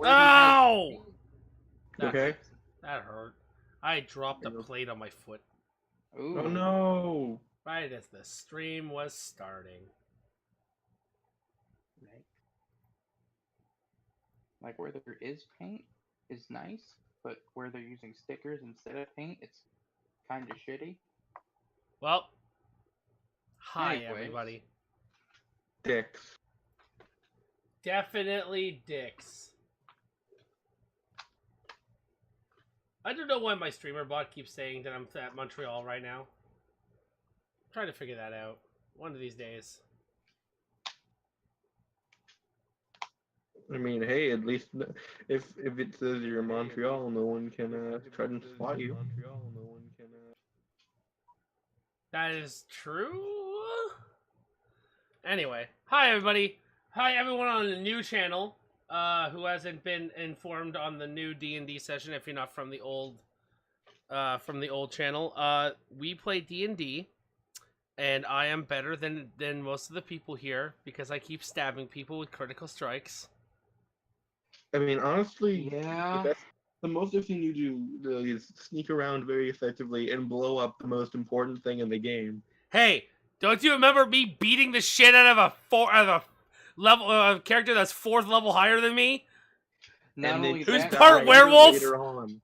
Ow! Okay. That hurt. I dropped a plate on my foot. Ooh. Oh no! Right as the stream was starting. Right. Like where there is paint is nice, but where they're using stickers instead of paint, it's kind of shitty. Well, hi Anyways. everybody. Dicks. Definitely dicks. I don't know why my streamer bot keeps saying that I'm at Montreal right now. I'm trying to figure that out. One of these days. I mean, hey, at least if it says you're in Montreal, no one can try to spot you. That is true. Anyway, hi everybody. Hi everyone on the new channel who hasn't been informed on the new D&D session. If you're not from the old channel, we play D&D, and I am better than most of the people here because I keep stabbing people with critical strikes. I mean, honestly, Yeah. the most thing you do really is sneak around very effectively and blow up the most important thing in the game. Hey, don't you remember me beating the shit out of a character that's 4th level higher than me? Not And only then Who's that, part werewolf? Later on.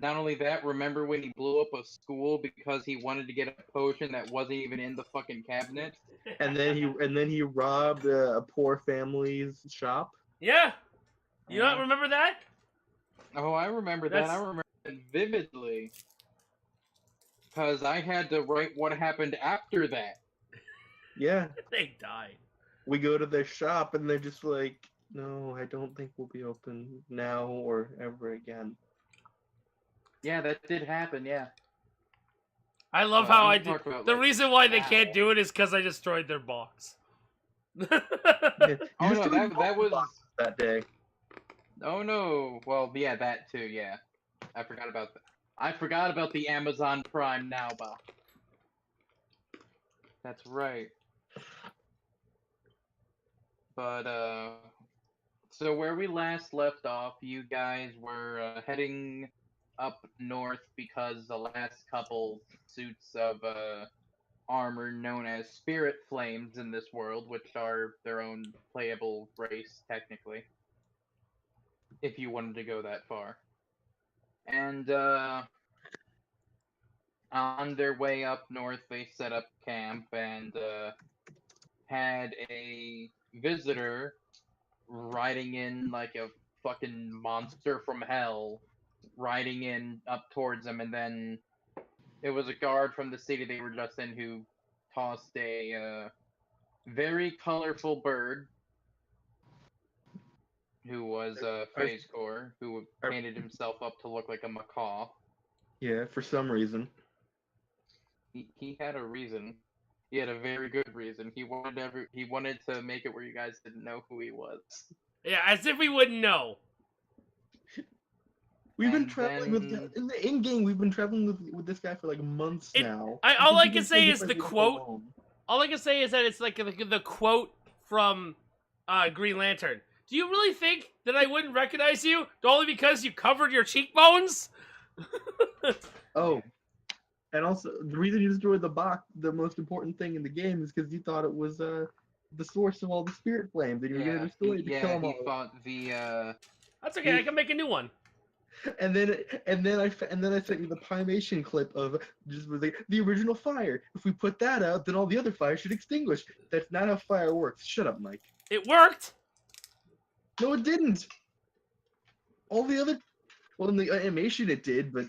Not only that, remember when he blew up a school because he wanted to get a potion that wasn't even in the fucking cabinet? And then he robbed a poor family's shop. Yeah. You don't remember that? Oh, I remember that. I remember it vividly. Because I had to write what happened after that. Yeah. They died. We go to their shop and they're just like, no, I don't think we'll be open now or ever again. Yeah, that did happen, yeah. I love how I did. did. The reason why they can't do it is because I destroyed their box. Yeah, Oh no, that was that day. Oh no. Well, yeah, that too, yeah. I forgot about that. I forgot about the Amazon Prime Now box. That's right. But so where we last left off, you guys were heading up north because the last couple suits of armor known as spirit flames in this world, which are their own playable race technically, if you wanted to go that far. And on their way up north, they set up camp and had a visitor riding in like a fucking monster from hell, riding in up towards them, and then it was a guard from the city they were just in who tossed a very colorful bird who was a phase core who painted himself up to look like a macaw. Yeah, for some reason. He had a reason. He had a very good reason. He wanted to make it where you guys didn't know who he was. Yeah, as if we wouldn't know. We've been traveling with in the in-game. We've been traveling with this guy for like months now. All I can say is the quote. All I can say is that it's like the quote from Green Lantern. Do you really think that I wouldn't recognize you only because you covered your cheekbones? Oh, and also the reason you destroyed the box, the most important thing in the game, is because you thought it was the source of all the spirit flames, and you were gonna destroy it to kill them all. He thought the. That's okay. I can make a new one. And then I sent you the Primation clip of just like the original fire. If we put that out, then all the other fires should extinguish. That's not how fire works. Shut up, Mike. It worked. No, it didn't. All the other, well, in the animation it did, but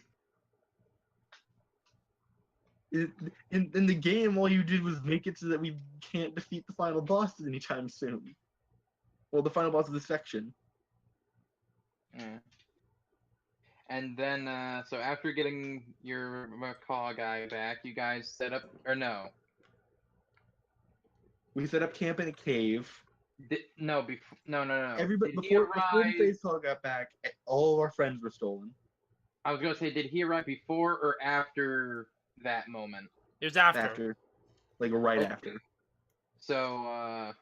in the game, all you did was make it so that we can't defeat the final boss anytime soon. Well, the final boss of the section. Yeah. And then, so after getting your macaw guy back, you guys set up, or no? We set up camp in a cave. No. Everybody, before the Phase Call got back, all of our friends were stolen. I was gonna say, did he arrive before or after that moment? It was after. After. Like, right after. So,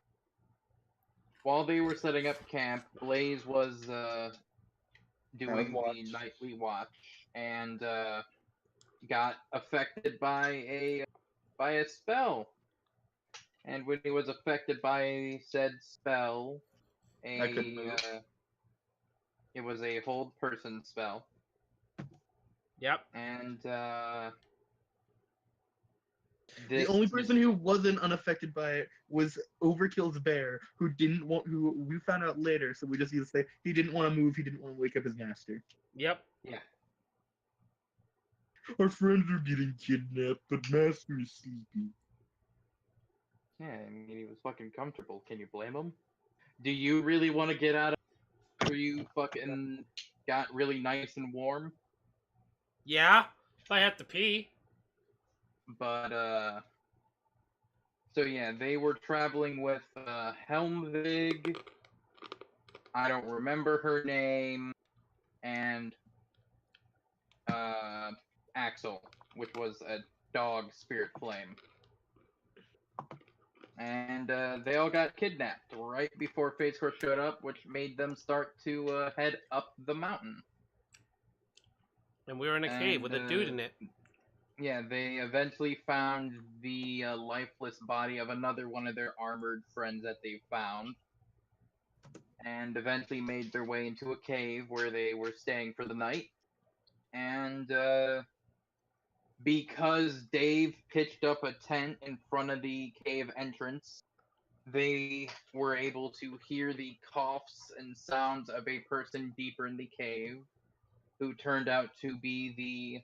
while they were setting up camp, Blaze was doing watch. the nightly watch and got affected by a spell. And when he was affected by said spell, I couldn't move. it was a hold person spell. Yep. And The this only person who wasn't unaffected by it was Overkill's bear, who we found out later, so we just need to say he didn't want to move, he didn't want to wake up his master. Yep. Yeah. Our friends are getting kidnapped, but master is sleeping. Yeah, I mean, he was fucking comfortable. Can you blame him? Do you really want to get out of where you fucking got really nice and warm? Yeah. If I have to pee. But, so yeah, they were traveling with, Helmvig, I don't remember her name, and, Axel, which was a dog spirit flame. And they all got kidnapped right before Fate's Court showed up, which made them start to head up the mountain. And we were in a cave with a dude in it. Yeah, they eventually found the lifeless body of another one of their armored friends that they found. And eventually made their way into a cave where they were staying for the night. And because Dave pitched up a tent in front of the cave entrance, they were able to hear the coughs and sounds of a person deeper in the cave, who turned out to be the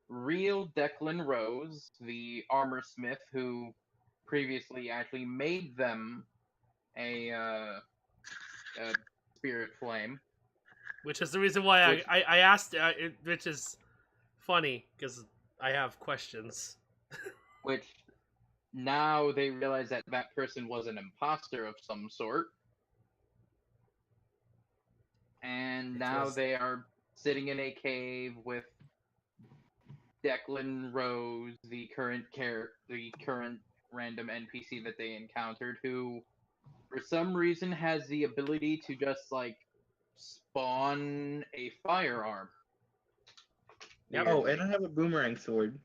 real Declan Rose, the armor smith who previously actually made them a spirit flame. Which is the reason why I asked, which is funny, because I have questions. Which now they realize that that person was an imposter of some sort. And now they are sitting in a cave with Declan Rose, the current random NPC that they encountered, who for some reason has the ability to just like spawn a firearm. Yep. Oh, and I have a boomerang sword.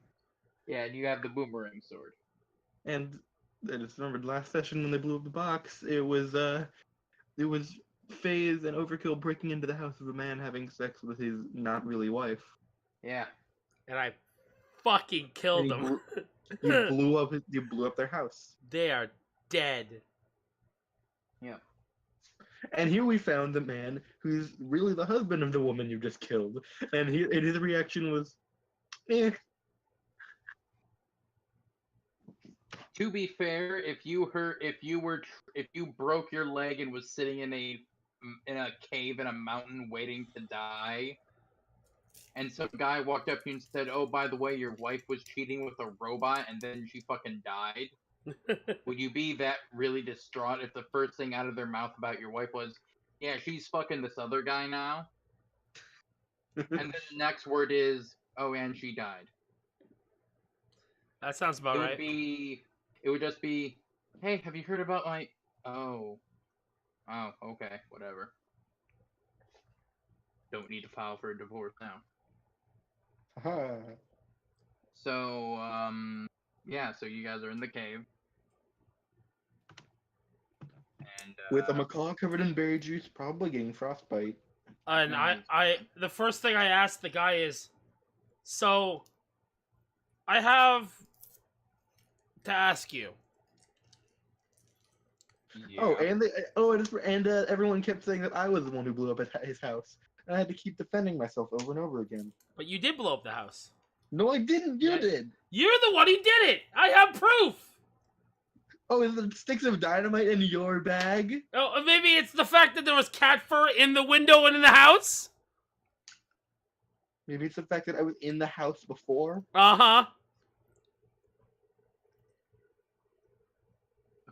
Yeah, and you have the boomerang sword. And I just remembered last session when they blew up the box, it was FaZe and Overkill breaking into the house of a man having sex with his not really wife. Yeah. And I fucking killed them. You blew up their house. They are dead. Yeah. And here we found the man who's really the husband of the woman you just killed, and his reaction was, eh. To be fair, if you broke your leg and was sitting in a cave in a mountain waiting to die, and some guy walked up to you and said, "Oh, by the way, your wife was cheating with a robot and then she fucking died," would you be that really distraught if the first thing out of their mouth about your wife was, "Yeah, she's fucking this other guy now," and then the next word is, "Oh, and she died"? That sounds about right. It would just be, "Hey, have you heard about my..." Oh, okay, whatever. Don't need to file for a divorce now. So, yeah, so you guys are in the cave. And, with a macaw covered in berry juice, probably getting frostbite. And the first thing I asked the guy is, so, I have to ask you. Yeah. And everyone kept saying that I was the one who blew up at his house. And I had to keep defending myself over and over again. But you did blow up the house. No, I didn't. You did. You're the one who did it. I have proof. Oh, is it sticks of dynamite in your bag? Oh, maybe it's the fact that there was cat fur in the window and in the house? Maybe it's the fact that I was in the house before? Uh-huh.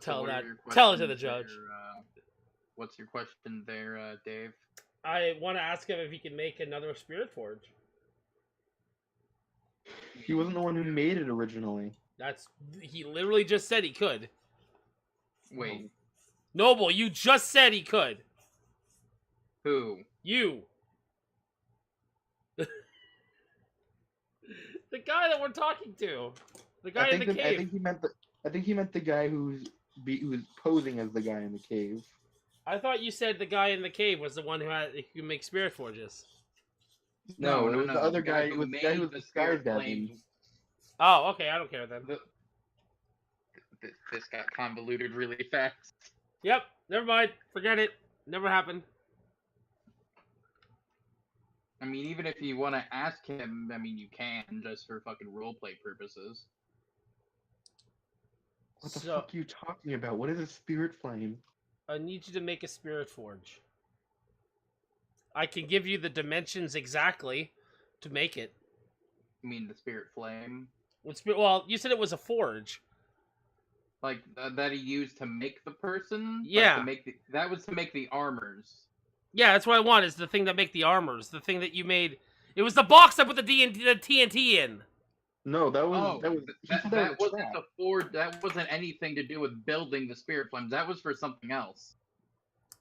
So Tell it to the judge. What's your question there, Dave? I want to ask him if he can make another Spirit Forge. He wasn't the one who made it originally. He literally just said he could. Wait. Noble, you just said he could. Who? You. The guy that we're talking to. The guy in the cave. I think he meant the guy who's posing as the guy in the cave. I thought you said the guy in the cave was the one who could make spirit forges. No, it was the other guy. It was the guy who was disguised as him. Oh, okay. I don't care then. This got convoluted really fast. Yep. Never mind. Forget it. Never happened. I mean, even if you want to ask him, I mean, you can, just for fucking roleplay purposes. What the fuck are you talking about? What is a spirit flame? I need you to make a spirit forge. I can give you the dimensions exactly to make it. You mean the spirit flame? Well, you said it was a forge. Like, that he used to make the person? Yeah. Like, that was to make the armors. Yeah, that's what I want, is the thing that make the armors. The thing that you made... It was the box I put the TNT in. No, that wasn't the forge. That wasn't anything to do with building the spirit flames. That was for something else.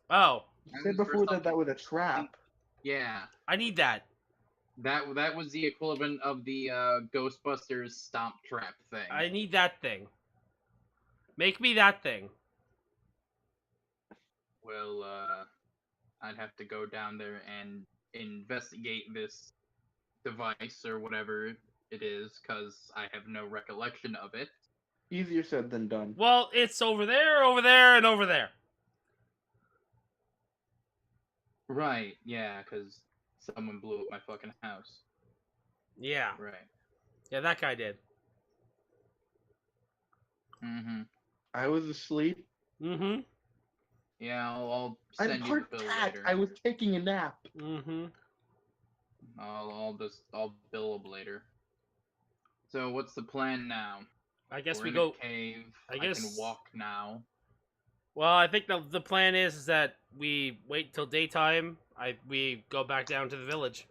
Oh. You said before that was a trap. Yeah. I need that. That was the equivalent of the Ghostbusters stomp trap thing. I need that thing. Make me that thing. Well, I'd have to go down there and investigate this device or whatever it is, because I have no recollection of it. Easier said than done. Well, it's over there, and over there. Right, yeah, because someone blew up my fucking house. Yeah. Right. Yeah, that guy did. Mm-hmm. I was asleep. Mm-hmm. Yeah, I'll send I'm you part the bill cat. later. I was taking a nap. Mm-hmm. I'll bill up later. So what's the plan now? I guess We're we in go... a cave. I guess... can walk now. Well, I think the plan is that we wait till daytime. We go back down to the village.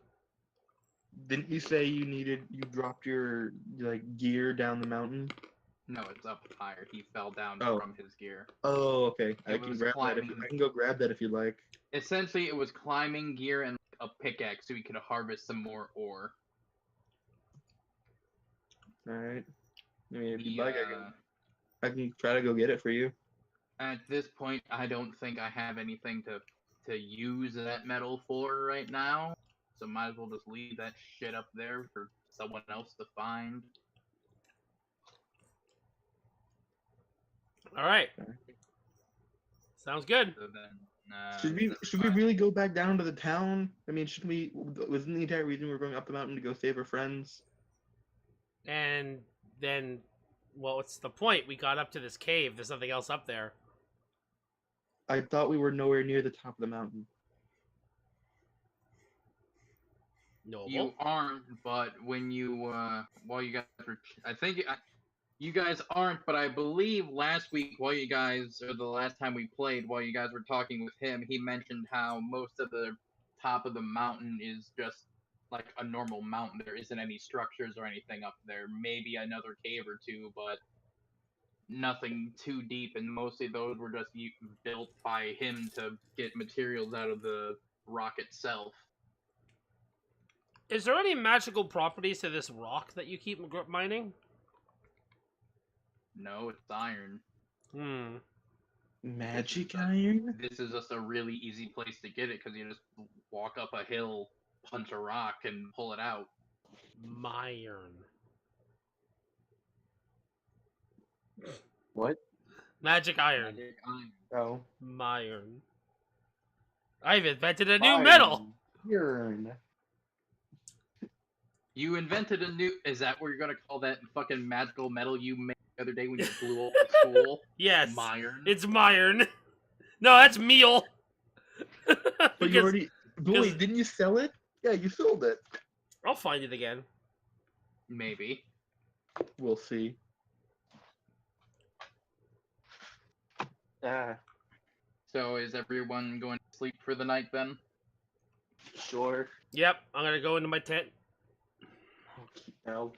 Didn't you say you dropped your gear down the mountain? No, it's up higher. He fell down Oh. from his gear. Oh, okay. I It can was grab that. climbing. I can go grab that if you like. Essentially, it was climbing gear and a pickaxe so we could harvest some more ore. All right. I mean, if you'd like, I can try to go get it for you. At this point, I don't think I have anything to use that metal for right now. So might as well just leave that shit up there for someone else to find. All right. Sounds good. So then, Should we really go back down to the town? I mean, shouldn't we? Wasn't the entire reason we were going up the mountain to go save our friends? And then, well, what's the point? We got up to this cave. There's nothing else up there. I thought we were nowhere near the top of the mountain. No. You aren't, but when you while you guys were, you guys aren't, but I believe last week while you guys, or the last time we played, while you guys were talking with him, he mentioned how most of the top of the mountain is just like a normal mountain. There isn't any structures or anything up there. Maybe another cave or two, but nothing too deep, and mostly those were just built by him to get materials out of the rock itself. Is there any magical properties to this rock that you keep mining? No, it's iron. Magic iron? This is just a really easy place to get it, because you just walk up a hill, punch a rock, and pull it out. Myron. What? Magic iron. Magic iron. Oh. Myron. I've invented a new metal! Iron. You invented a new... Is that what you're gonna call that fucking magical metal you made the other day when you blew up the school? Yes. Myron? It's Myron. No, that's meal. But you already... Wait, didn't you sell it? Yeah, you sold it. I'll find it again. Maybe. We'll see. Ah. So is everyone going to sleep for the night then? Sure. Yep, I'm gonna go into my tent. No.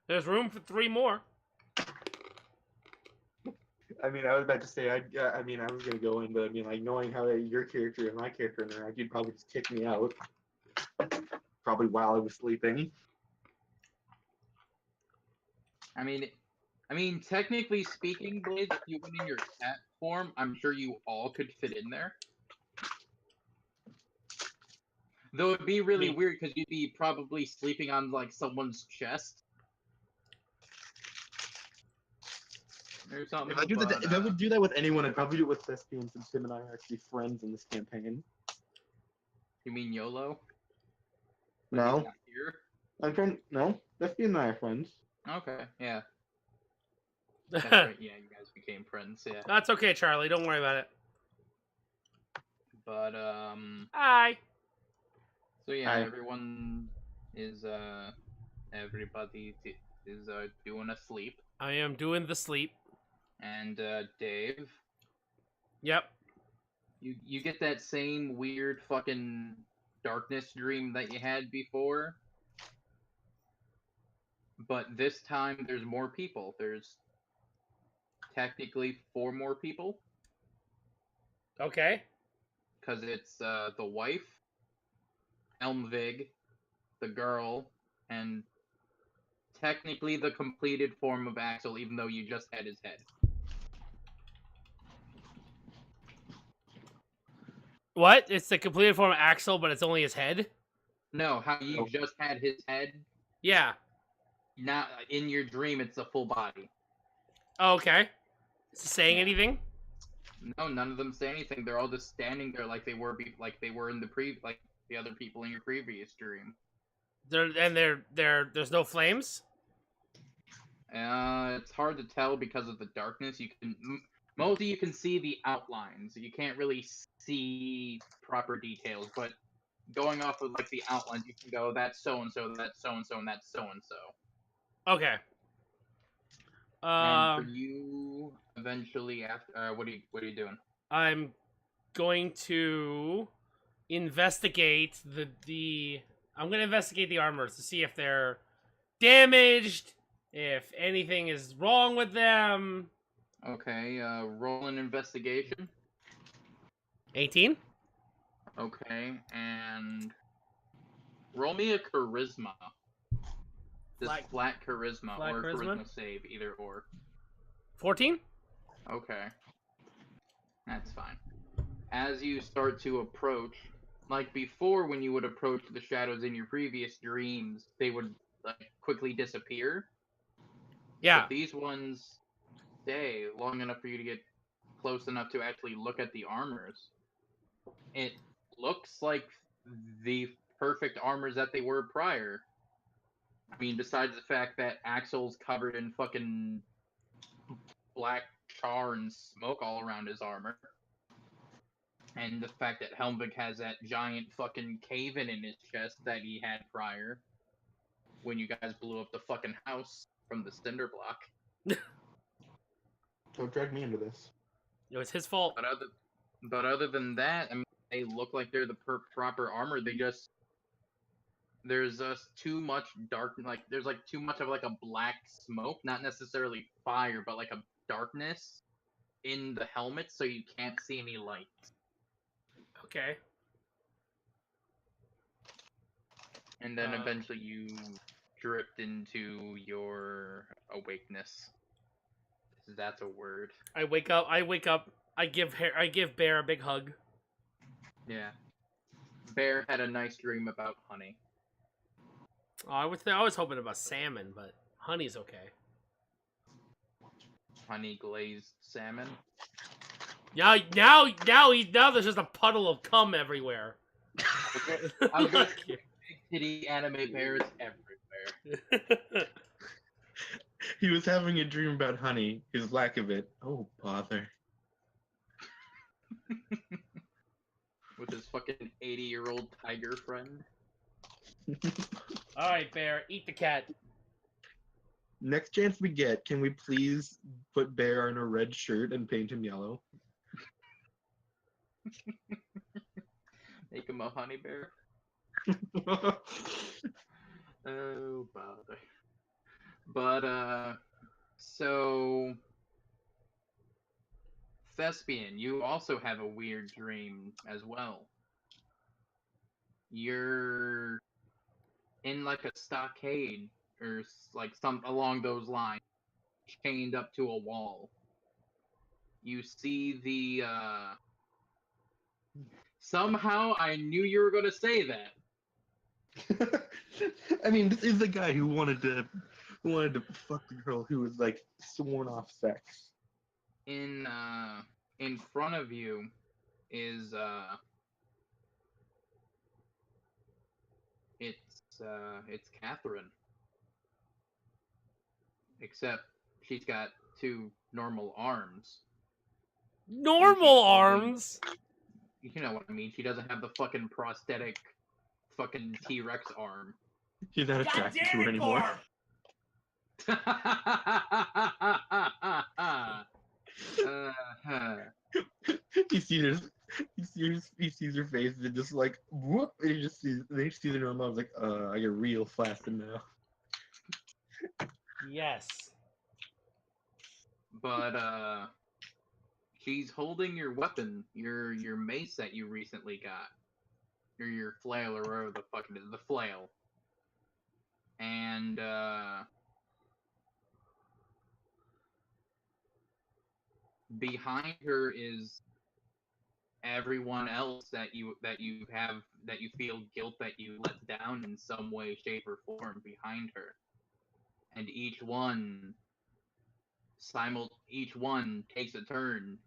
There's room for 3 more. I mean, I was about to say, I mean, I was gonna go in, but I mean, like, knowing how your character and my character interact, you'd probably just kick me out. Probably while I was sleeping. I mean, technically speaking, Blaze, if you went in your cat form, I'm sure you all could fit in there. Though it'd be really weird because you'd be probably sleeping on like someone's chest or something. If I would do that with anyone, I'd probably do it with Thespian since him and I are actually friends in this campaign. You mean YOLO? No. Not here? I'm friend. No, Thespian and I are friends. Okay, yeah. That's right, yeah, you guys became friends, yeah. That's okay, Charlie. Don't worry about it. But, Hi. so yeah, Hi. everyone is, everybody is, doing a sleep. I am doing the sleep. And, Dave, Yep. you get that same weird fucking darkness dream that you had before, but this time there's more people. There's technically 4 more people, Okay. because it's the wife, Elmvig, the girl, and technically the completed form of Axel, even though you just had his head. What? It's the completed form of Axel, but it's only his head? No, how you just had his head. Yeah. Not in your dream, it's a full body. Oh, okay. Is he saying anything? No, none of them say anything. They're all just standing there like they were in the other people in your previous dream. There's no flames? It's hard to tell because of the darkness. Mostly you can see the outlines. You can't really see proper details, but going off of like the outlines, you can go, that's so and so, that's so and so, and that's so and so. Okay. And for you, eventually after, what are you doing? I'm going to investigate I'm going to investigate the armors to see if they're damaged, if anything is wrong with them. Okay, roll an investigation. 18? Okay, and roll me a charisma. Just flat charisma flat or charisma? charisma save, either or. 14? Okay. That's fine. As you start to approach, like before when you would approach the shadows in your previous dreams, they would like quickly disappear. Yeah. But these ones stay long enough for you to get close enough to actually look at the armors. It looks like the perfect armors that they were prior. I mean, besides the fact that Axel's covered in fucking black char and smoke all around his armor. And the fact that Helmvig has that giant fucking cave-in his chest that he had prior when you guys blew up the fucking house from the cinder block. Don't drag me into this. It was his fault. But other than that, I mean, they look like they're the proper armor. There's too much dark, like there's like too much of like a black smoke, not necessarily fire, but like a darkness in the helmet, so you can't see any light. Okay. And then eventually you drift into your awakeness. That's a word. I wake up. I give Bear a big hug. Yeah. Bear had a nice dream about honey. Oh, I was hoping about salmon, but honey's okay. Honey glazed salmon. Now there's just a puddle of cum everywhere. I was gonna say, big titty anime bears everywhere. He was having a dream about honey, his lack of it. Oh, bother. With his fucking 80-year-old tiger friend. Alright, Bear, eat the cat. Next chance we get, can we please put Bear in a red shirt and paint him yellow? Make him a honey bear. Oh, bother. But, so... Thespian, you also have a weird dream as well. You're in like a stockade or like some along those lines, chained up to a wall. You see the somehow I knew you were going to say that. I mean, this is the guy who wanted to fuck the girl who was like sworn off sex. In front of you is it's Catherine. Except she's got two normal arms. Normal arms? You know what I mean. She doesn't have the fucking prosthetic fucking T-Rex arm. She's not attracted to her anymore. He sees her face and just like whoop, and he just sees the normal arms like I get real flaccid now. Yes. But she's holding your weapon, your mace that you recently got. Or your flail or whatever the fuck it is, the flail. And behind her is everyone else that you feel guilt that you let down in some way, shape, or form behind her. And each one takes a turn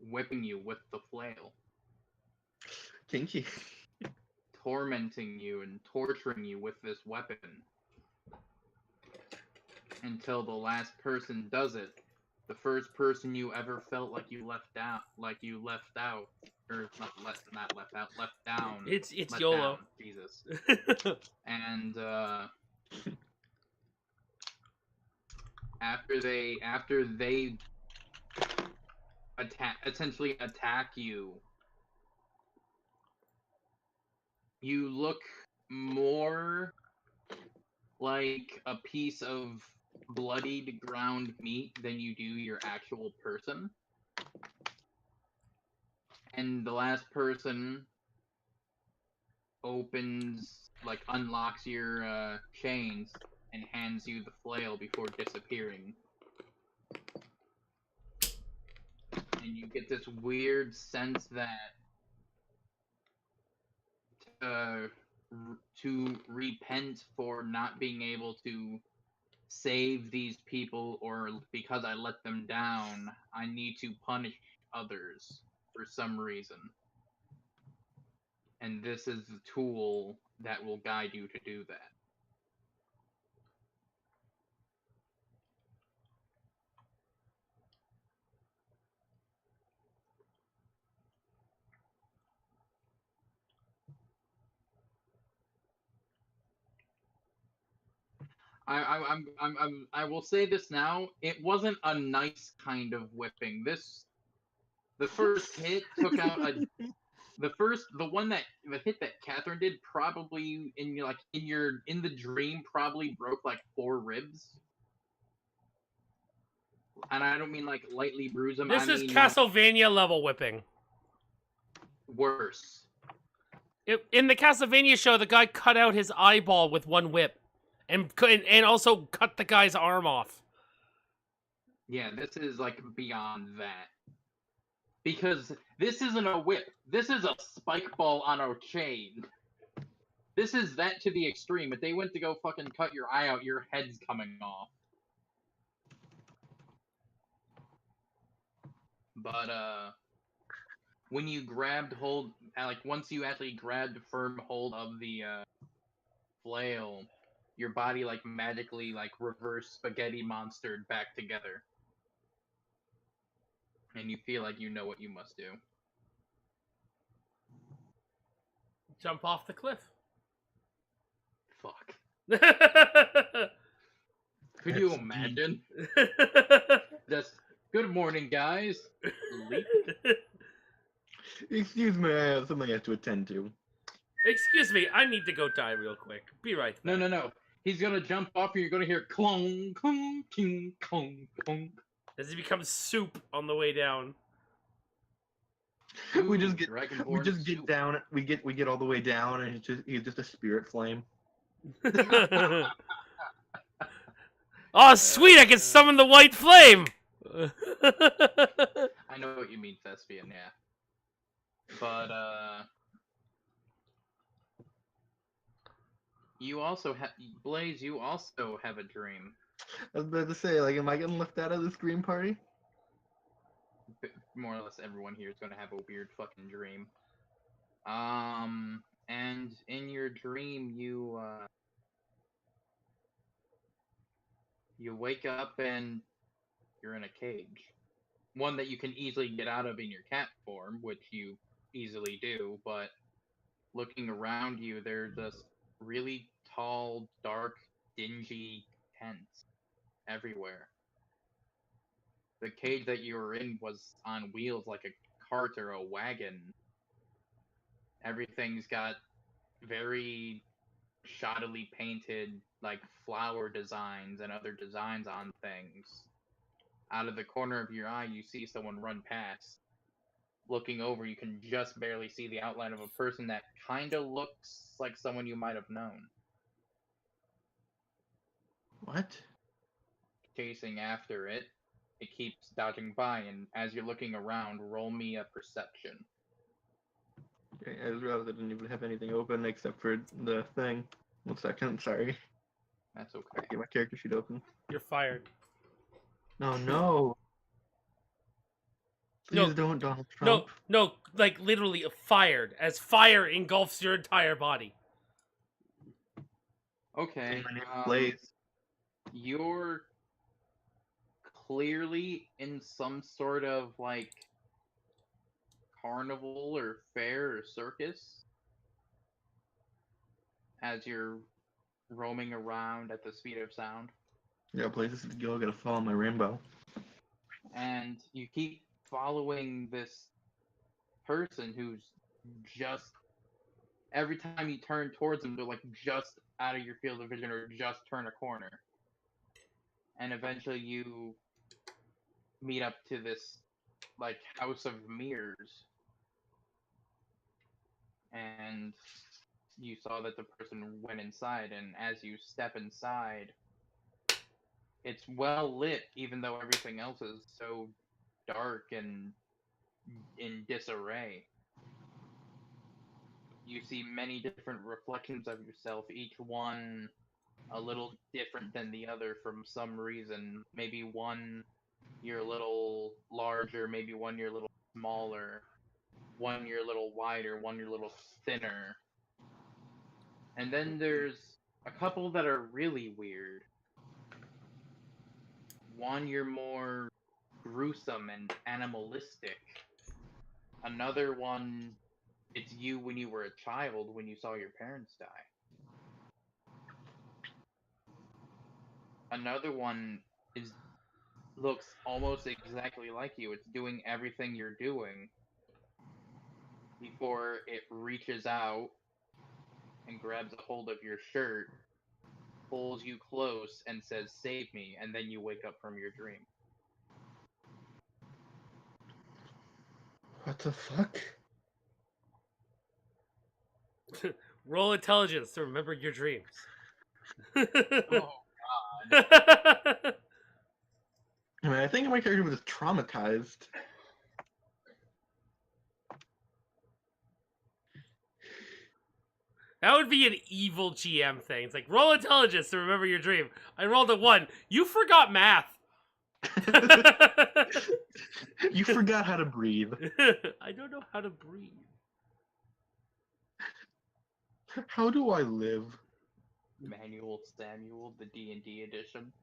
whipping you with the flail. Kinky. Tormenting you and torturing you with this weapon. Until the last person does it. The first person you ever felt like you left out. Or not left out, left down. It's let YOLO. Down, Jesus. And after they essentially attack you, you look more like a piece of bloodied ground meat than you do your actual person. And the last person unlocks your chains and hands you the flail before disappearing. And you get this weird sense that to repent for not being able to save these people, or because I let them down, I need to punish others for some reason. And this is the tool that will guide you to do that. I will say this now. It wasn't a nice kind of whipping. The first hit took out the hit that Catherine did probably in the dream probably broke like 4 ribs. And I don't mean like lightly bruise them. This is Castlevania level whipping. Worse. In the Castlevania show, the guy cut out his eyeball with one whip. And also cut the guy's arm off. Yeah, this is like beyond that. Because this isn't a whip. This is a spike ball on a chain. This is that to the extreme. If they went to go fucking cut your eye out, your head's coming off. But when you once you actually grabbed firm hold of the flail, your body like magically like reverse spaghetti monstered back together. And you feel like you know what you must do. Jump off the cliff. Fuck. Could you imagine? Just, good morning, guys. Leap. Excuse me, I have something I have to attend to. Excuse me, I need to go die real quick. Be right back. No. He's gonna jump off and you're gonna hear clong, clong, king, clong, clong. As he becomes soup on the way down. we Ooh, just get Dragonborn soup. down. We get all the way down, and he's just a spirit flame. Oh, sweet! I can summon the white flame. I know what you mean, Thespian. Yeah, but you also have Blaze. You also have a dream. I was about to say, like, am I getting left out of this green party? More or less, everyone here is gonna have a weird fucking dream. And in your dream, you wake up and you're in a cage. One that you can easily get out of in your cat form, which you easily do, but looking around you, there's just really tall, dark, dingy tents everywhere. The cage that you were in was on wheels like a cart or a wagon. Everything's got very shoddily painted, like flower designs and other designs on things. Out of the corner of your eye, you see someone run past. Looking over, you can just barely see the outline of a person that kind of looks like someone you might have known. What? Chasing after it, it keeps dodging by, and as you're looking around, roll me a perception. Okay, I just realized I didn't even have anything open except for the thing. 1 second, sorry. That's okay. Get my character sheet open. You're fired. No, no. No. Please don't, Donald Trump. No, like literally fired, as fire engulfs your entire body. Okay. My name is Blaze. You're clearly in some sort of like carnival or fair or circus as you're roaming around at the speed of sound. Yeah, Blaze, this is Gil. Gotta follow my rainbow. And you keep following this person who's just every time you turn towards them, they're like just out of your field of vision or just turn a corner. And eventually you meet up to this like house of mirrors. And you saw that the person went inside, and as you step inside, it's well lit, even though everything else is so dark and in disarray. You see many different reflections of yourself, each one a little different than the other from some reason. Maybe one you're a little larger, maybe one you're a little smaller, one you're a little wider, one you're a little thinner. And then there's a couple that are really weird. One you're more gruesome and animalistic. Another one, it's you when you were a child when you saw your parents die. Another one is looks almost exactly like you. It's doing everything you're doing before it reaches out and grabs a hold of your shirt, pulls you close, and says, "Save me," and then you wake up from your dream. What the fuck? Roll intelligence to remember your dreams. Oh, I mean, I think my character was traumatized. That would be an evil GM thing. It's like, roll intelligence to remember your dream. I rolled a 1. You forgot math. You forgot how to breathe. I don't know how to breathe. How do I live? Manual Samuel, the D&D edition.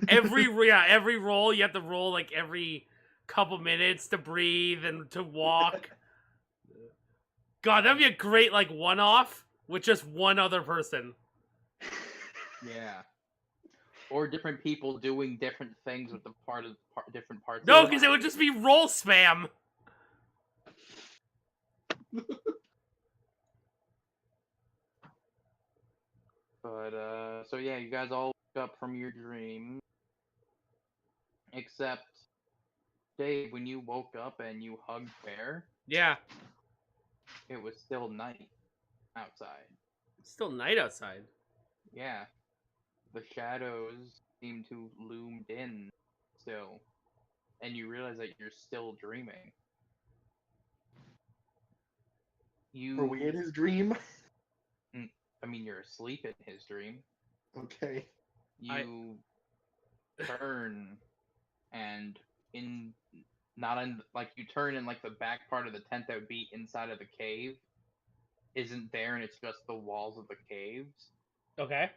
Every roll you have to roll like every couple minutes to breathe and to walk. God, that'd be a great like one-off with just one other person. Yeah. Or different people doing different things with the different parts. No, because it would just be roll spam. But so yeah, you guys all woke up from your dream, except Dave. When you woke up and you hugged Bear, Yeah. It was still night outside. It's still night outside. Yeah, the shadows seem to loomed in still, and you realize that you're still dreaming. Were we in You, his dream? I mean, you're asleep in his dream. Okay. You turn and in not in like you turn in like the back part of the tent that would be inside of the cave isn't there, and it's just the walls of the caves, Okay.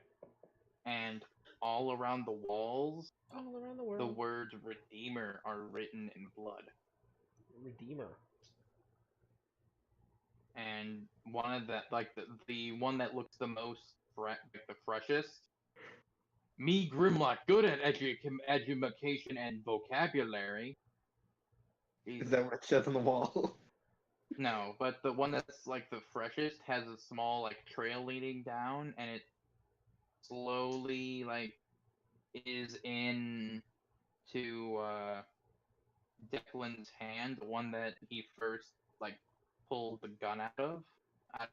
and all around the walls All around the the world. words Redeemer are written in blood. Redeemer. And one of that, like the one that looks the most like the freshest, me Grimlock, good at education and vocabulary. Is Jesus. that what it says on the wall? No, but the one that's like the freshest has a small like trail leading down, and it slowly like is in to Declan's hand, the one that he first like pulled the gun out of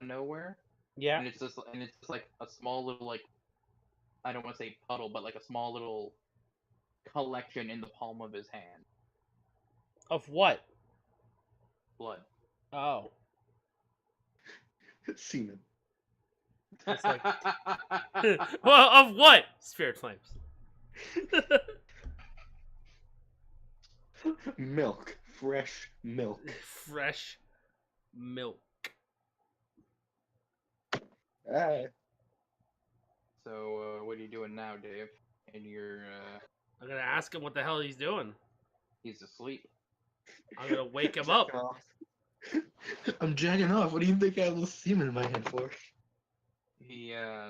nowhere. Yeah. And it's just like a small little like, I don't want to say puddle, but like a small little collection in the palm of his hand. Of what? Blood. Oh. Semen. It's like- Well, of what? Spirit flames. Milk. Fresh milk. Fresh milk. Ah, So, what are you doing now, Dave? And I'm gonna ask him what the hell he's doing. he's asleep. I'm gonna wake him up. jacking off. I'm jacking off. What do you think I have a little semen in my head for? He, as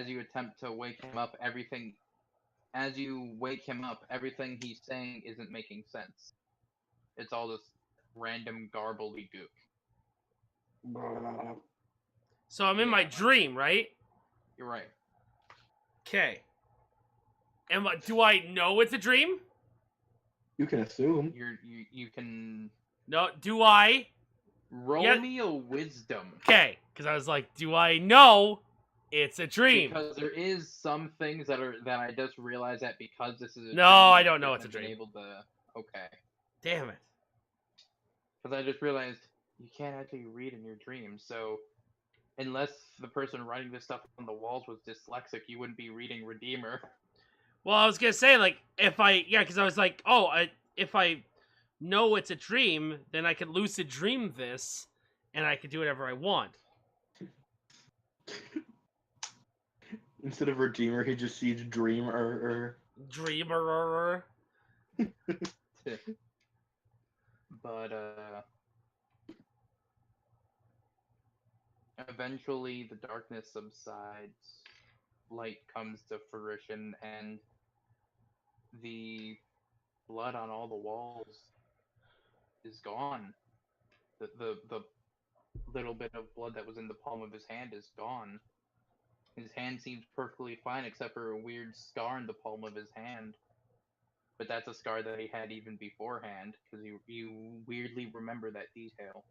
you attempt to wake him up, everything he's saying isn't making sense. It's all this random gobbledygook. So I'm in my dream, right? You're right. Okay. Do I know it's a dream? You can assume. You can No. Do I? roll Yeah. me a wisdom. Okay. Because I was like, do I know it's a dream? Because there is some things that I just realized that because this is a No, dream, I you don't know shouldn't it's a have been dream. Able to okay. Damn it. Because I just realized you can't actually read in your dreams. So unless the person writing this stuff on the walls was dyslexic, you wouldn't be reading Redeemer. Well, I was gonna say like because I was like, if I know it's a dream, then I could lucid dream this, and I could do whatever I want. Instead of Redeemer, he just sees Dreamer. Dreamer. But eventually the darkness subsides, light comes to fruition, and the blood on all the walls is gone. The little bit of blood that was in the palm of his hand is gone. His hand seems perfectly fine except for a weird scar in the palm of his hand. But that's a scar that he had even beforehand, because you weirdly remember that detail,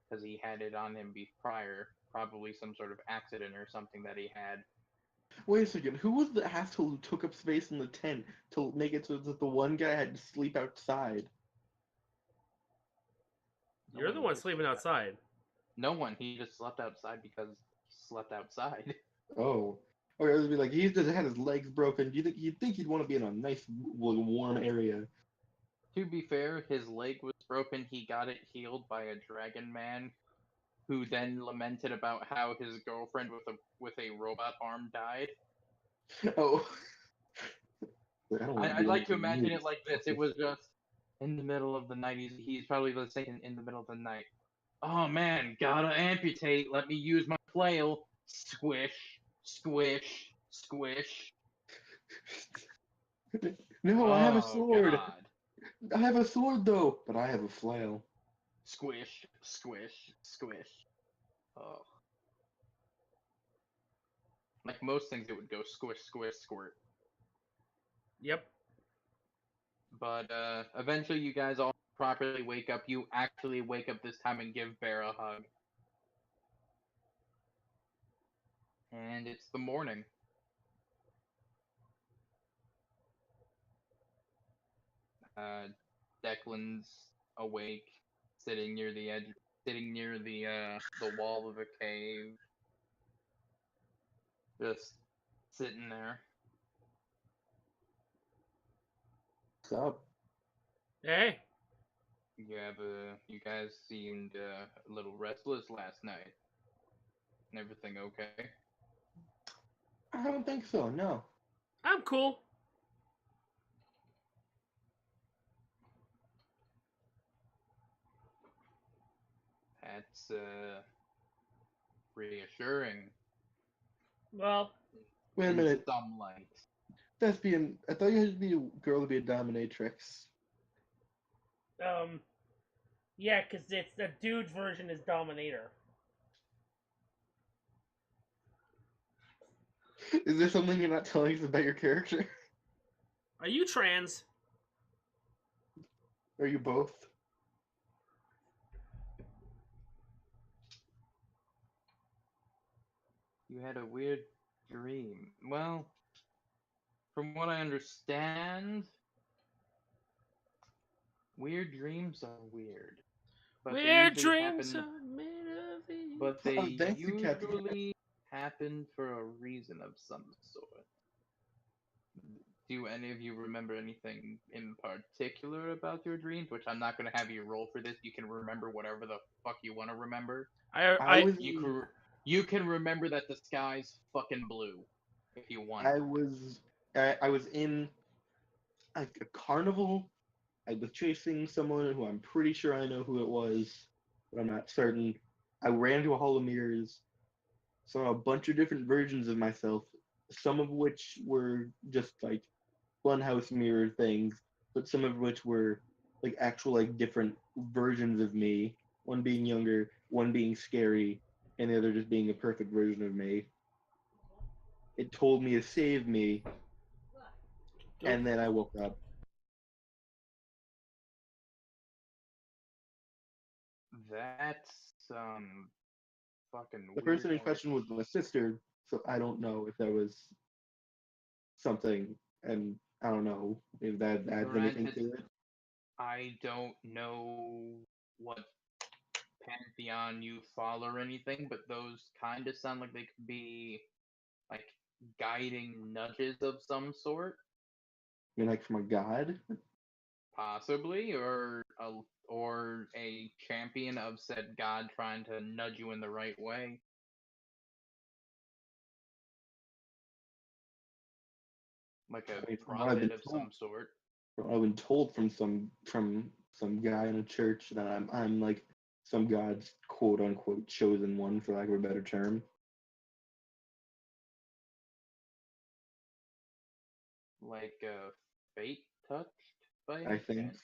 because he had it on him prior, probably some sort of accident or something that he had. Wait a second. Who was the asshole who took up space in the tent to make it so that the one guy had to sleep outside? No You're the one one ever sleeping slept outside. No one. He just slept outside because he slept outside. Oh. Okay, I was be like, he just had his legs broken. You'd think he'd want to be in a nice, warm area. To be fair, his leg was broken. He got it healed by a dragon man, who then lamented about how his girlfriend with a robot arm died. Oh. I don't wanna I'd be like to in the imagine news. it like this. It was just in the middle of the night. He's probably just saying in the middle of the night. Oh man, gotta amputate. Let me use my flail. Squish, squish, squish. No, I have a Oh sword. god. I have a sword though, but I have a flail. Squish, squish, squish. Oh. Like most things, it would go squish, squish, squirt. Yep. But eventually, you guys all properly wake up, you actually wake up this time and give Bear a hug. And it's the morning. Declan's awake, sitting near the edge, sitting near the wall of a cave, just sitting there. What's up? Hey. You guys seemed a little restless last night. Everything okay? I don't think so. No. I'm cool. That's reassuring. Well, Wait a In minute. some light. I thought you had to be a girl to be a dominatrix. yeah, because it's the dude version is Dominator. Is there something you're not telling us about your character? Are you trans? Are you both? You had a weird dream. Well, from what I understand, weird dreams are weird. But Weird they usually dreams happen, are made of you. but they Oh, thank you, Captain. usually happen for a reason of some sort. Do any of you remember anything in particular about your dreams? Which I'm not going to have you roll for this. You can remember whatever the fuck you want to remember. I was. You can remember that the sky's fucking blue if you want. I was in a carnival. I was chasing someone who I'm pretty sure I know who it was, but I'm not certain. I ran into a hall of mirrors, saw a bunch of different versions of myself, some of which were just like funhouse mirror things, but some of which were like actual like different versions of me. One being younger, one being scary, and the other just being a perfect version of me. It told me to save me, and then I woke up. That's fucking The weird. person in question was my sister, so I don't know if that was something, and I don't know if that adds anything Granted, to it. I don't know what pantheon you follow or anything, but those kind of sound like they could be like guiding nudges of some sort, I mean, like from a god. possibly, or a champion of said god trying to nudge you in the right way. Like I a mean, from what I've been prophet of told, some sort. I've been told from some guy in a church that I'm like some god's quote unquote chosen one, for lack of a better term. Like fate touched by I any think. chance?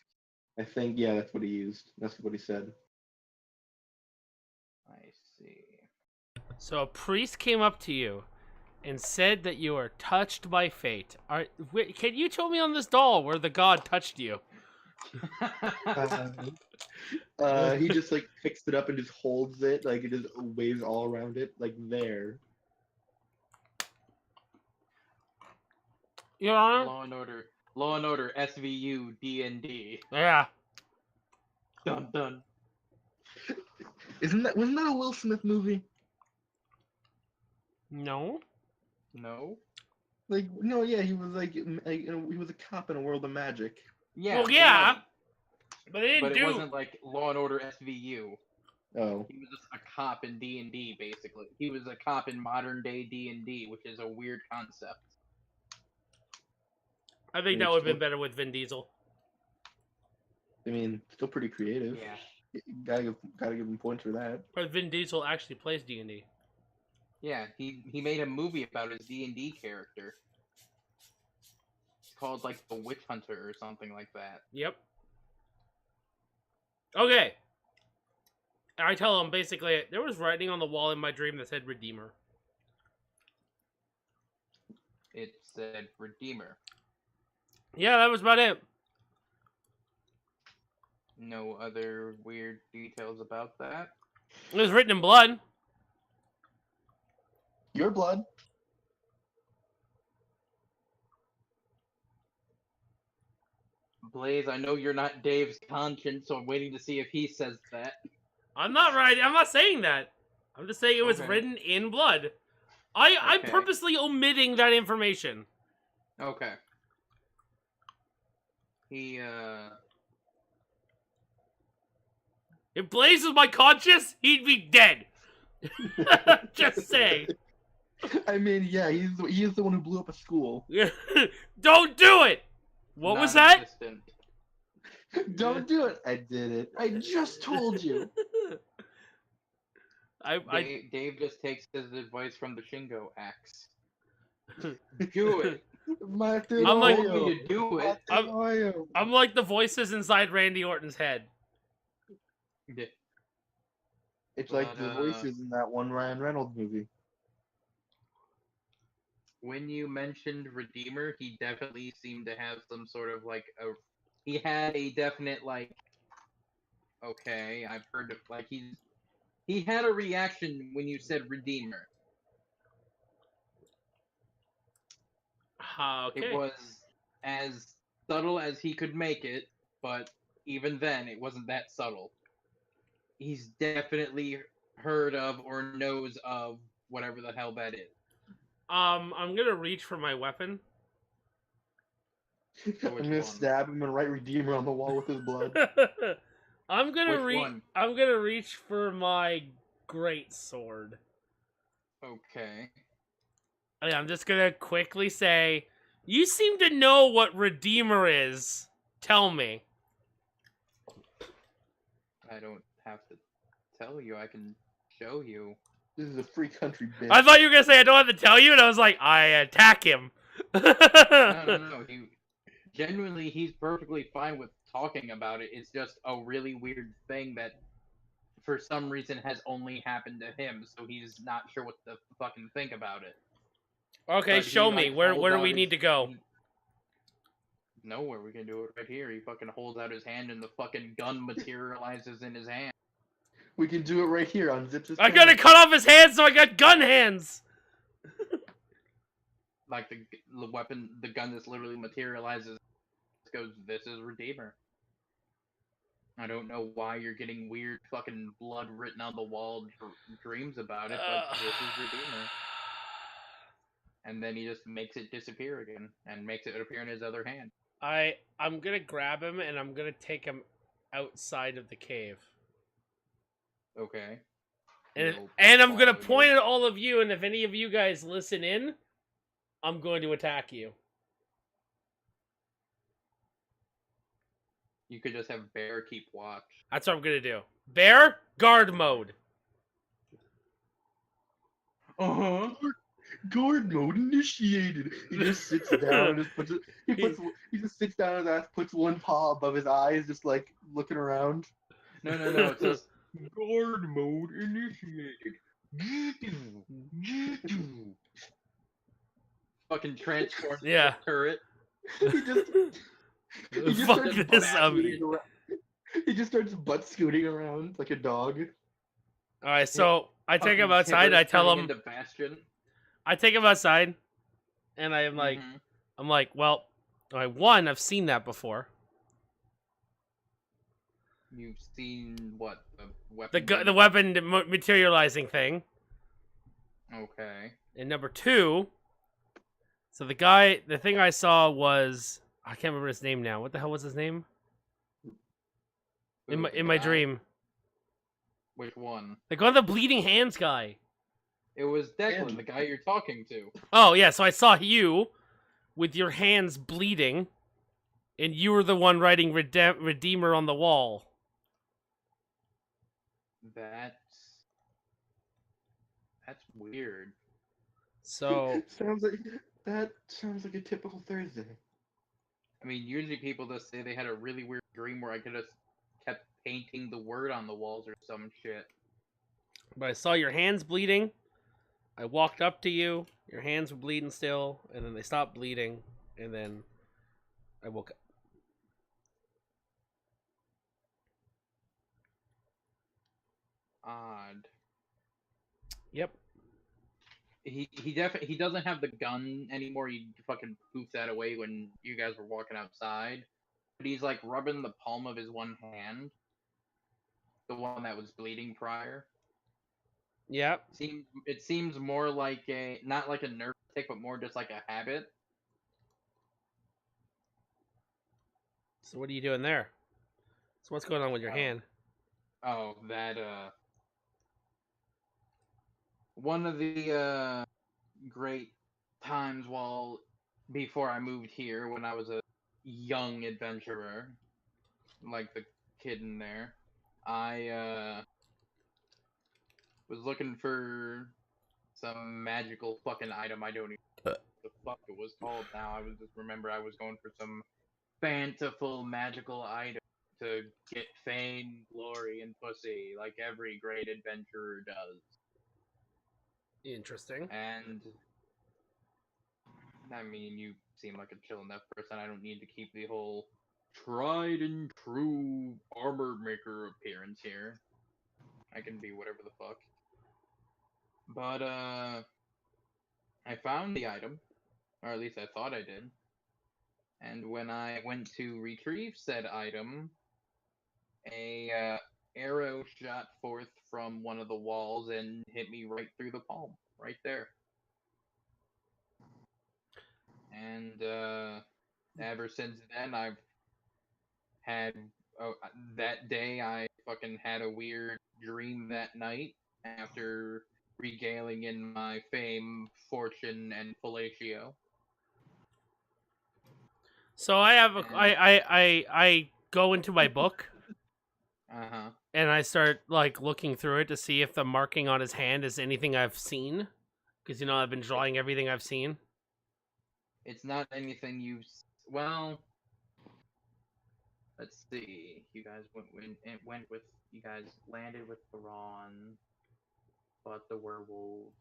I think, yeah, that's what he used. That's what he said. I see. So a priest came up to you and said that you are touched by fate. Can you tell me on this doll where the god touched you? He just like picks it up and just holds it, like it just waves all around it, like there. Your Honor? Law and Order, SVU, D&D. Yeah. Dun dun. Wasn't that a Will Smith movie? No. No. Like no, yeah, he was like he was a cop in a world of magic. Yeah. Well, it yeah. was. But they didn't But it do. wasn't like Law and Order SVU. Oh, He was just a cop in D&D, basically. He was a cop in modern day D&D, which is a weird concept. I think that would have been better with Vin Diesel. I mean, still pretty creative. Yeah. Gotta give him points for that. But Vin Diesel actually plays D&D. Yeah, he made a movie about his D&D character. It's called like The Witch Hunter or something like that. Yep. Okay. I tell him basically there was writing on the wall in my dream that said Redeemer. It said Redeemer. Yeah, that was about it. No other weird details about that. It was written in blood. Your blood. Blaze, I know you're not Dave's conscience, so I'm waiting to see if he says that. I'm not right. I'm not saying that. I'm just saying it was Okay. written in blood. I'm Okay. purposely omitting that information. Okay. He, If Blaze was my conscience, he'd be dead. Just saying. I mean, yeah, he's the one who blew up a school. Don't do it. What was that? non-existent. Don't do it. I did it. I just told you. Dave just takes his advice from the Shingo axe. Do it. Mate I'm like- Told me to do it. I'm like the voices inside Randy Orton's head. Yeah. It's like But, the voices in that one Ryan Reynolds movie. When you mentioned Redeemer, he definitely seemed to have some sort of like he had a definite like, okay, I've heard of like he had a reaction when you said Redeemer. Okay. It was as subtle as he could make it, but even then, it wasn't that subtle. He's definitely heard of or knows of whatever the hell that is. I'm gonna reach for my weapon. I'm gonna one? stab him and write Redeemer on the wall with his blood. I'm gonna Which one? I'm gonna reach for my great sword. Okay. I'm just gonna quickly say, you seem to know what Redeemer is. Tell me. I don't have to tell you. I can show you. This is a free country, bitch. I thought you were gonna say I don't have to tell you, and I was like, I attack him. No. Genuinely, he's perfectly fine with talking about it. It's just a really weird thing that, for some reason, has only happened to him. So he's not sure what to fucking think about it. Okay, But he, show me. like, Where holds do out we his- need to go? Nowhere. We can do it right here. He fucking holds out his hand, and the fucking gun materializes in his hand. We can do it right here. Unzip his I gotta pants. cut off his hands, so I got gun hands. Like the weapon, the gun that's literally materializes. Goes. This is Redeemer. I don't know why you're getting weird fucking blood written on the wall dreams about it, but this is Redeemer. And then he just makes it disappear again, and makes it appear in his other hand. I'm gonna grab him and I'm gonna take him outside of the cave. Okay. And He'll I'm gonna follow point you. at all of you, and if any of you guys listen in, I'm going to attack you. You could just have Bear keep watch. That's what I'm gonna do. Bear, guard mode. Uh-huh. Guard mode initiated. He just sits down and just puts it. He just sits down on his ass, puts one paw above his eyes, just like looking around. No, it says guard mode initiated. Fucking transforms Yeah. the turret. He just Fuck starts this butt up. scooting around. He just starts butt scooting around like a dog. All right, so I take him Fucking outside. Tibbers I tell turning him. into Bastion. I take him outside, and I'm like, Mhm. well, all right, one, I've seen that before. You've seen what the weapon? The weapon materializing thing. Okay. And number two, so the thing I saw was, I can't remember his name now. What the hell was his name? In Who, the my guy? dream. Which one? The guy, the bleeding hands guy. It was Declan, Andy. the guy you're talking to. Oh yeah, so I saw you with your hands bleeding, and you were the one writing Redeemer on the wall. That's weird. So sounds like a typical Thursday. I mean, usually people just say they had a really weird dream where I could have kept painting the word on the walls or some shit. but I saw your hands bleeding. I walked up to you. Your hands were bleeding still, and then they stopped bleeding, and then I woke up. odd. Yep. He doesn't have the gun anymore. He fucking poofed that away when you guys were walking outside. But he's like rubbing the palm of his one hand, the one that was bleeding prior. Yep. It seems more like not like a nerve tick, but more just like a habit. So what are you doing there? So what's going on with your hand? Oh, that one of the great times before I moved here, when I was a young adventurer, like the kid in there, I was looking for some magical fucking item. I don't even know what the fuck it was called now. I was going for some fanciful magical item to get fame, glory, and pussy, like every great adventurer does. Interesting. And I mean, you seem like a chill enough person. I don't need to keep the whole tried and true armor maker appearance here. I can be whatever the fuck. But I found the item, or at least I thought I did. And when I went to retrieve said item, a arrow shot forth from one of the walls and hit me right through the palm, right there. And ever since then, I've had that day. I fucking had a weird dream that night after regaling in my fame, fortune, and fellatio. So I have And I go into my book uh-huh. and I start like looking through it to see if the marking on his hand is anything I've seen, because I've been drawing everything I've seen. It's not anything well. Let's see. You guys you guys landed with Thrawn, fought the werewolf,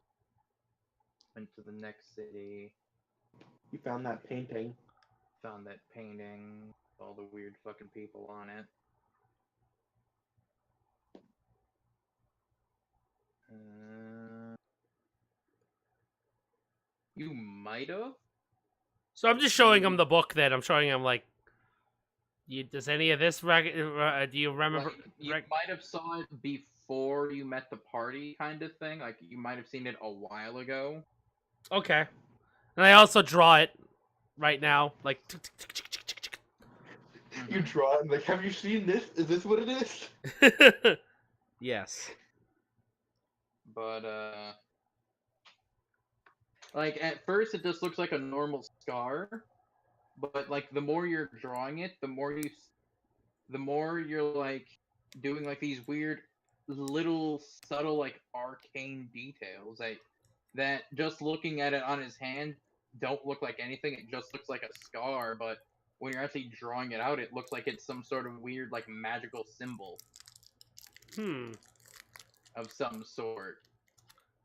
went to the next city, You found that painting. found that painting, all the weird fucking people on it. You might have. So I'm just showing him the book. Then I'm showing him like, does any of this do you remember? Like, you might have saw it before you met the party, kind of thing. Like you might have seen it a while ago. Okay, and I also draw it right now, like. You draw it, like, have you seen this? Is this what it is? Yes. But like at first it just looks like a normal scar, but like the more you're drawing it, the more you're like doing like these weird little subtle like arcane details that just looking at it on his hand don't look like anything. It just looks like a scar, but when you're actually drawing it out, it looks like it's some sort of weird like magical symbol of some sort.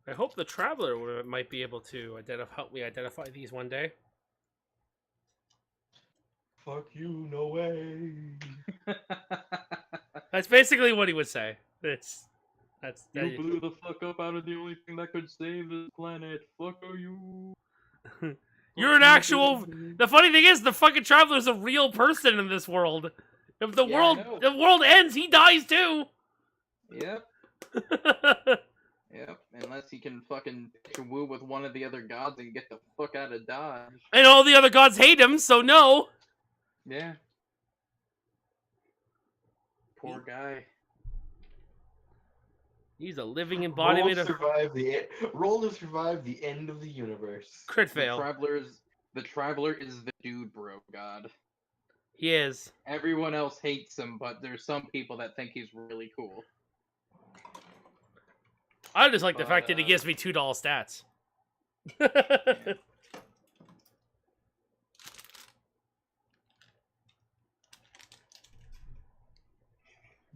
I hope the Traveler might be able to help me identify these one day. Fuck you, no way. That's basically what he would say. You blew the fuck up out of the only thing that could save this planet. Fuck you. You're an actual. The funny thing is, the fucking Traveler's a real person in this world. If the world ends, he dies too. Yep. Yep. Unless he can fucking pitch a woo with one of the other gods and get the fuck out of Dodge. And all the other gods hate him, so no. Yeah. Poor guy. He's a living embodiment of. Roll to survive the end of the universe. Crit fail. The Traveler is the dude, bro god. He is. Everyone else hates him, but there's some people that think he's really cool. I just like the fact that he gives me $2 stats. Yeah.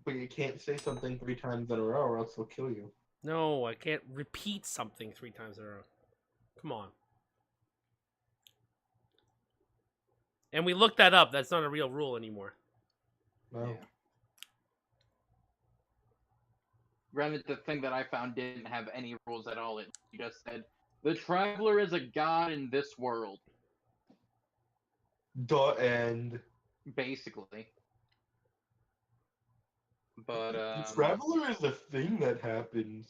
But you can't say something 3 times in a row or else they'll kill you. No, I can't repeat something 3 times in a row. Come on. And we looked that up. That's not a real rule anymore. No. Yeah. Granted, the thing that I found didn't have any rules at all. It just said, the traveler is a god in this world, And basically. But, the traveler is a thing that happens.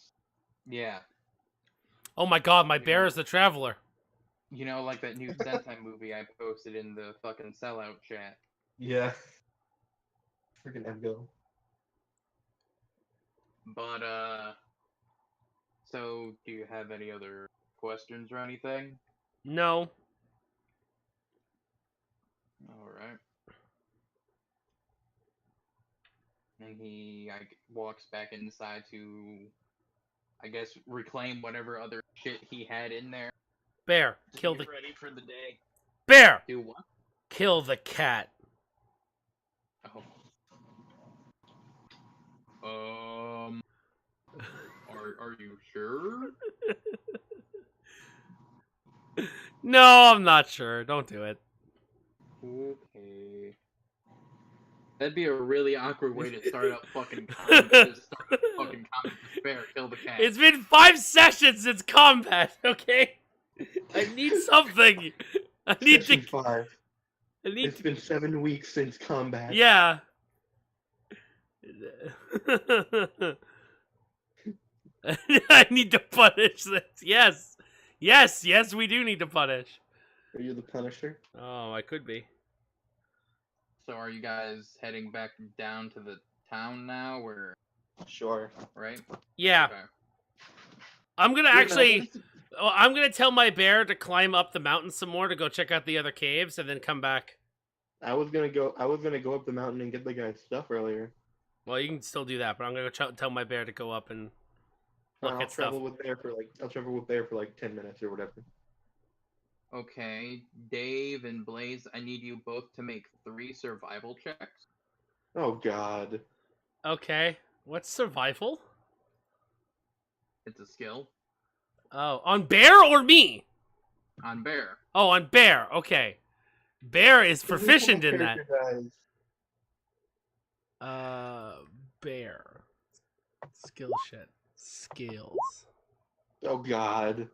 yeah. Oh my god, my You bear know- is the traveler. You know, like that new Sentai movie I posted in the fucking sellout chat. Yeah. Freaking Emgo. But, so, do you have any other questions or anything? No. Alright. And he walks back inside to, I guess, reclaim whatever other shit he had in there. Bear, To kill get the ready for the day. bear. Do what? Kill the cat. Oh. Are you sure? No, I'm not sure. Don't do it. Okay. That'd be a really awkward way to start out fucking comment. Just start a fucking comment to spare, kill the cat. It's been 5 sessions since combat. Okay, I need something. I need Session to. 5. I need It's to. been 7 weeks since combat. Yeah. I need to punish this. Yes. Yes, yes, we do need to punish. Are you the Punisher? Oh, I could be. So are you guys heading back down to the town now, or Sure. right? Yeah. Okay. I'm gonna Yeah, no, actually. Well, I'm gonna tell my bear to climb up the mountain some more to go check out the other caves and then come back. I was gonna go up the mountain and get the guy's stuff earlier. Well, you can still do that, but I'm gonna go tell my bear to go up and look I'll at stuff. travel with Bear for like 10 minutes or whatever. Okay, Dave and Blaze, I need you both to make 3 survival checks. Oh God. Okay. What's survival? It's a skill. Oh, on bear or me? On Bear. Oh, on bear. Okay. Bear is proficient in that. Bear. Skill shit. Skills. Oh God.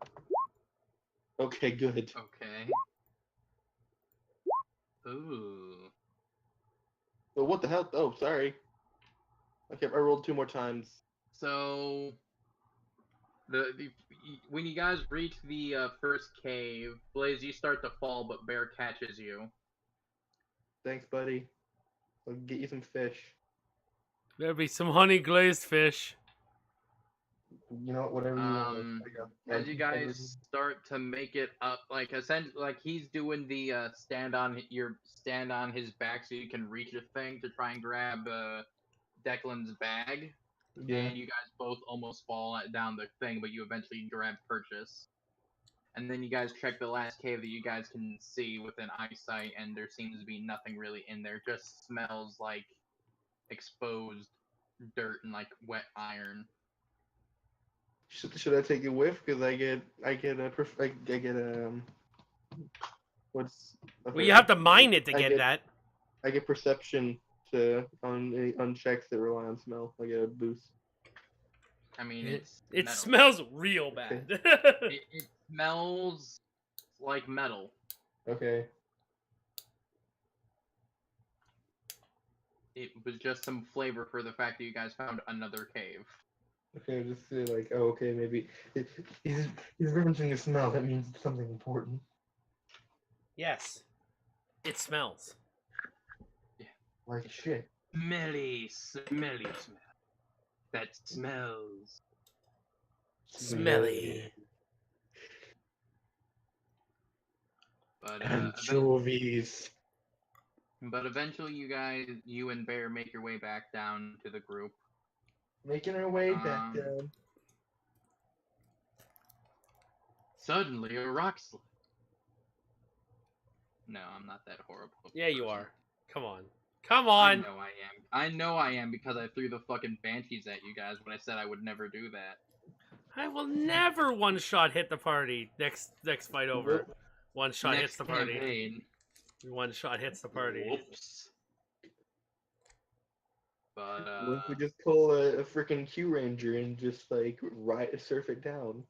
Okay, good. Okay. Ooh. But what the hell? Oh, sorry. Okay, I rolled 2 more times. So, when you guys reach the first cave, Blaze, you start to fall, but Bear catches you. Thanks, buddy. I'll get you some fish. There'll be some honey glazed fish. You know what? Whatever you want. As you guys start to make it up, like essentially, like he's doing the stand on his back so you can reach a thing to try and grab Declan's bag, Yeah. and you guys both almost fall down the thing, but you eventually grab purchase. And then you guys check the last cave that you guys can see within eyesight, and there seems to be nothing really in there. Just smells like exposed dirt and like wet iron. Should I take a whiff? Because I get what's Well, you have to mine it to get that. I get perception on checks that rely on smell. I get a boost. I mean, It metal. smells real bad. It smells like metal. Okay. It was just some flavor for the fact that you guys found another cave. Okay, just say like, oh, okay, maybe he's referencing a smell. That means it's something important. Yes. It smells. Like shit. Smelly smell. That smells. Smelly. But Anchovies. but eventually, you and Bear make your way back down to the group. Making our way back down. Suddenly, a rock slide. No, I'm not that horrible. Yeah, you are. Come on. Come I on. know I am. I know I am because I threw the fucking banshees at you guys when I said I would never do that. I will never one-shot hit the party. Next fight over. Nope. One shot Next hits the party. campaign. One shot hits the party. Whoops. But What if we just pull a freaking Q Ranger and just like surf it down?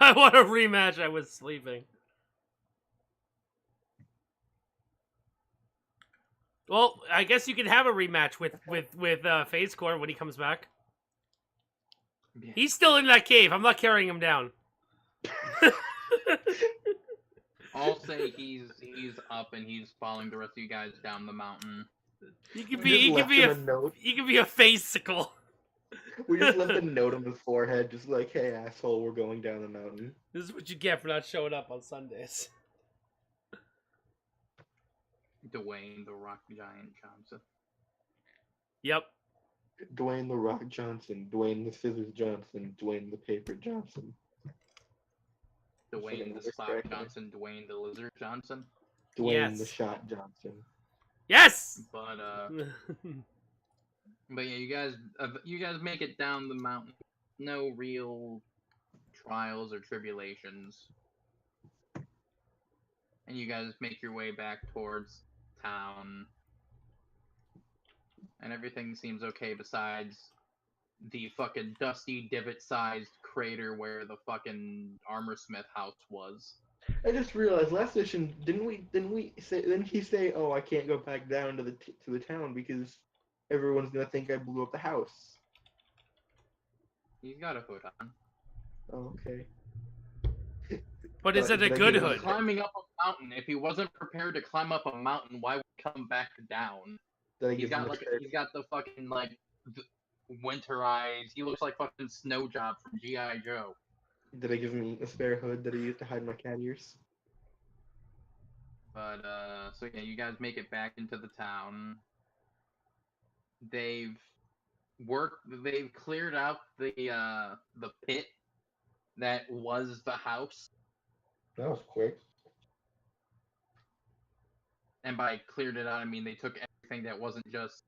I want a rematch. I was sleeping. Well, I guess you could have a rematch with Phase Core when he comes back. yeah. He's still in that cave. I'm not carrying him down. I'll say he's up and he's following the rest of you guys down the mountain. He could We be. just He could left be him a. a note. He could be a faceicle. We just left a note on his forehead, just like, "Hey, asshole, we're going down the mountain." This is what you get for not showing up on Sundays. Dwayne the Rock Giant Johnson. Yep. Dwayne the Rock Johnson, Dwayne the Scissors Johnson, Dwayne the Paper Johnson. Dwayne the another Spot character. Johnson, Dwayne the Lizard Johnson. Dwayne Yes. the Shot Johnson. Yes. But but yeah, you guys make it down the mountain. No real trials or tribulations. And you guys make your way back towards town. And everything seems okay besides the fucking dusty divot-sized crater where the fucking armor smith house was. I just realized last session didn't he say, "Oh, I can't go back down to the town because everyone's gonna think I blew up the house." He's got a hood on. Oh, okay. But is it a Did I good give He him- was hood? climbing up a mountain. If he wasn't prepared to climb up a mountain, why would he come back down? Did I He's give him got a like spare- he's got the fucking like winter eyes. He looks like fucking Snow Job from G.I. Joe. Did I give him a spare hood that I used to hide my cat ears? But so yeah, you guys make it back into the town. They've cleared out the pit that was the house. That was quick. And by cleared it out, I mean they took everything that wasn't just.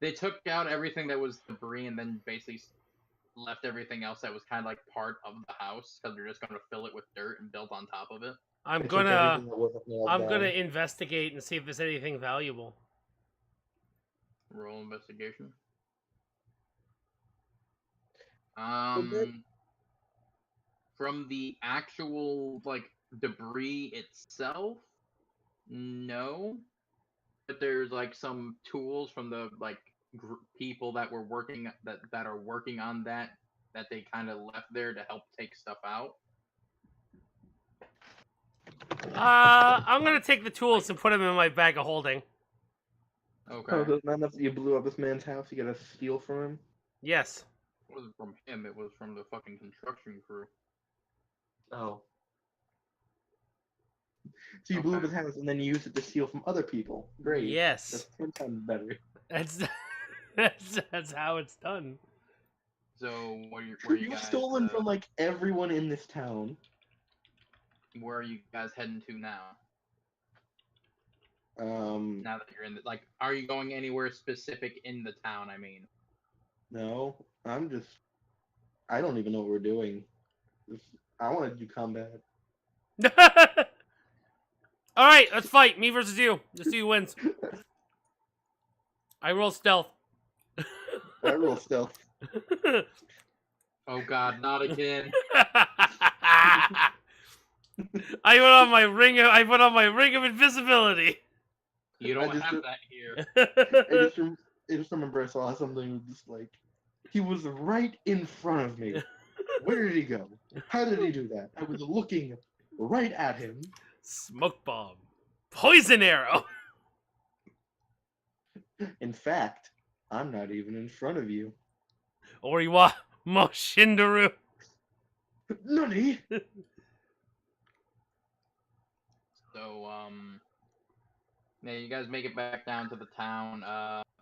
They took out everything that was debris and then basically left everything else that was kind of like part of the house because they're just going to fill it with dirt and build on top of it. I'm They took gonna. everything that wasn't nailed I'm down. gonna investigate and see if there's anything valuable. Roll investigation. Okay. From the actual like debris itself, no. But there's like some tools from the like people that were working that are working on that they kind of left there to help take stuff out. I'm gonna take the tools and put them in my bag of holding. Okay. Oh, so it's not enough that you blew up this man's house. You gotta steal from him. Yes. It wasn't from him. It was from the fucking construction crew. Oh. So you blew up Okay. his house and then you used it to steal from other people. Great. Yes. That's 10 times better. That's how it's done. So where you You've guys? stolen from like everyone in this town. Where are you guys heading to now? Um, Now that you're in the like, are you going anywhere specific in the town? I mean, no, I don't even know what we're doing. I want to do combat. All right, let's fight. Me versus you. Let's see who wins. I roll stealth. I roll stealth. oh god, not again. I put on my ring. I put on my ring of invisibility. You don't I just- have that here. I just remember I saw something just like, he was right in front of me. Where did he go? How did he do that? I was looking right at him. Smoke bomb, poison arrow. In fact, I'm not even in front of you. Oriwa Moshindaru. Nani? So yeah, you guys make it back down to the town.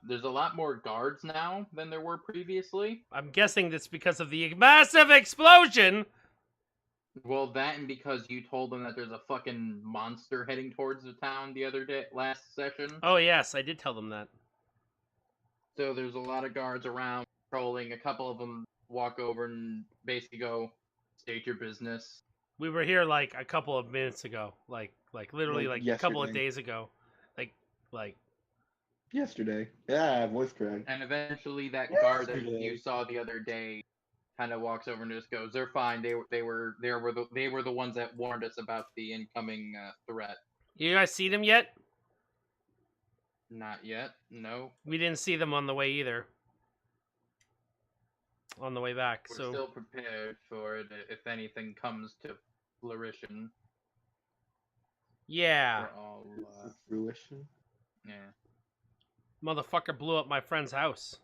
There's a lot more guards now than there were previously. I'm guessing that's because of the massive explosion. Well, that and because you told them that there's a fucking monster heading towards the town the other day, last session. Oh yes, I did tell them that. So there's a lot of guards around patrolling. A couple of them walk over and basically go, "State your business." We were here like a couple of minutes ago, like literally Like like a couple of yesterday. days ago, like Yesterday. Yeah, voice crack. And eventually, that guard that you Yesterday. saw the other day kind of walks over and just goes, "They're fine. They were the ones that warned us about the incoming threat." You guys see them yet? Not yet. No. We didn't see them on the way either. On the way back, We're so still prepared for it if anything comes to fruition. yeah. We're all, Fruition. yeah. Motherfucker blew up my friend's house.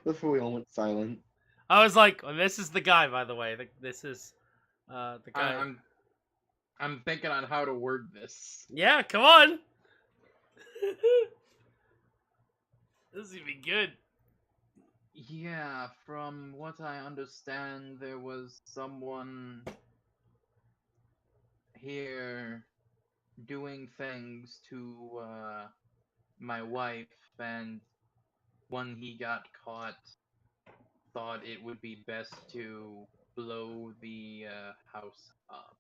That's where we all went silent. I was like, oh, this is the guy, by the way. This is the guy. I'm thinking on how to word this. Yeah, come on. This is even good. Yeah, from what I understand, there was someone here doing things to my wife, and when he got caught, thought it would be best to blow the house up.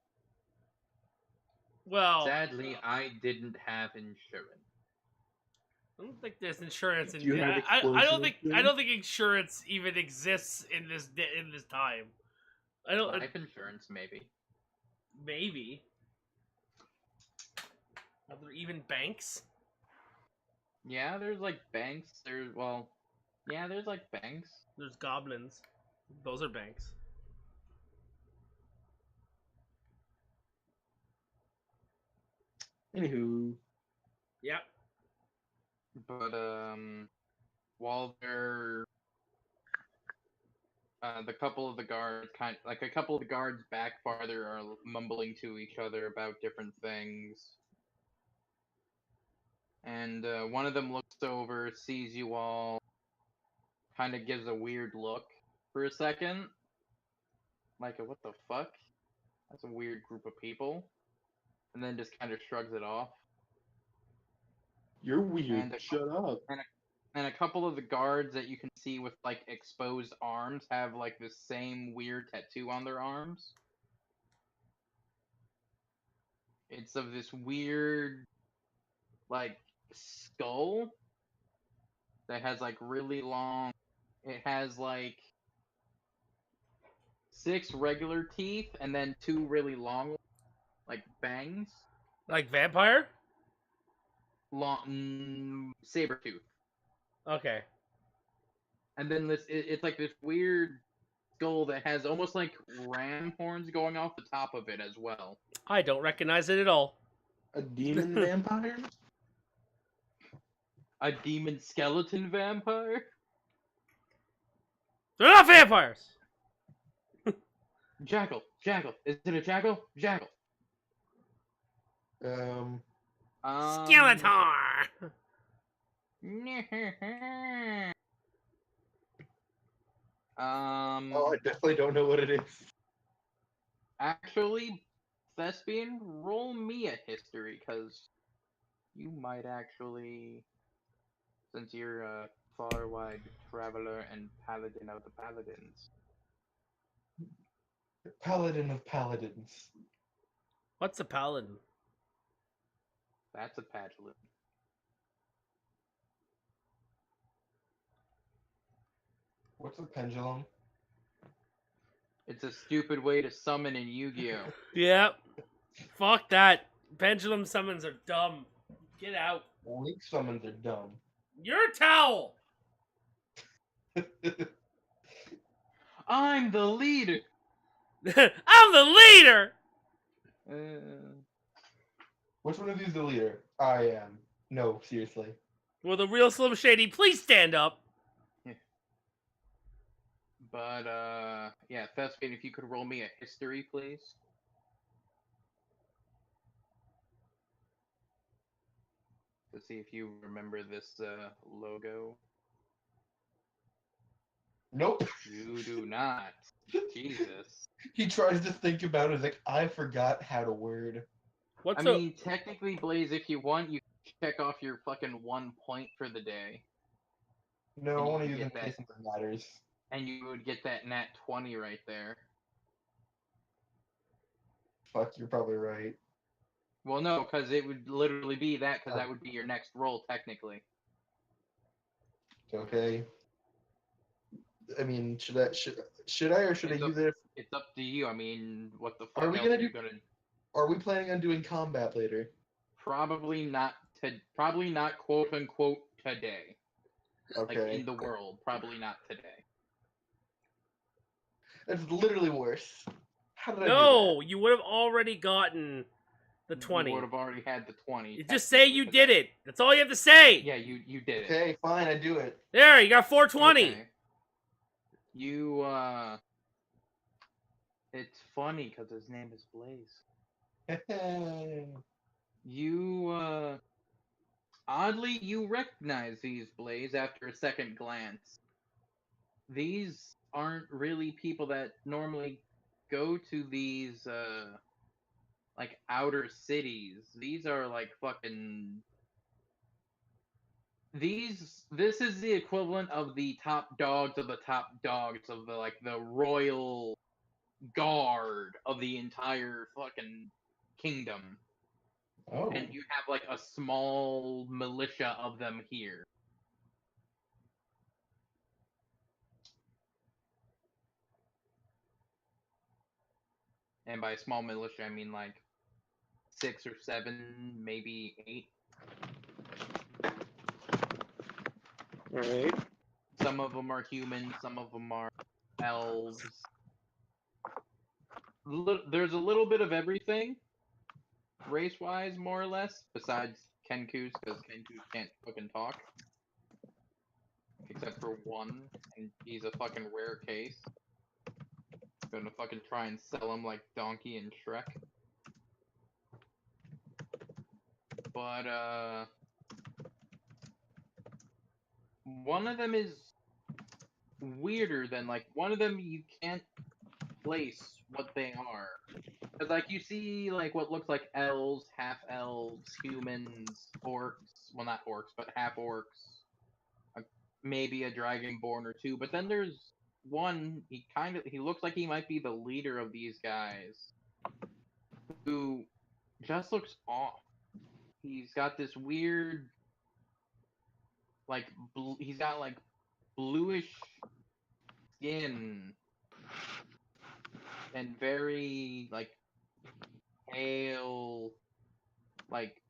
Well, Sadly, I didn't have insurance. I don't think there's insurance in. Do you have I don't explosive think insurance even exists in this time. I don't. Life insurance, maybe. Maybe. Are there even banks? Yeah, there's like banks. There's like banks. There's goblins. Those are banks. Anywho. Yep. But while they're a couple of the guards back farther are mumbling to each other about different things. And one of them looks over, sees you all, kind of gives a weird look for a second. Like, what the fuck? That's a weird group of people. And then just kind of shrugs it off. You're weird. Shut up. And a couple of the guards that you can see with, like, exposed arms have, like, the same weird tattoo on their arms. It's of this weird, like, skull that has, like, really long... It has, like, 6 regular teeth and then 2 really long, like, bangs. Like vampire? Long... saber-tooth. Okay. And then it's like this weird skull that has almost like ram horns going off the top of it as well. I don't recognize it at all. A demon vampire? A demon skeleton vampire? They're not vampires! Jackal. Is it a jackal? Jackal. Skeletor! Oh, I definitely don't know what it is. Actually, Thespian, roll me a history, because you might actually, since you're a far-wide traveler and paladin of the paladins. Paladin of paladins. What's a paladin? That's a paladin. What's a pendulum? It's a stupid way to summon in Yu-Gi-Oh! Yep. Fuck that. Pendulum summons are dumb. Get out. Link summons are dumb. You're a towel! I'm the leader! I'm the leader! Which one of you is the leader? I am. No, seriously. Will the real Slim Shady please stand up? But, yeah, Thespian, if you could roll me a history, please. To see if you remember this, logo. Nope. You do not. Jesus. He tries to think about it. He's like, I forgot how to word. What's I mean, technically, Blaze, if you want, you can check off your fucking 1 point for the day. No, And I you want to can use get them in that. case it matters. And you would get that nat 20 right there. Fuck, you're probably right. Well, no, because it would literally be that, because that would be your next roll, technically. Okay. I mean, should I or should I use it? It's up to you. I mean, what the Are fuck we else gonna are you do? gonna... Are we planning on doing combat later? Probably not quote unquote today. Like Okay. in the world, probably not today. That's literally worse. How did I do No, you would have already gotten the You 20. would have already had the 20. You just say you technically, 'cause did it. That's all you have to say. Yeah, you did that? it. Okay, fine, I do it. There, you got 420. Okay. You it's funny because his name is Blaze. You oddly you recognize these Blaze after a second glance. These aren't really people that normally go to these like outer cities. These are like fucking this is the equivalent of the top dogs of the top dogs of the like the royal guard of the entire fucking kingdom. Oh. And you have like a small militia of them here. And by small militia I mean like 6 or 7, maybe 8. Alright. Some of them are humans, some of them are elves. There's a little bit of everything, race-wise, more or less, besides Kenku's, because Kenku can't fucking talk. Except for one, and he's a fucking rare case. Gonna fucking try and sell him like Donkey and Shrek. But, one of them is weirder than, like, one of them you can't place what they are. Because, like, you see, like, what looks like elves, half-elves, humans, orcs. Well, not orcs, but half-orcs. Maybe a dragonborn or two. But then there's one, he looks like he might be the leader of these guys. Who just looks off. He's got this weird, like, he's got, like, bluish skin. And very, like, pale, like,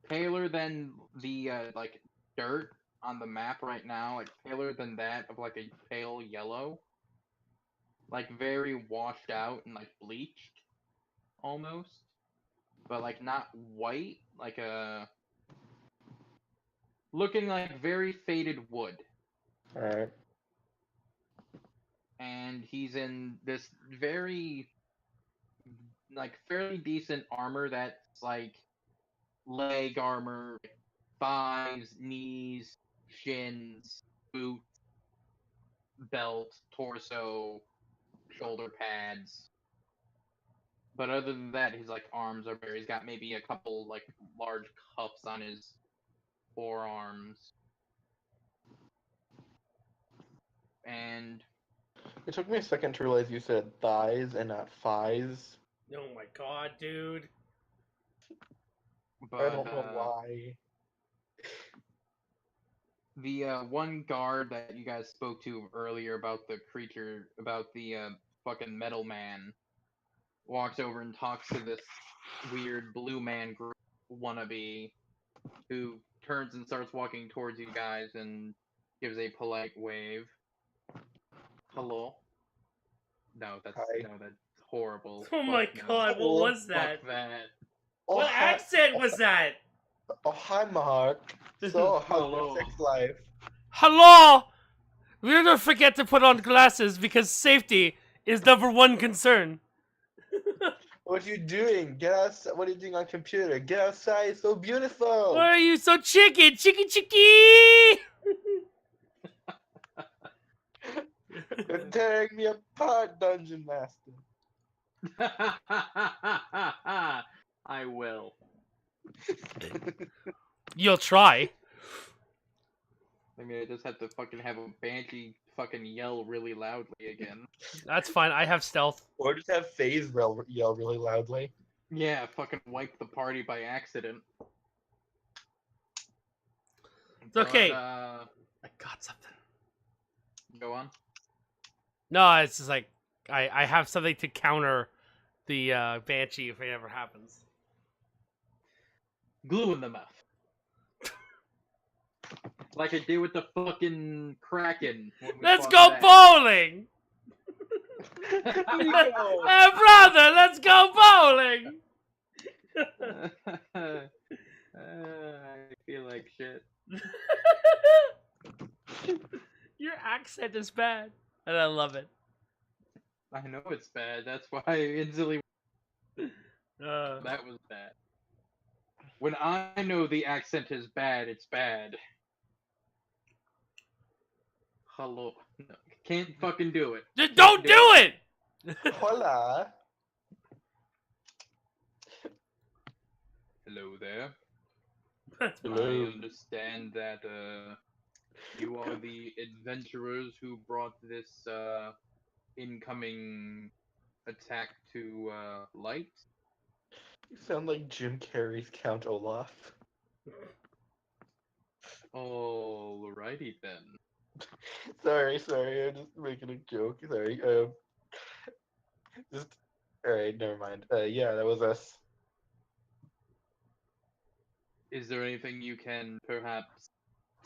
paler than the, like, dirt on the map right now, like, paler than that of, like, a pale yellow. Like, very washed out and, like, bleached, almost. But, like, not white, like a... looking like very faded wood. Alright. And he's in this very, like, fairly decent armor that's, like, leg armor, thighs, knees, shins, boots, belt, torso, shoulder pads. But other than that, his, like, arms are bare. He's got maybe a couple, like, large cuffs on his forearms. And It took me a second to realize you said thighs and not thighs. Oh my god, dude. but I don't know why. the one guard that you guys spoke to earlier about the creature, about the fucking metal man, walks over and talks to this weird blue man wannabe, who turns and starts walking towards you guys and gives a polite wave. Hello? No, that's Hi. that's horrible. Oh my Fuck no. god, what was that? Fuck that. Oh, What hi, accent was that? oh, hi, Mark. So, how's Hello. your sex life? Hello! We don't forget to put on glasses because safety is number one concern. What are you doing? Get outside. What are you doing on computer? Get outside. It's so beautiful. Why are you so chicken? Chicky chicky! You're tearing me apart, Dungeon Master. I will. You'll try. I mean, I just have to fucking have a banshee fucking yell really loudly again. That's fine. I have stealth. Or just have FaZe yell really loudly. Yeah, fucking wipe the party by accident. It's okay. But, I got something. go on. No, it's just like I have something to counter the banshee if it ever happens. Glue in the mouth. Like I did with the fucking Kraken. when we Let's fought go that. bowling! Nico! Hey, brother, let's go bowling! I feel like shit. Your accent is bad, and I love it. I know it's bad. That's why I instantly Uh, that was bad. When I know the accent is bad, it's bad. Hello. No, can't fucking do it. just Can't don't do it! Hola. Hello there. That's I Hello. understand that you are the adventurers who brought this incoming attack to light. You sound like Jim Carrey's Count Olaf. Alrighty then. Sorry, I'm just making a joke. Sorry. Just alright, never mind. Yeah, that was us. Is there anything you can perhaps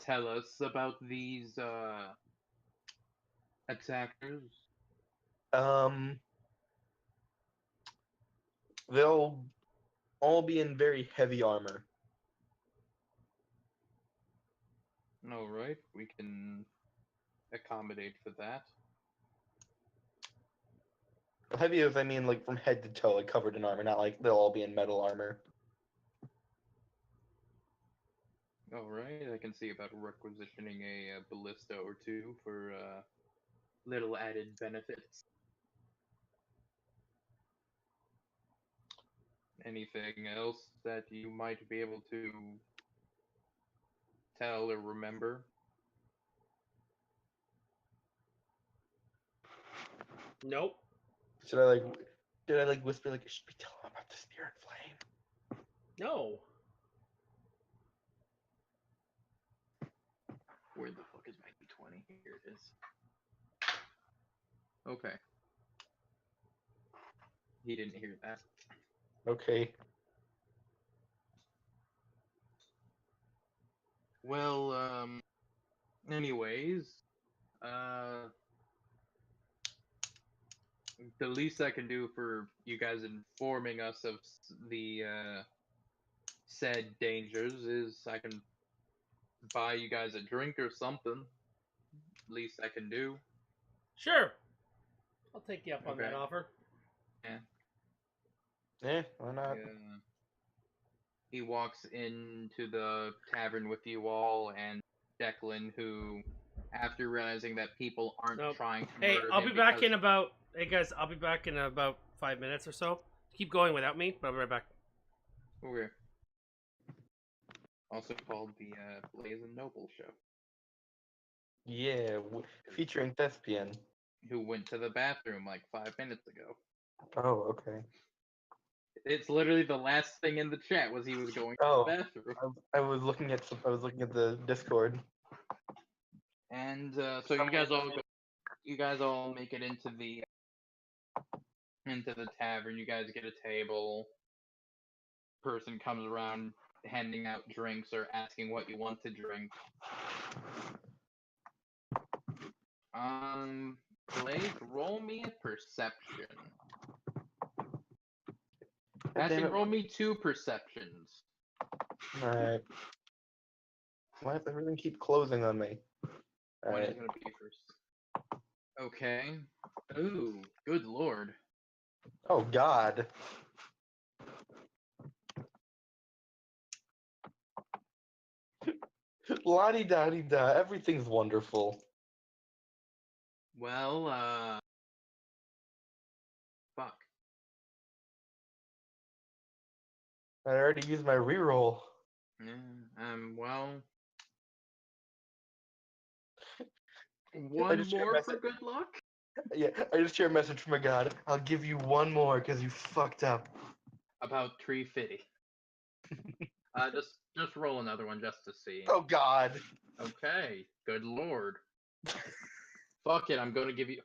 tell us about these attackers? They'll all be in very heavy armor. Alright, we can accommodate for that. Heavy as I mean like from head to toe, like covered in armor, not like they'll all be in metal armor. Alright, I can see about requisitioning a ballista or two for little added benefits. Anything else that you might be able to tell or remember? Nope. Should I like whisper like I should be telling them about the spirit flame? No. Where the fuck is my D20? Here it is. Okay. He didn't hear that. Okay. Well, anyways, the least I can do for you guys informing us of the said dangers is I can buy you guys a drink or something. Least I can do. Sure. I'll take you up on Okay. that offer. Yeah, why not? He walks into the tavern with you all, and Declan, who, after realizing that people aren't Nope. trying to Hey, murder I'll him be back because- in about. Hey guys, I'll be back in about 5 minutes or so. Keep going without me, but I'll be right back. Okay. Also called the Blazing Noble Show. Yeah, featuring Thespian. Who went to the bathroom like 5 minutes ago. Oh, okay. It's literally the last thing in the chat was he was going to Oh. the bathroom. I was looking at the Discord. And so you guys all make it into the tavern. You guys get a table. Person comes around handing out drinks or asking what you want to drink. Blake, roll me a perception. Actually, roll me 2 perceptions. Alright. Why does everything keep closing on me? One is Alright. gonna be first. Okay. Ooh, good lord. Oh god. La-di-da-di-da, everything's wonderful. Well, fuck. I already used my reroll. Yeah, well, One just share a more message. for good luck? Yeah, I just share a message from a god. I'll give you one more because you fucked up. About Tree Fitty. Just roll another one just to see. Oh god. Okay, good lord. Fuck it, I'm gonna give you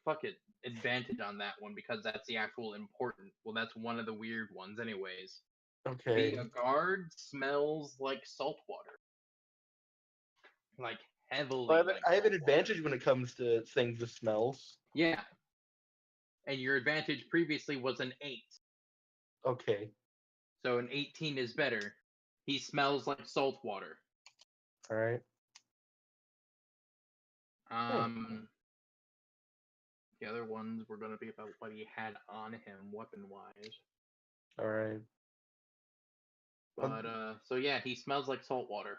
advantage on that one because that's the actual important. Well, that's one of the weird ones, anyways. Okay. Being a guard smells like salt water, like heavily. Well, I have an salt advantage water. when it comes to things with smells. Yeah, and your advantage previously was an 8, Okay. so an 18 is better. He smells like salt water. All right. The other ones were gonna be about what he had on him, weapon-wise. All right. But so yeah, he smells like salt water,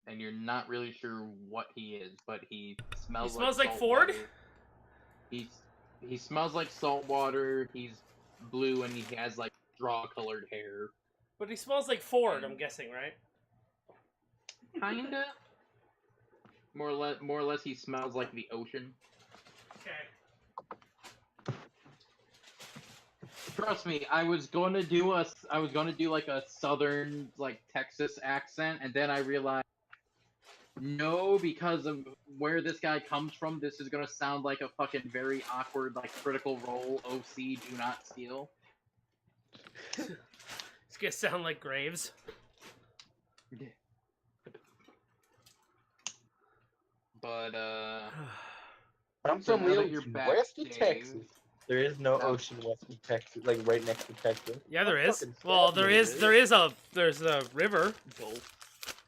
and you're not really sure what he is, but he smells. He smells like salt Ford? water. He smells like salt water. He's blue and he has like straw-colored hair. But he smells like Ford, I'm guessing, right? Kinda. More or less, he smells like the ocean. Okay. Trust me, I was gonna do like a southern, like Texas accent, and then I realized, no, because of where this guy comes from, this is gonna sound like a fucking very awkward, like Critical Role OC Do Not Steal. It's gonna sound like Graves. But I'm so from now that you're back, West Dave, Texas. There is no Now- ocean west of Texas, like right next to Texas. Yeah, there Don't is. fucking Well, stab me, there's a river. Gulf.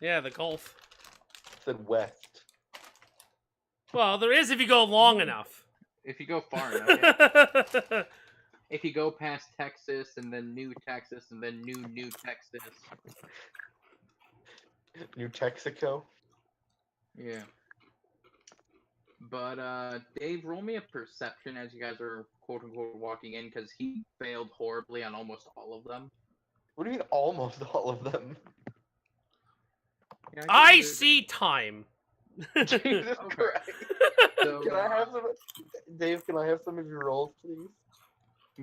Yeah, the Gulf. It said west. Well, there is if you go long enough. If you go far enough, yeah. If you go past Texas and then New Texas and then New Texas. New Texaco. Yeah. But Dave, roll me a perception as you guys are quote unquote walking in because he failed horribly on almost all of them. What do you mean almost all of them? Yeah, I see time. Jesus Okay. Christ. So, Can I have some, Dave? Can I have some of your rolls, please?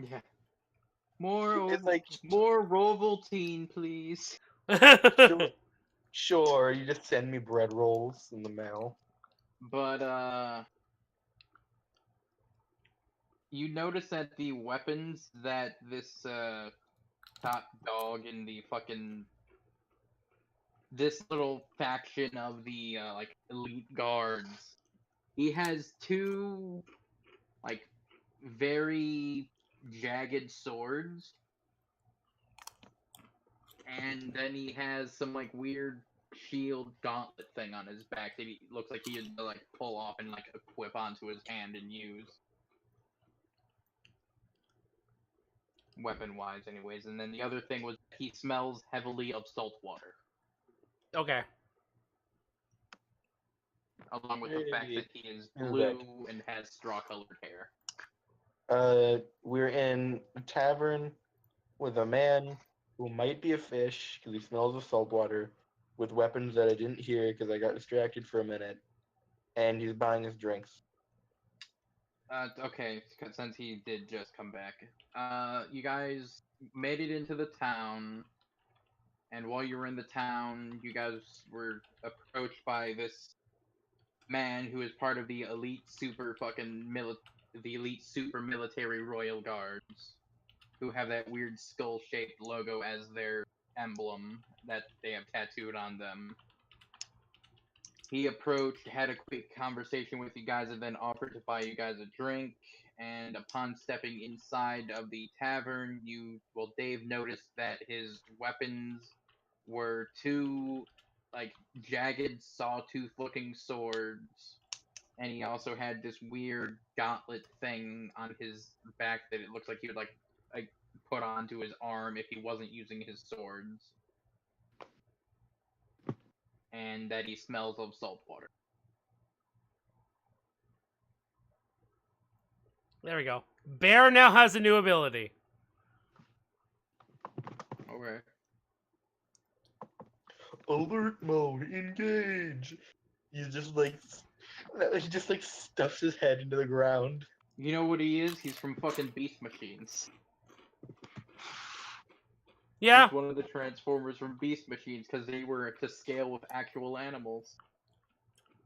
yeah. More It's like more Rovaltine, please. sure. You just send me bread rolls in the mail. But you notice that the weapons that this top dog in the fucking this little faction of the like elite guards, he has two like very jagged swords, and then he has some like weird shield gauntlet thing on his back that he looks like he would like pull off and like equip onto his hand and use. Weapon wise, anyways. And then the other thing was he smells heavily of salt water. Okay. Along with the fact that he is Who's blue and has straw colored hair. We're in a tavern with a man who might be a fish because he smells of salt water, with weapons that I didn't hear because I got distracted for a minute, and he's buying us drinks. Okay, since he did just come back. You guys made it into the town, and while you were in the town, you guys were approached by this man who is part of the elite super military royal guards, who have that weird skull-shaped logo as their emblem that they have tattooed on them. He approached, had a quick conversation with you guys, and then offered to buy you guys a drink. And upon stepping inside of the tavern, Dave noticed that his weapons were two, like, jagged, sawtooth-looking swords. And he also had this weird gauntlet thing on his back that it looks like he would, like put onto his arm if he wasn't using his swords. And that he smells of salt water. There we go. Bear now has a new ability. Okay. alert mode, engage. He just like stuffs his head into the ground. You know what he is? He's from fucking Beast Machines. Yeah. He's one of the Transformers from Beast Machines because they were to scale with actual animals.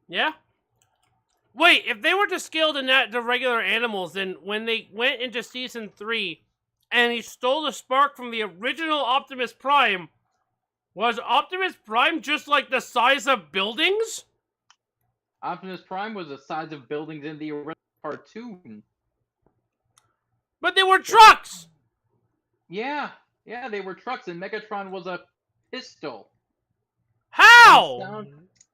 Yeah. Wait, if they were to scale to regular animals, then when they went into season 3 and he stole the spark from the original Optimus Prime, was Optimus Prime just like the size of buildings? Optimus Prime was the size of buildings in the original cartoon. But they were trucks! Yeah, they were trucks, and Megatron was a pistol. How?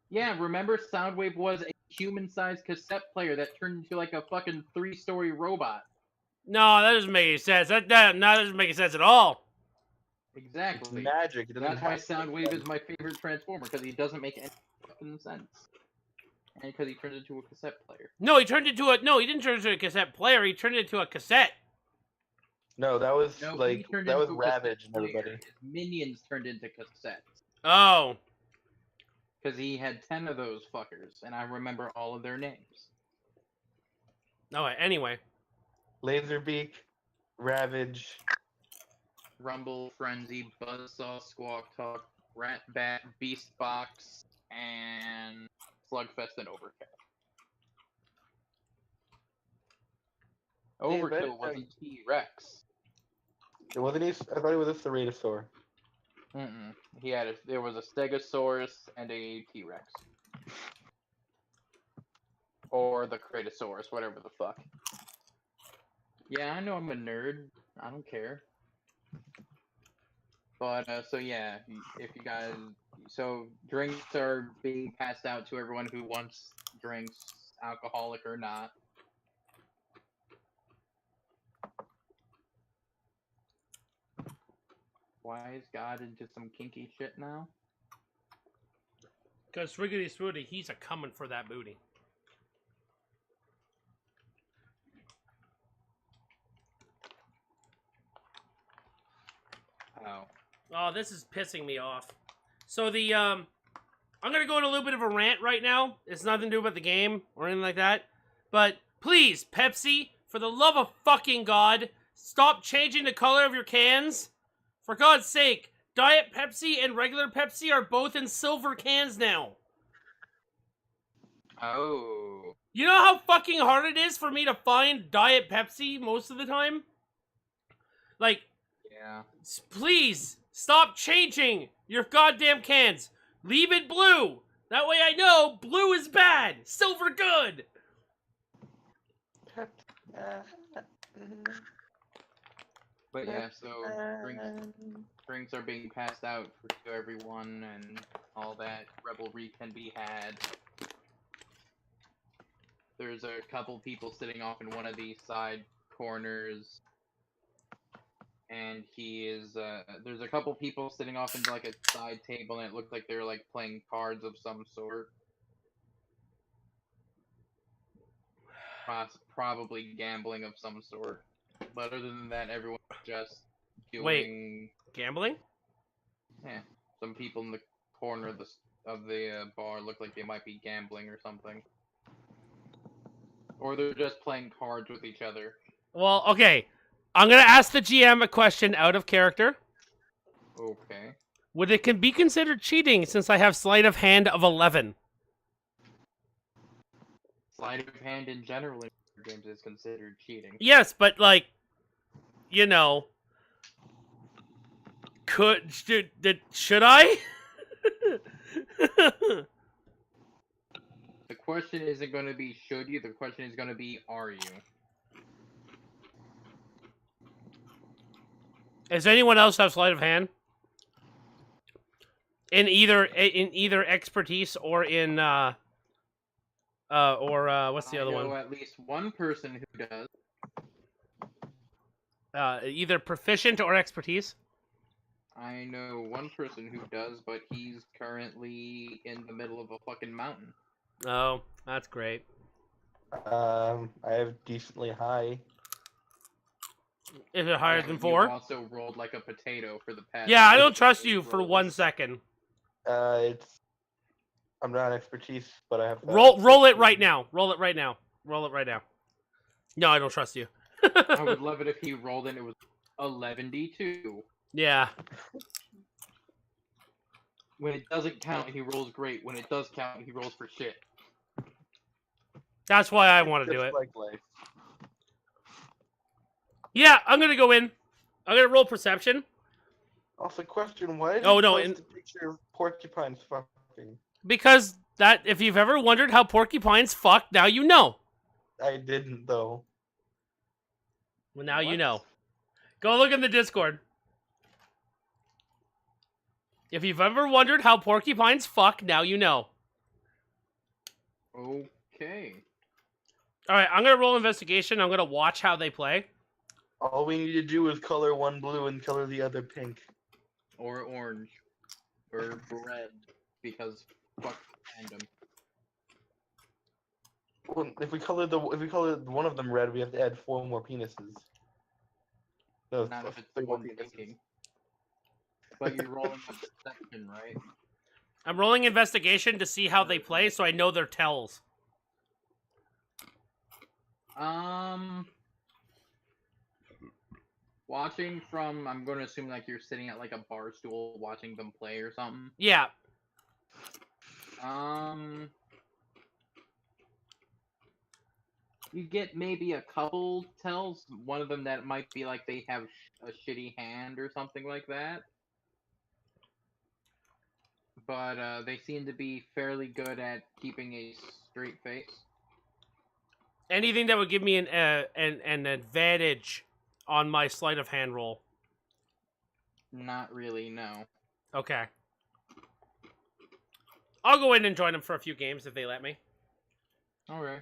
Yeah, remember Soundwave was a human-sized cassette player that turned into like a fucking 3-story robot. No, that doesn't make any sense. That doesn't make any sense at all. Exactly. It's magic. That's why Soundwave is my favorite Transformer, because he doesn't make any fucking sense. And because he turned into a cassette player. No, he didn't turn into a cassette player. He turned it into a cassette. No, that was No, like he turned that was into a cassette Ravage and player. everybody. His minions turned into cassettes. Oh. Because he had 10 of those fuckers, and I remember all of their names. Alright, anyway. Laserbeak, Ravage. Rumble, Frenzy, Buzzsaw, Squawk Talk, Rat Bat, Beast Box, and Slugfest and Overkill. Yeah, but, Overkill was a T-Rex. It wasn't. I thought it was a Ceratosaur. There was a Stegosaurus and a T-Rex. Or the Kratosaurus, whatever the fuck. Yeah, I know I'm a nerd. I don't care. But, so yeah, if you guys... So, drinks are being passed out to everyone who wants drinks, alcoholic or not. Why is God into some kinky shit now? Because Riggedy Swooty, he's a coming for that booty. Oh. Oh, this is pissing me off. So I'm gonna go on a little bit of a rant right now. It's nothing to do with the game or anything like that. But please, Pepsi, for the love of fucking God, stop changing the color of your cans. For God's sake, Diet Pepsi and regular Pepsi are both in silver cans now. Oh. You know how fucking hard it is for me to find Diet Pepsi most of the time? Like, Yeah. please, stop changing your goddamn cans. Leave it blue. That way I know blue is bad, silver good. But yeah, so drinks are being passed out to everyone and all that. Revelry can be had. There's a couple people sitting off in one of these side corners. And there's a couple people sitting off in like a side table, and it looked like they were like playing cards of some sort. Probably gambling of some sort. But other than that, everyone's just doing... Wait, gambling? Yeah, some people in the corner of the bar look like they might be gambling or something. Or they're just playing cards with each other. Well, okay. I'm gonna ask the GM a question out of character. Okay. Would it be considered cheating since I have sleight of hand of 11? Sleight of hand in general in games is considered cheating. Yes, but like, you know, should I? The question isn't going to be should you, the question is going to be are you. Does anyone else have sleight of hand? In either expertise or in what's the other one? I know at least one person who does. Either proficient or expertise. I know one person who does, but he's currently in the middle of a fucking mountain. Oh, that's great. I have decently high. Is it higher than You 4? also rolled like a potato for the past. Yeah, I don't trust you for 1 second. It's. I'm not expertise, but I have. Roll it right now. Roll it right now. Roll it right now. No, I don't trust you. I would love it if he rolled and it was 11d2. Yeah. When it doesn't count, he rolls great. When it does count, he rolls for shit. That's why I want to do Just it. like life. Yeah, I'm gonna go in. I'm gonna roll perception. Also, question: why did Oh, you no, post a picture of porcupines fucking? Because that, if you've ever wondered how porcupines fuck, now you know. I didn't though. Well, now you What? know. Go look in the Discord. If you've ever wondered how porcupines fuck, now you know. Okay. All right, I'm gonna roll investigation. I'm gonna watch how they play. All we need to do is color one blue and color the other pink. Or orange. Or red. Because fuck random. Well, if we color one of them red, we have to add 4 more penises. No, Not if it's 3 the more one penises. thinking. But you're rolling a perception, right? I'm rolling investigation to see how they play, so I know their tells. Watching from, I'm going to assume like you're sitting at like a bar stool watching them play or something. Yeah. You get maybe a couple tells. One of them that might be like they have a shitty hand or something like that. But they seem to be fairly good at keeping a straight face. Anything that would give me an advantage on my sleight of hand roll. Not really, no. Okay. I'll go in and join them for a few games if they let me. Okay.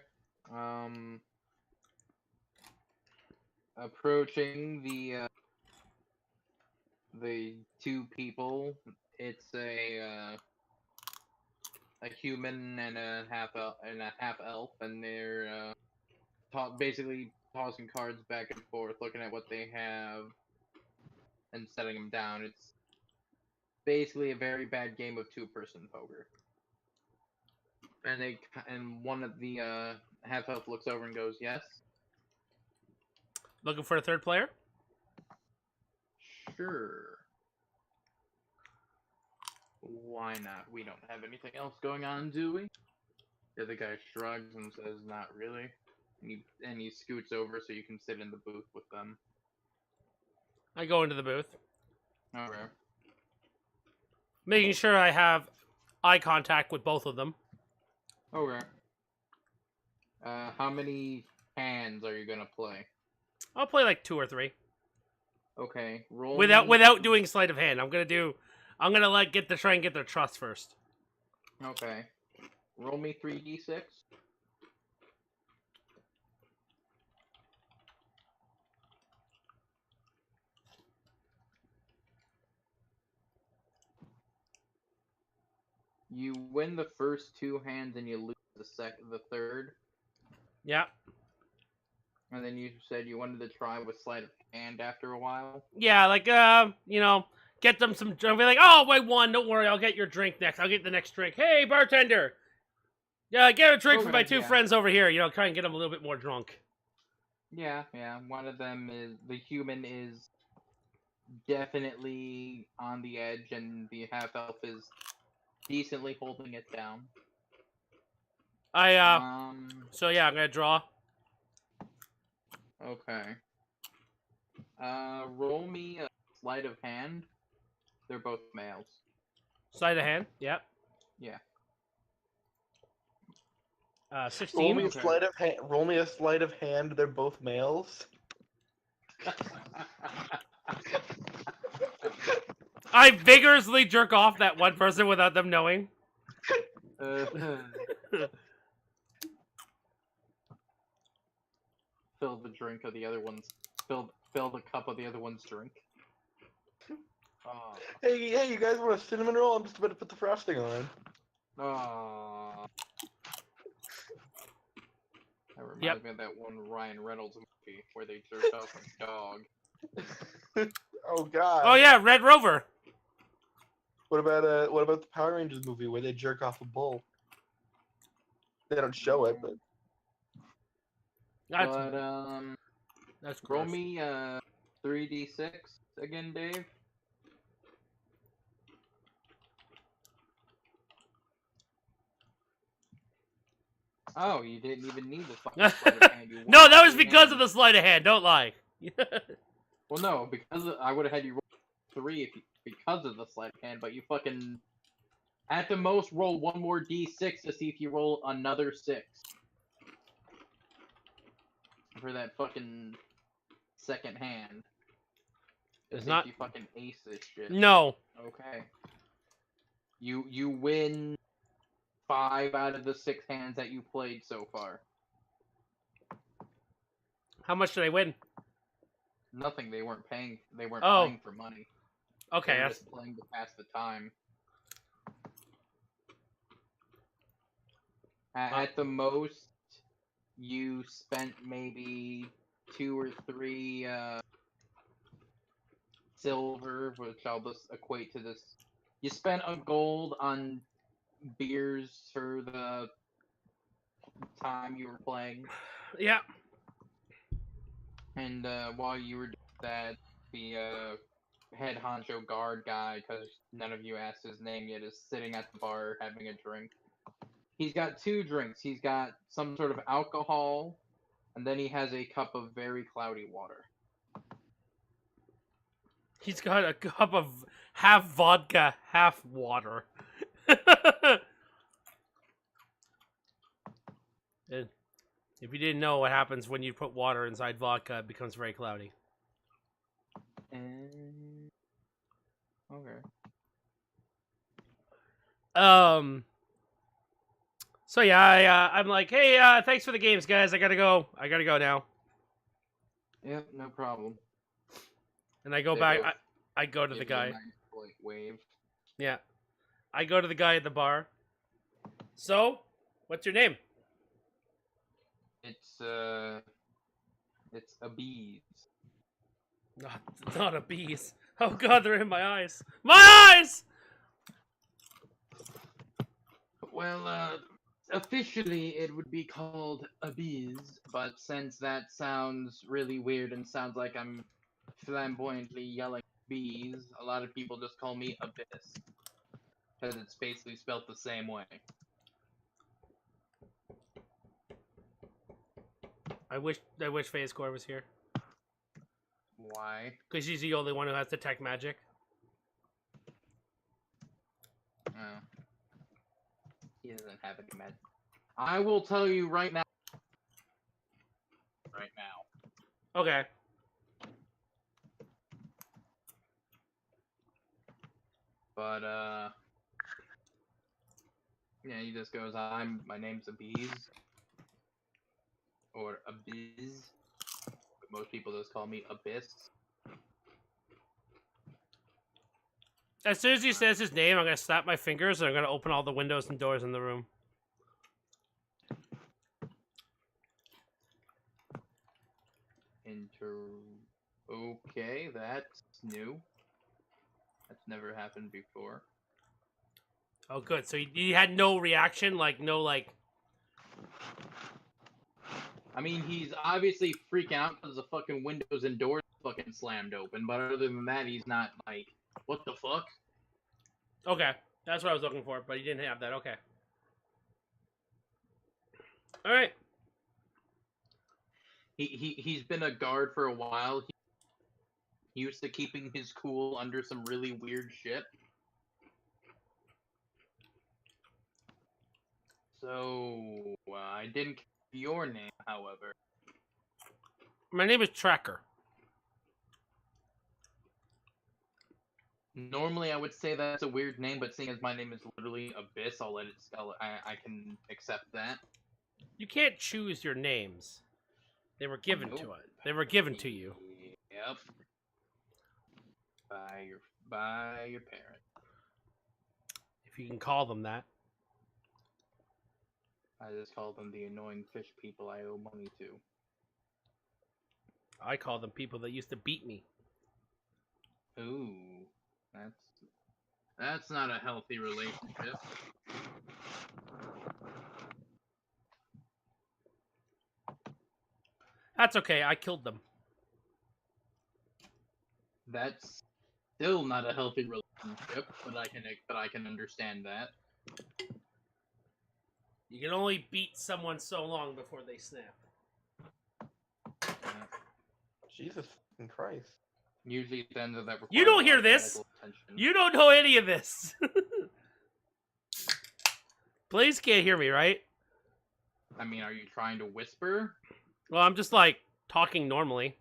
Approaching the 2 people. It's a human and a half elf, and they're basically tossing cards back and forth, looking at what they have and setting them down. It's basically a very bad game of 2-person poker. And one of the half elf looks over and goes, "Yes." Looking for a third player? Sure. Why not? We don't have anything else going on, do we? The other guy shrugs and says, "Not really." And he scoots over so you can sit in the booth with them. I go into the booth, Okay. making sure I have eye contact with both of them. Okay. How many hands are you gonna play? I'll play like 2 or 3 Okay. Roll without doing sleight of hand. I'm gonna try and get their trust first. Okay. Roll me 3d6. You win the first 2 hands and you lose the third. Yeah. And then you said you wanted to try with sleight of hand after a while. Yeah, like get them some. I'll be like, oh, I won. Don't worry, I'll get your drink next. I'll get the next drink. Hey, bartender. Yeah, get a drink for Okay, my 2 yeah. friends over here. Try and get them a little bit more drunk. Yeah. One of them is the human is definitely on the edge, and the half elf is decently holding it down. So yeah, I'm gonna draw. Okay. Roll me a sleight of hand. They're both males. Sleight of hand. Yep. Yeah. 16. Roll me a Okay. sleight of hand. Roll me a sleight of hand. They're both males. I vigorously jerk off that one person without them knowing. Fill the drink of the other one's. Fill the cup of the other one's drink. Oh. Hey, you guys want a cinnamon roll? I'm just about to put the frosting on. Oh. That reminds me of that one Ryan Reynolds movie where they jerked off a dog. Oh God. Oh yeah, Red Rover. What about the Power Rangers movie where they jerk off a bull? They don't show it, but That's But that's roll gross. me 3d6 again, Dave. Oh, you didn't even need the fucking sleight of hand. You No, won that was three because of hands. the sleight of hand. Don't lie. Well, no, because I would have had you roll 3 because of the sleight of hand, but you fucking at the most roll one more d6 to see if you roll another 6 for that fucking second hand. To It's see not. if you fucking ace this shit. No. Okay. You win 5 out of the 6 hands that you played so far. How much did I win? Nothing. They weren't paying. They weren't Oh. playing for money. Okay, They were that's just playing to pass the time. At the most, you spent maybe 2 or 3 silver, which I'll just equate to this. You spent a gold on beers for the time you were playing, yeah. and while you were doing that, the head honcho guard guy, because none of you asked his name yet, is sitting at the bar having a drink. He's got 2 drinks. He's got some sort of alcohol, and then he has a cup of very cloudy water. He's got a cup of half vodka, half water. And if you didn't know what happens when you put water inside vodka, it becomes very cloudy. And okay. So yeah, I'm like, hey, thanks for the games, guys. I gotta go now. Yep, no problem. And I go They back. both I go to the Give you a guy. nice, like, wave. Yeah, I go to the guy at the bar. So, what's your name? It's a bees. Not a bees. Oh god, they're in my eyes. My eyes! Well, officially it would be called a bees, but since that sounds really weird and sounds like I'm flamboyantly yelling bees, a lot of people just call me Abyss. Because it's basically spelt the same way. I wish Fazecore was here. Why? Because she's the only one who has detect magic. Oh. He doesn't have any magic. I will tell you right now. Right now. Okay. But yeah, he just goes, my name's Abiz. Or Abiz. But most people just call me Abyss. As soon as he says his name, I'm gonna snap my fingers and I'm gonna open all the windows and doors in the room. Okay, that's new. That's never happened before. Oh, good. So he had no reaction, like no like. I mean, he's obviously freaking out because the fucking windows and doors fucking slammed open. But other than that, he's not like, what the fuck? Okay, that's what I was looking for, but he didn't have that. Okay. All right. He's been a guard for a while. He's used to keeping his cool under some really weird shit. So I didn't catch your name, however. My name is Tracker. Normally, I would say that's a weird name, but seeing as my name is literally Abyss, I'll let it spell it. I can accept that. You can't choose your names. They were given to Nope. it. They were given to you. Yep. By your parent. If you can call them that. I just call them the annoying fish people I owe money to. I call them people that used to beat me. Ooh, that's That's not a healthy relationship. That's okay. I killed them. That's still not a healthy relationship, but I can understand that. You can only beat someone so long before they snap. Jesus fucking Christ. Usually at the end of that You requires don't a lot hear of this. medical attention. You don't know any of this. Blaze can't hear me, right? I mean, are you trying to whisper? Well, I'm just like talking normally.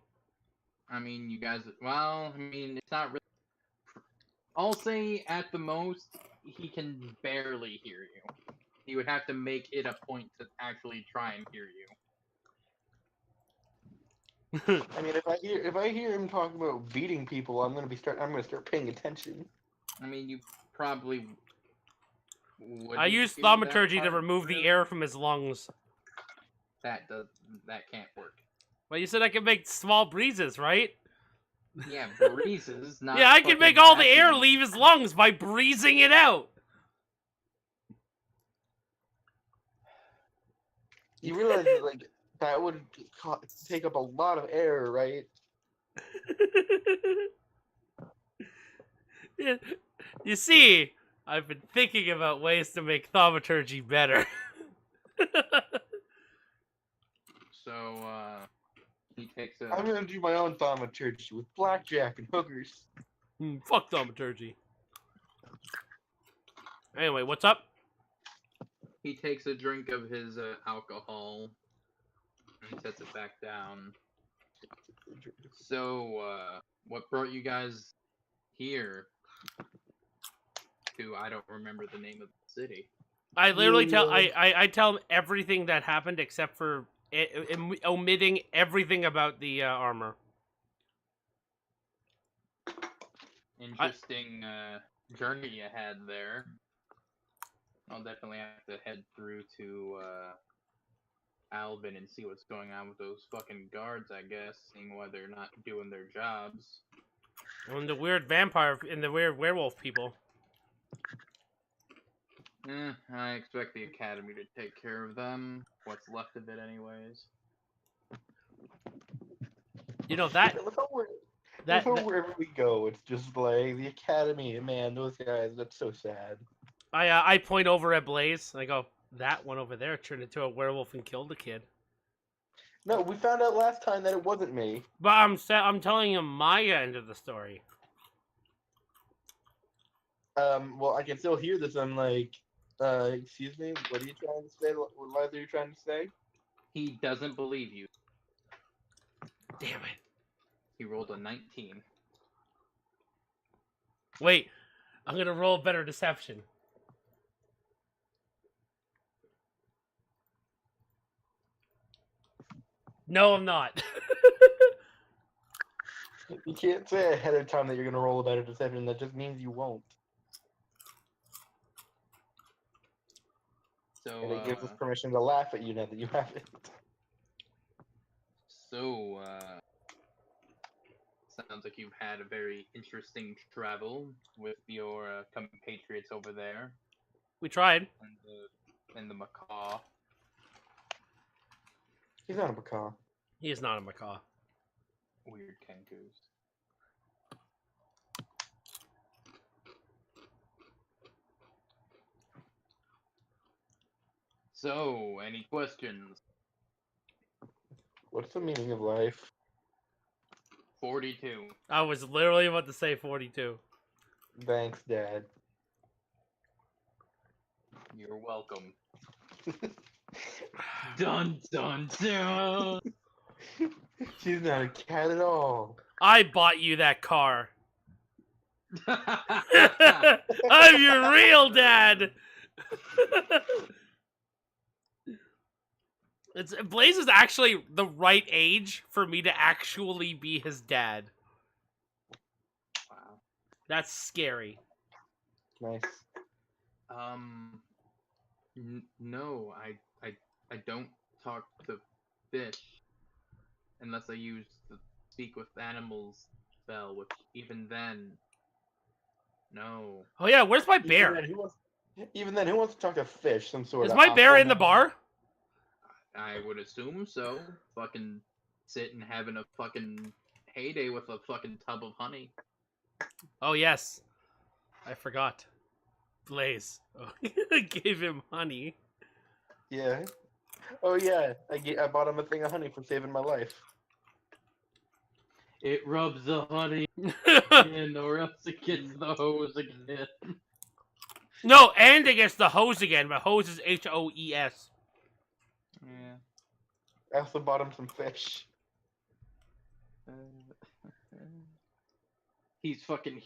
I mean, you guys. Well, I mean, it's not really. I'll say at the most, he can barely hear you. He would have to make it a point to actually try and hear you. I mean, if I hear him talking about beating people, I'm gonna start paying attention. I mean, you probably would. I used thaumaturgy to remove the air from his lungs. That can't work. Well, you said I could make small breezes, right? Yeah, breezes. Not Yeah, I can fucking make all the air vacuum. leave his lungs by breezing it out. You realize like that would take up a lot of air, right? Yeah. You see, I've been thinking about ways to make thaumaturgy better. So, he takes a. I'm gonna do my own thaumaturgy with blackjack and hookers. Fuck thaumaturgy. Anyway, what's up? He takes a drink of his alcohol and sets it back down. So, what brought you guys here? To I don't remember the name of the city. I literally tell I tell him everything that happened except for omitting everything about the armor. Interesting journey you had there. I'll definitely have to head through to Albin and see what's going on with those fucking guards, I guess, seeing why they're not doing their jobs. And the weird vampire and the weird werewolf people. I expect the academy to take care of them. What's left of it, anyways. You know that Wherever we go, it's just like the academy. Man, those guys. That's so sad. I point over at Blaze and I go, that one over there turned into a werewolf and killed a kid. No, we found out last time that it wasn't me. But I'm telling him my end of the story. Well, I can still hear this. I'm like, excuse me, what are you trying to say? What lies are you trying to say? He doesn't believe you. Damn it. He rolled a 19. Wait, I'm gonna roll better deception. No, I'm not. You can't say ahead of time that you're gonna roll a better deception. That just means you won't. So, And it gives us permission to laugh at you now that you haven't. So, sounds like you've had a very interesting travel with your compatriots over there. We tried. And the macaw. He's not a macaw. He is not a macaw. Weird kangaroos. So, any questions? What's the meaning of life? 42. I was literally about to say 42. Thanks, Dad. You're welcome. Dun dun dun! She's not a cat at all. I bought you that car. I'm your real dad. Blaze is actually the right age for me to actually be his dad. Wow. That's scary. Nice. No, I don't talk to fish unless I use the speak with animals spell, which even then No. Oh yeah, where's my bear? Even then, who wants to talk to fish? Some sort Is of my bear in the Aquaman? bar? I would assume so. Fucking sitting having a fucking heyday with a fucking tub of honey. Oh yes, I forgot. Blaze gave him honey. Yeah. Oh yeah, I bought him a thing of honey for saving my life. It rubs the honey in, or else it gets the hose again. No, and it gets the hose again, but hose is HOES. Yeah. I also bought him some fish. He's fucking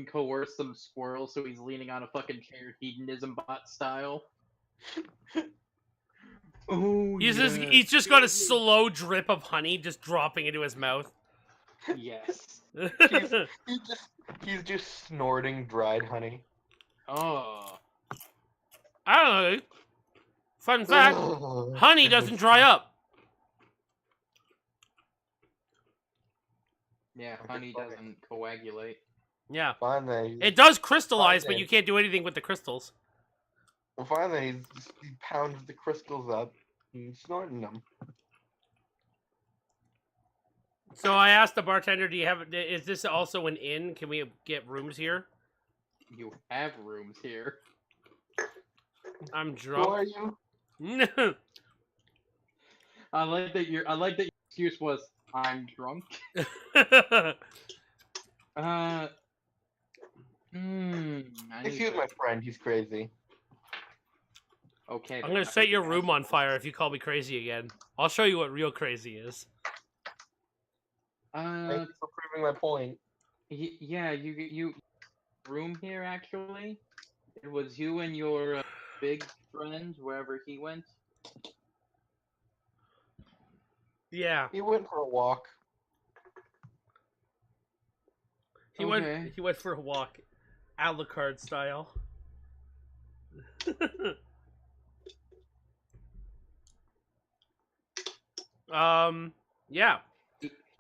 coerced some squirrel, so he's leaning on a fucking chair, hedonism bot style. Oh, He's just got a slow drip of honey just dropping into his mouth. Yes. He's just snorting dried honey. Oh. I don't know. Fun fact, honey doesn't dry up. Yeah, honey doesn't coagulate. Yeah. Fine then. It does crystallize, Fine but then. you can't do anything with the crystals. Well, fine then. He pounds the crystals up and snorting them. So I asked the bartender, is this also an inn? Can we get rooms here? You have rooms here. I'm Who are drunk. you? I like that your excuse was I'm drunk. Excuse my friend, he's crazy. Okay. I'm then, gonna I set your can room ask on you fire if you call me crazy again. I'll show you what real crazy is. Thank you for proving my point. Yeah, you room here actually. It was you and your big friend wherever he went. Yeah. He went for a walk. He went for a walk, Alucard style. Yeah.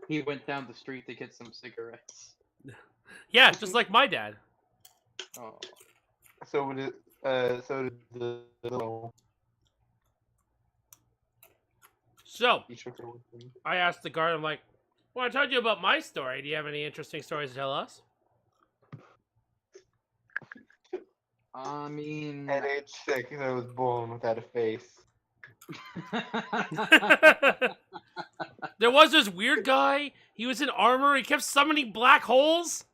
He went down the street to get some cigarettes. Yeah, just like my dad. Oh. So did the So, he shook her with him. I asked the guard, I'm like, well, I told you about my story. Do you have any interesting stories to tell us? I mean, At age 6, I was born without a face. There was this weird guy. He was in armor. He kept summoning black holes.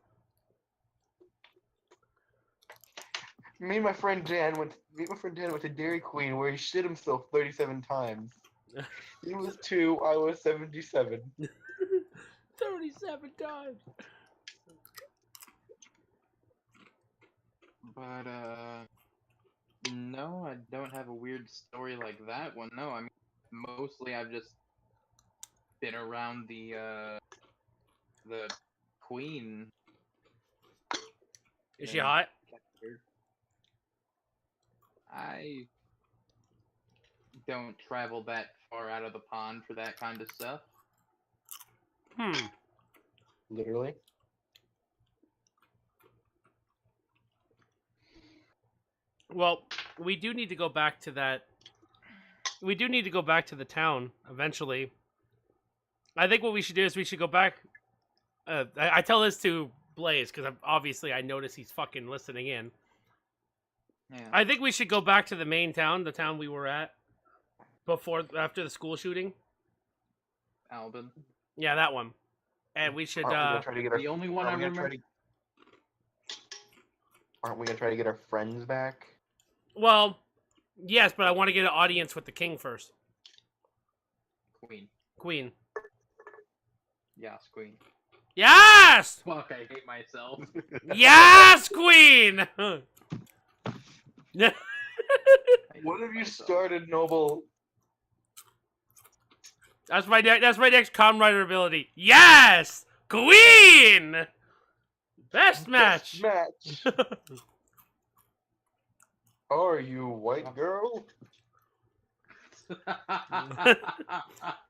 Me and my friend Dan went to Dairy Queen where he shit himself 37 times. He was 2, I was 77. 37 times. but no, I don't have a weird story like that one. No, I mean, mostly I've just been around the queen. Is she hot? I don't travel that far out of the pond for that kind of stuff. Literally. Well, we do need to go back to that. We do need to go back to the town eventually. I think what we should do is we should go back. I tell this to Blaze because obviously I notice he's fucking listening in. Yeah. I think we should go back to the main town, the town we were at after the school shooting. Albin. Yeah, that one. And we should. The only one I remember. Aren't we gonna try to get our friends back? Well, yes, but I want to get an audience with the king first. Queen. Yes, queen. Yes! Fuck, I hate myself. Yes, queen! What have you started, Noble? That's my next comrade ability. Yes! Queen! Best match! Best match. Are you white girl?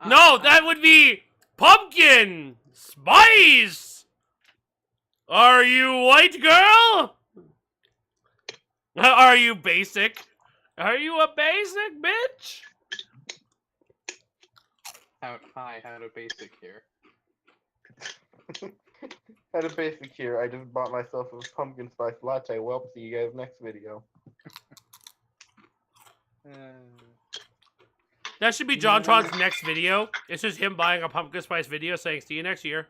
No, that would be pumpkin spice. Are you white girl? Are you basic? Are you a basic bitch? Hi, how to basic here. Had a basic here. I just bought myself a pumpkin spice latte. Well, see you guys next video. That should be JonTron's next video. It's just him buying a pumpkin spice video saying, see you next year.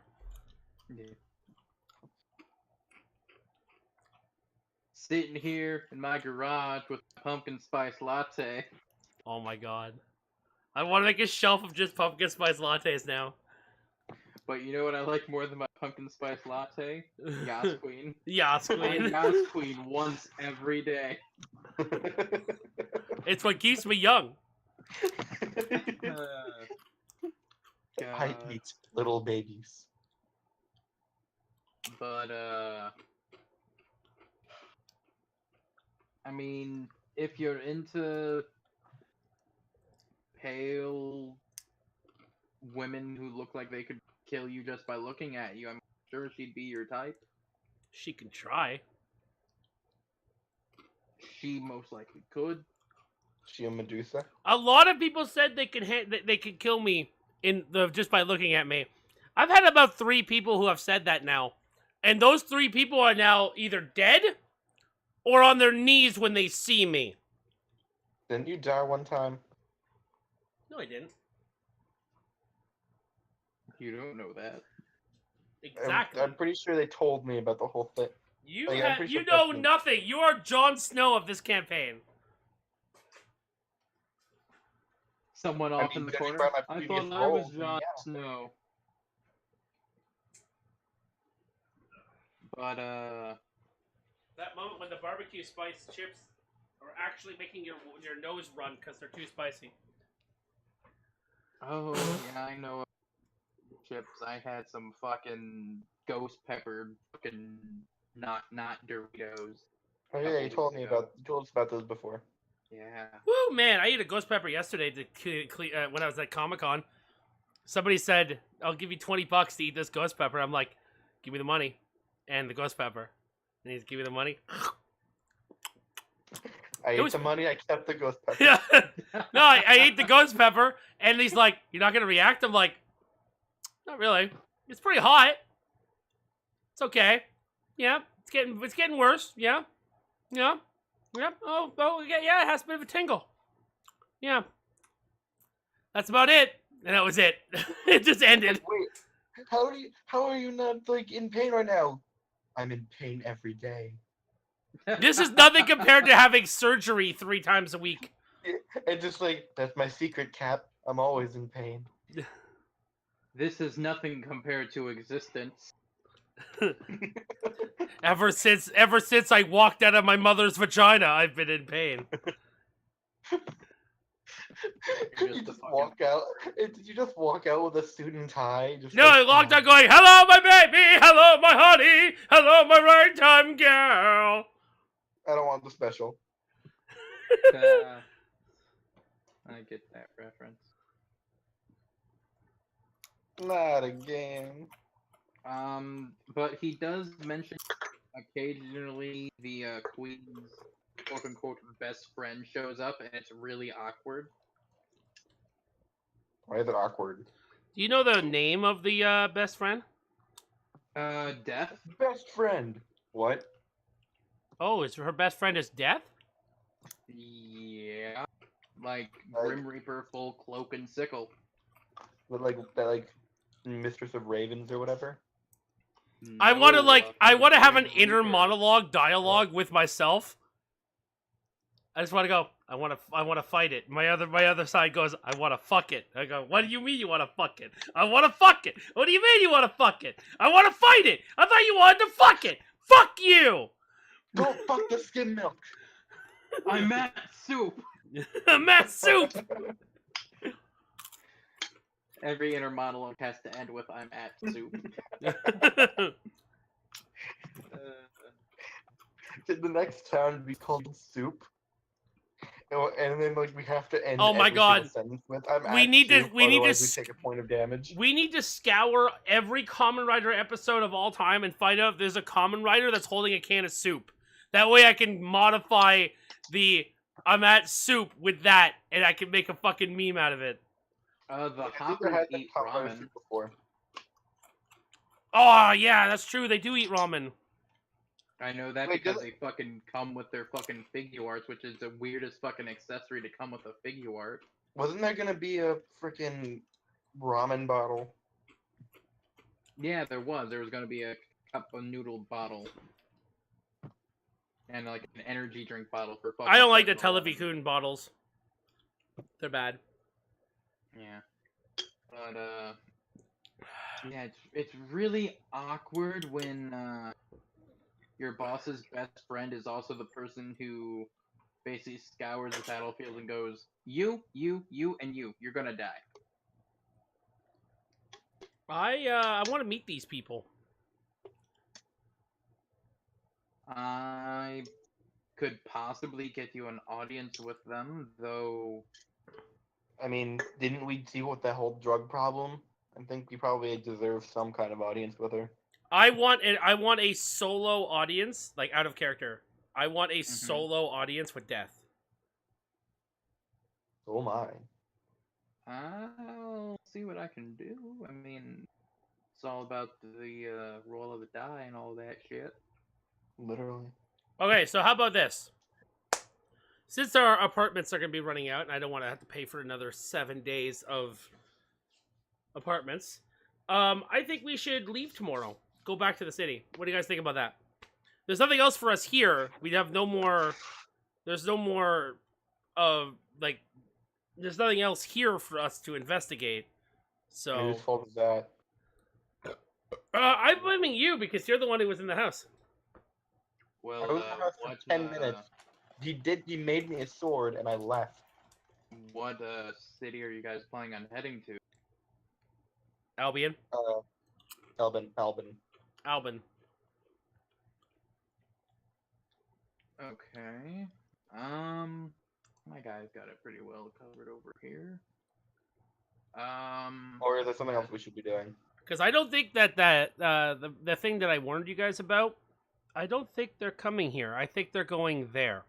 Yeah. Sitting here in my garage with a pumpkin spice latte. Oh my god. I want to make a shelf of just pumpkin spice lattes now. But you know what I like more than my pumpkin spice latte? Yas Queen. Yas I'm Queen. Yas Queen once every day. It's what keeps me young. I eat little babies. But I mean, if you're into pale women who look like they could kill you just by looking at you, I'm sure she'd be your type. She can try. She most likely could. She a Medusa? A lot of people said they could kill me just by looking at me. I've had about 3 people who have said that now, and those 3 people are now either dead or on their knees when they see me. Didn't you die one time? No, I didn't. You don't know that. Exactly. I'm pretty sure they told me about the whole thing. You Like, I'm pretty you sure know that's me. nothing. You are Jon Snow of this campaign. Someone I off mean, in the judging corner. by my I previous thought I was roles, then Jon yeah. Snow. But That moment when the barbecue spice chips are actually making your nose run because they're too spicy. oh yeah, I know. Chips. I had some fucking ghost pepper, fucking not Doritos. Oh yeah, you told us about those before. Yeah. Woo, man! I ate a ghost pepper yesterday when I was at Comic-Con. Somebody said, "I'll give you $20 to eat this ghost pepper." I'm like, "Give me the money and the ghost pepper." And he's give me the money. I It ate was- the money. I kept the ghost pepper. Yeah. No, I ate the ghost pepper, and he's like, "You're not gonna react?" I'm like, "Not really. It's pretty hot. It's okay. Yeah, it's getting worse. Yeah, yeah, yeah. Oh, yeah. It has a bit of a tingle. Yeah, that's about it." And that was it. It just ended. Wait, how are you not like in pain right now? I'm in pain every day. This is nothing compared to having surgery 3 times a week. It's just like, that's my secret, Cap. I'm always in pain. This is nothing compared to existence. Ever since I walked out of my mother's vagina, I've been in pain. You're You just a just fucking- walk out. Did you just walk out with a suit and tie? Just No, like, I walked out going, "Hello, my baby! Hello, my honey! Hello, my ragtime girl!" I don't want the special. I get that reference. Not again. But he does mention occasionally the Queen's quote-unquote best friend shows up, and it's really awkward. Why is it awkward? Do you know the name of the best friend? Death? Best friend. What? Oh, her best friend is Death? Yeah. Like Like- Grim Reaper, full cloak and sickle. But like Mistress of Ravens or whatever? I want to No, have an Grim inner Reaper. monologue dialogue with myself. I just want to go, I want to fight it. My other side goes, "I want to fuck it." I go, "What do you mean you want to fuck it?" "I want to fuck it." "What do you mean you want to fuck it?" "I want to fight it." "I thought you wanted to fuck it." "Fuck you." Don't fuck the skim milk. I'm at soup. Matt Soup. Every inner monologue has to end with "I'm at soup." Did the next town be called Soup? And then like we have to end Oh my every single God. sentence with "I'm We at need to- soup," we need to otherwise we sk- take a point of damage. We need to scour every Kamen Rider episode of all time and find out if there's a Kamen Rider that's holding a can of soup. That way I can modify the "I'm at soup" with that, and I can make a fucking meme out of it. The I think there hoppers has been eat Kamen Rider ramen. soup before. Oh, yeah, that's true. They do eat ramen. I know that Wait, because does they fucking come with their fucking figure arts, which is the weirdest fucking accessory to come with a figure art. Wasn't there gonna be a freaking ramen bottle? Yeah, there was. There was gonna be a cup of noodle bottle. And like an energy drink bottle for fucking. I don't like the 7-Eleven. Televikun bottles. They're bad. Yeah. But yeah, it's really awkward when your boss's best friend is also the person who basically scours the battlefield and goes, you, and you. You're gonna die. I want to meet these people. I could possibly get you an audience with them, though. I mean, didn't we deal with that whole drug problem? I think we probably deserve some kind of audience with her. I want a solo audience, like out of character. I want a solo audience with Death. Oh my. I'll see what I can do. I mean, it's all about the roll of the die and all that shit. Literally. Okay, so how about this? Since our apartments are going to be running out, and I don't want to have to pay for another 7 days of apartments, I think we should leave tomorrow. Go back to the city. What do you guys think about that? There's nothing else for us here. We have no more. There's no more. Like, there's nothing else here for us to investigate. So Whose fault is that? I'm blaming you because you're the one who was in the house. Well, I was in the house for 10 minutes. He made me a sword and I left. What city are you guys planning on heading to? Albion. Albin. Albin. Okay. My guy's got it pretty well covered over here. Or is there something else we should be doing? Because I don't think that the thing that I warned you guys about, I don't think they're coming here. I think they're going there.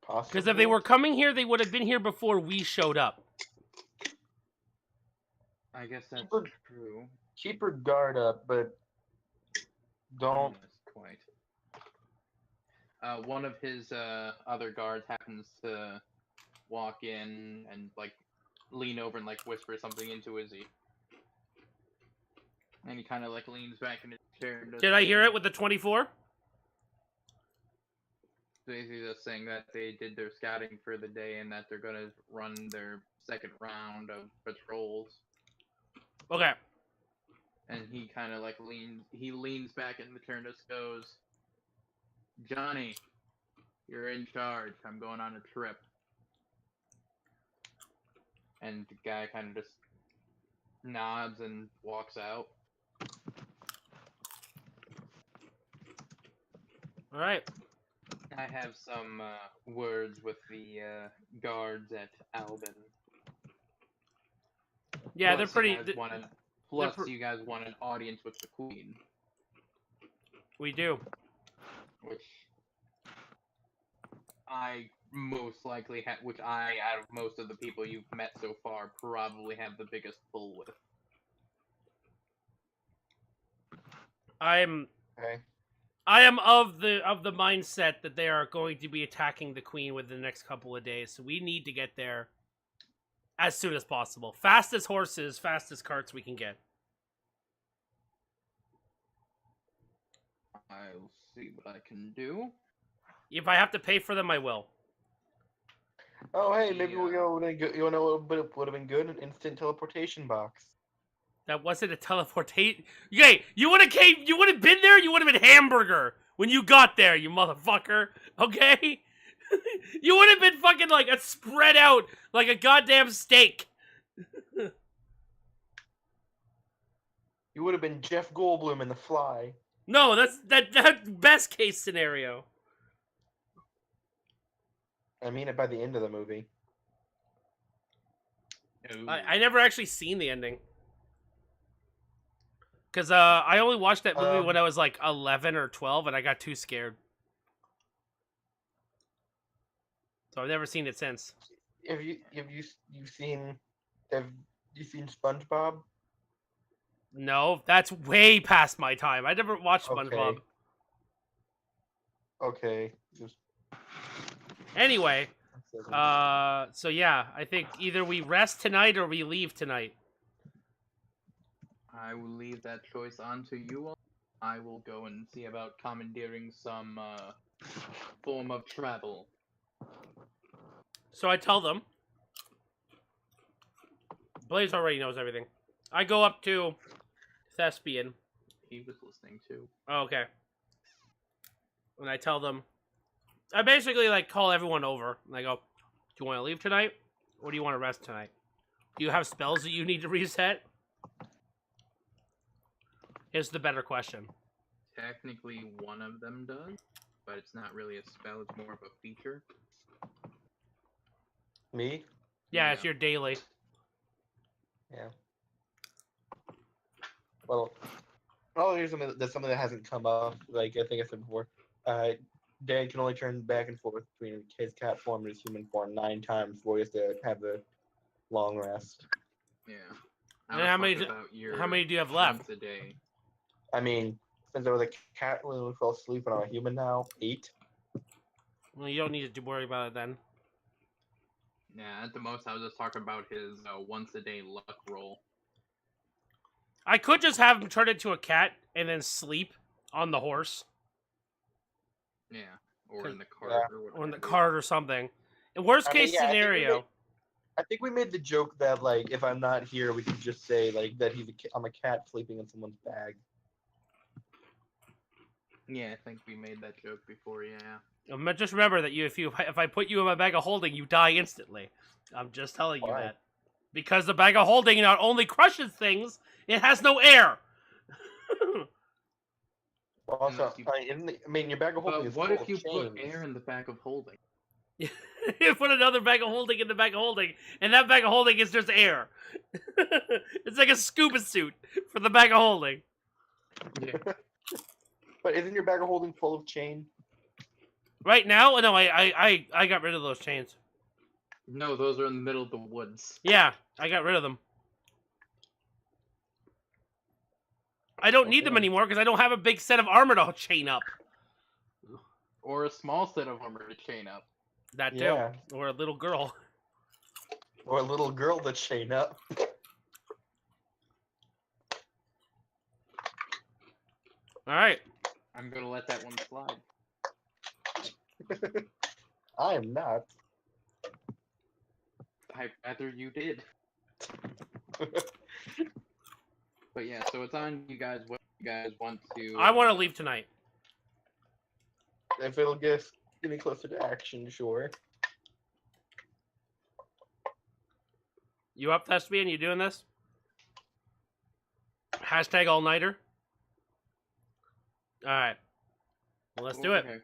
Possibly. Because if they were coming here, they would have been here before we showed up. I guess that's true. Keep your guard up, but don't. Quite. One of his other guards happens to walk in and like lean over and like whisper something into his ear. And he kind of like leans back in his chair. And Did I hear it with the 24? Basically just saying that they did their scouting for the day and that they're gonna run their second round of patrols. Okay. And he kind of like leans back in the chair and just goes, Johnny, you're in charge. I'm going on a trip. And the guy kind of just nods and walks out. All right. I have some words with the guards at Albin. Yeah, Plus they're you pretty. guys want an- plus, you guys want an audience with the Queen. We do. Which I most likely have, which I, out of most of the people you've met so far, probably have the biggest pull with. I am of the mindset that they are going to be attacking the Queen within the next couple of days, so we need to get there as soon as possible. Fast as horses, fast as carts we can get. I'll see what I can do. If I have to pay for them, I will. Oh, hey, maybe we'll go. You know what would have been good? An instant teleportation box. That wasn't a teleportation. Okay, you would have been there. You would have been hamburger when you got there, you motherfucker. Okay, you would have been fucking like a spread out like a goddamn steak. You would have been Jeff Goldblum in The Fly. No, that's best case scenario. I mean it by the end of the movie. Ooh. I never actually seen the ending. Because I only watched that movie when I was like 11 or 12, and I got too scared. So I've never seen it since. Have you seen SpongeBob? No, that's way past my time. I never watched SpongeBob. Okay. Just Anyway, so yeah, I think either we rest tonight or we leave tonight. I will leave that choice on to you all. I will go and see about commandeering some form of travel. So I tell them. Blaze already knows everything. I go up to Thespian. He was listening too. Oh, okay. And I tell them. I basically like call everyone over. And I go, do you want to leave tonight? Or do you want to rest tonight? Do you have spells that you need to reset? Here's the better question. Technically, one of them does, but it's not really a spell. It's more of a feature. me? Yeah, it's your daily. Yeah. Well, here's something that hasn't come up. Like I think I said before, Dan can only turn back and forth between his cat form and his human form 9 times before he has to have the long rest. Yeah. And how many do you have left? Once a day. I mean, since I was a cat when we fell asleep and I'm a human now, 8. Well, you don't need to worry about it then. Yeah, at the most, I was just talking about his once a day luck roll. I could just have him turn into a cat and then sleep on the horse. Yeah, or in the cart or whatever. Or in the cart or something. In worst case scenario. I think we made the joke that, like, if I'm not here, we could just say, like, that I'm a cat sleeping in someone's bag. Yeah, I think we made that joke before, yeah. Just remember that if I put you in my bag of holding, you die instantly. I'm just telling you that. Because the bag of holding not only crushes things, it has no air. Also, your bag of holding is what full if of you chains. put air in the bag of holding? You put another bag of holding in the bag of holding, and that bag of holding is just air. It's like a scuba suit for the bag of holding. Yeah. But isn't your bag of holding full of chain? Right now? No, I got rid of those chains. No, those are in the middle of the woods. Yeah, I got rid of them. I don't need them anymore because I don't have a big set of armor to chain up. Or a small set of armor to chain up. That too. Yeah. Or a little girl. Or a little girl to chain up. Alright. I'm gonna let that one slide. I am not. I'd rather you did. But yeah, so it's on you guys what you guys want to... I want to leave tonight. If it'll get me closer to action, sure. You up, Thespian? You doing this? Hashtag all-nighter? Alright. Well, let's do it. Okay.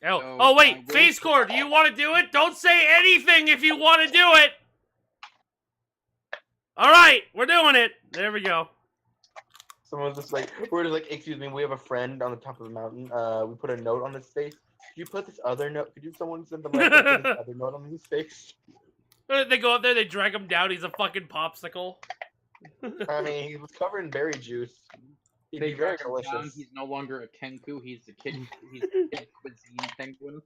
Oh wait! Face Core, do you want to do it? Don't say anything if you want to do it! Alright, we're doing it! There we go. Someone's just like, we're just like, excuse me, we have a friend on the top of the mountain. We put a note on his face. Could you put this other note? Could you someone send them like put this other note on his face? They go up there, they drag him down, he's a fucking popsicle. I mean, he was covered in berry juice. He'd They be very drag him down, delicious. he's no longer a Kenku, he's the kid cuisine penguin.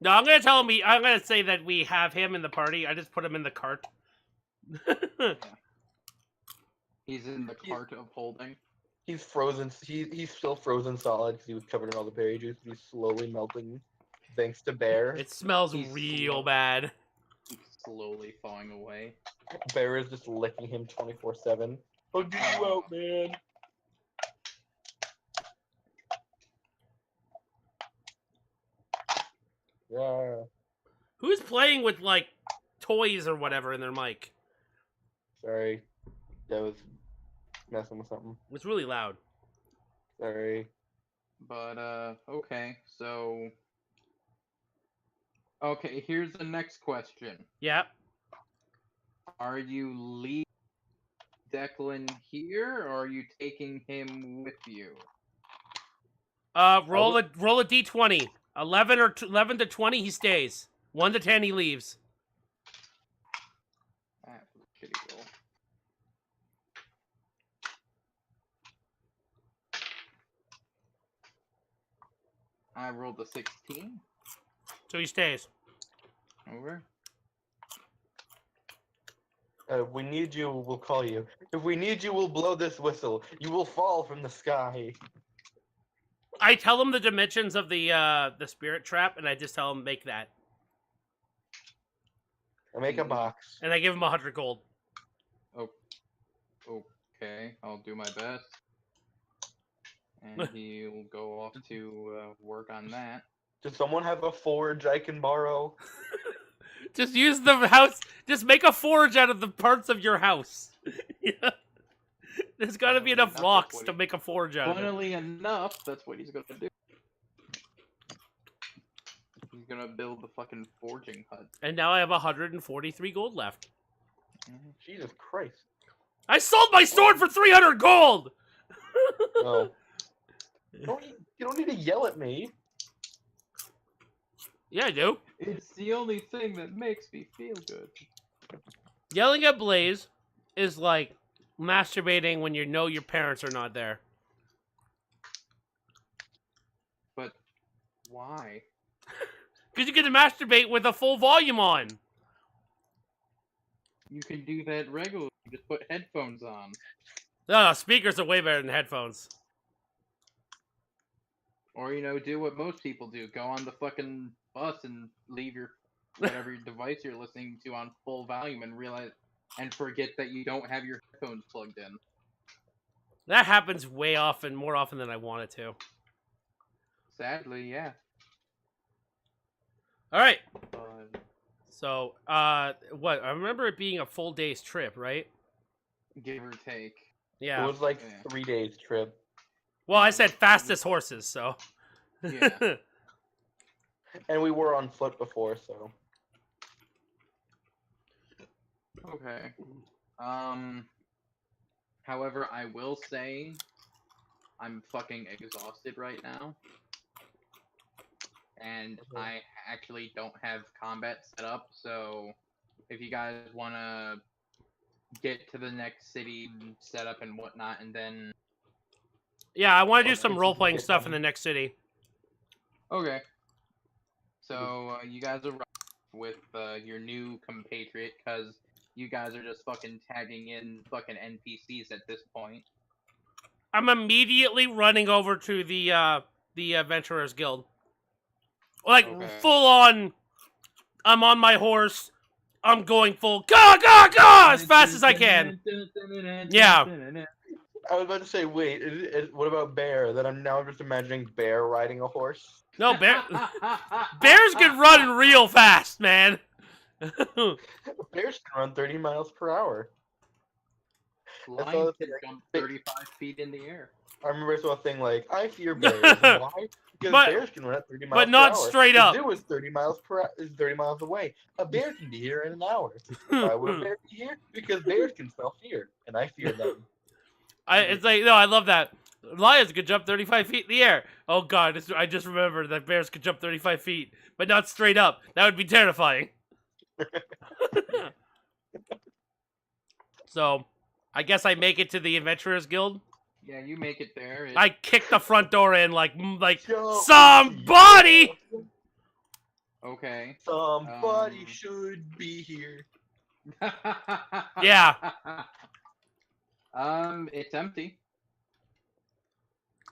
No, I'm gonna say that we have him in the party. I just put him in the cart. Yeah. He's in the cart of holding. He's frozen. He's still frozen solid because he was covered in all the berry juice. He's slowly melting thanks to Bear. It smells He's real bad. He's slowly falling away. Bear is just licking him 24/7. I'll get you out, man. Yeah. Who's playing with like toys or whatever in their mic? Sorry. That was messing with something. It's really loud. Sorry. But okay, so okay, here's the next question. Yeah. Are you leaving Declan here, or are you taking him with you? Roll a d20. 11 to 20, he stays. 1 to 10, he leaves. That was a shitty roll. I rolled a 16. So he stays. Over. If we need you, we'll call you. If we need you, we'll blow this whistle. You will fall from the sky. I tell him the dimensions of the spirit trap, and I just tell him make that. I make a box. And I give him 100 gold. Oh, okay, I'll do my best. And he'll go off to work on that. Does someone have a forge I can borrow? Just use the house. Just make a forge out of the parts of your house. Yeah. There's got to be enough That's rocks what to make a forge out of it. Funnily enough, that's what he's gonna do. He's gonna build the fucking forging hut. And now I have 143 gold left. Jesus Christ. I sold my sword for 300 gold! Oh. You don't need to yell at me. Yeah, I do. It's the only thing that makes me feel good. Yelling at Blaze is like masturbating when you know your parents are not there. But why? Because you get to masturbate with a full volume on. You can do that regularly. Just put headphones on. No, speakers are way better than headphones. Or, you know, do what most people do. Go on the fucking bus and leave your whatever device you're listening to on full volume and forget that you don't have your headphones plugged in. That happens more often than I want it to. Sadly, yeah. Alright. But So, what? I remember it being a full day's trip, right? give or take. Yeah. It was like Yeah. 3 days trip. Well, I said fastest horses, so. Yeah. And we were on foot before, so. Okay. However, I will say I'm fucking exhausted right now. And I actually don't have combat set up, so if you guys want to get to the next city and set up and whatnot, and then... Yeah, I want to do Okay, some so role-playing get stuff done. in the next city. Okay. So, you guys are with your new compatriot, because you guys are just fucking tagging in fucking NPCs at this point. I'm immediately running over to the Adventurers Guild. Like, Okay. full on, I'm on my horse, I'm going full, go, as fast as I can. Yeah. I was about to say, wait, what about Bear? Then I'm now just imagining Bear riding a horse. No, bears can run real fast, man. Bears can run 30 miles per hour. Lions all can it's jump like- 35 feet in the air. I remember I saw a thing like, I fear bears. Why? Because But- bears can run at 30 miles but per not hour. straight The up. zoo is 30 miles away. A bear can be here in an hour. Why would a bear be here? Because bears can smell fear, and I fear them. It's like, no, I love that. Lions could jump 35 feet in the air. Oh god, I just remembered that bears could jump 35 feet, but not straight up. That would be terrifying. So, I guess I make it to the Adventurers Guild. Yeah, you make it there. I kick the front door in like Yo, somebody. Okay. Somebody should be here. Yeah. It's empty.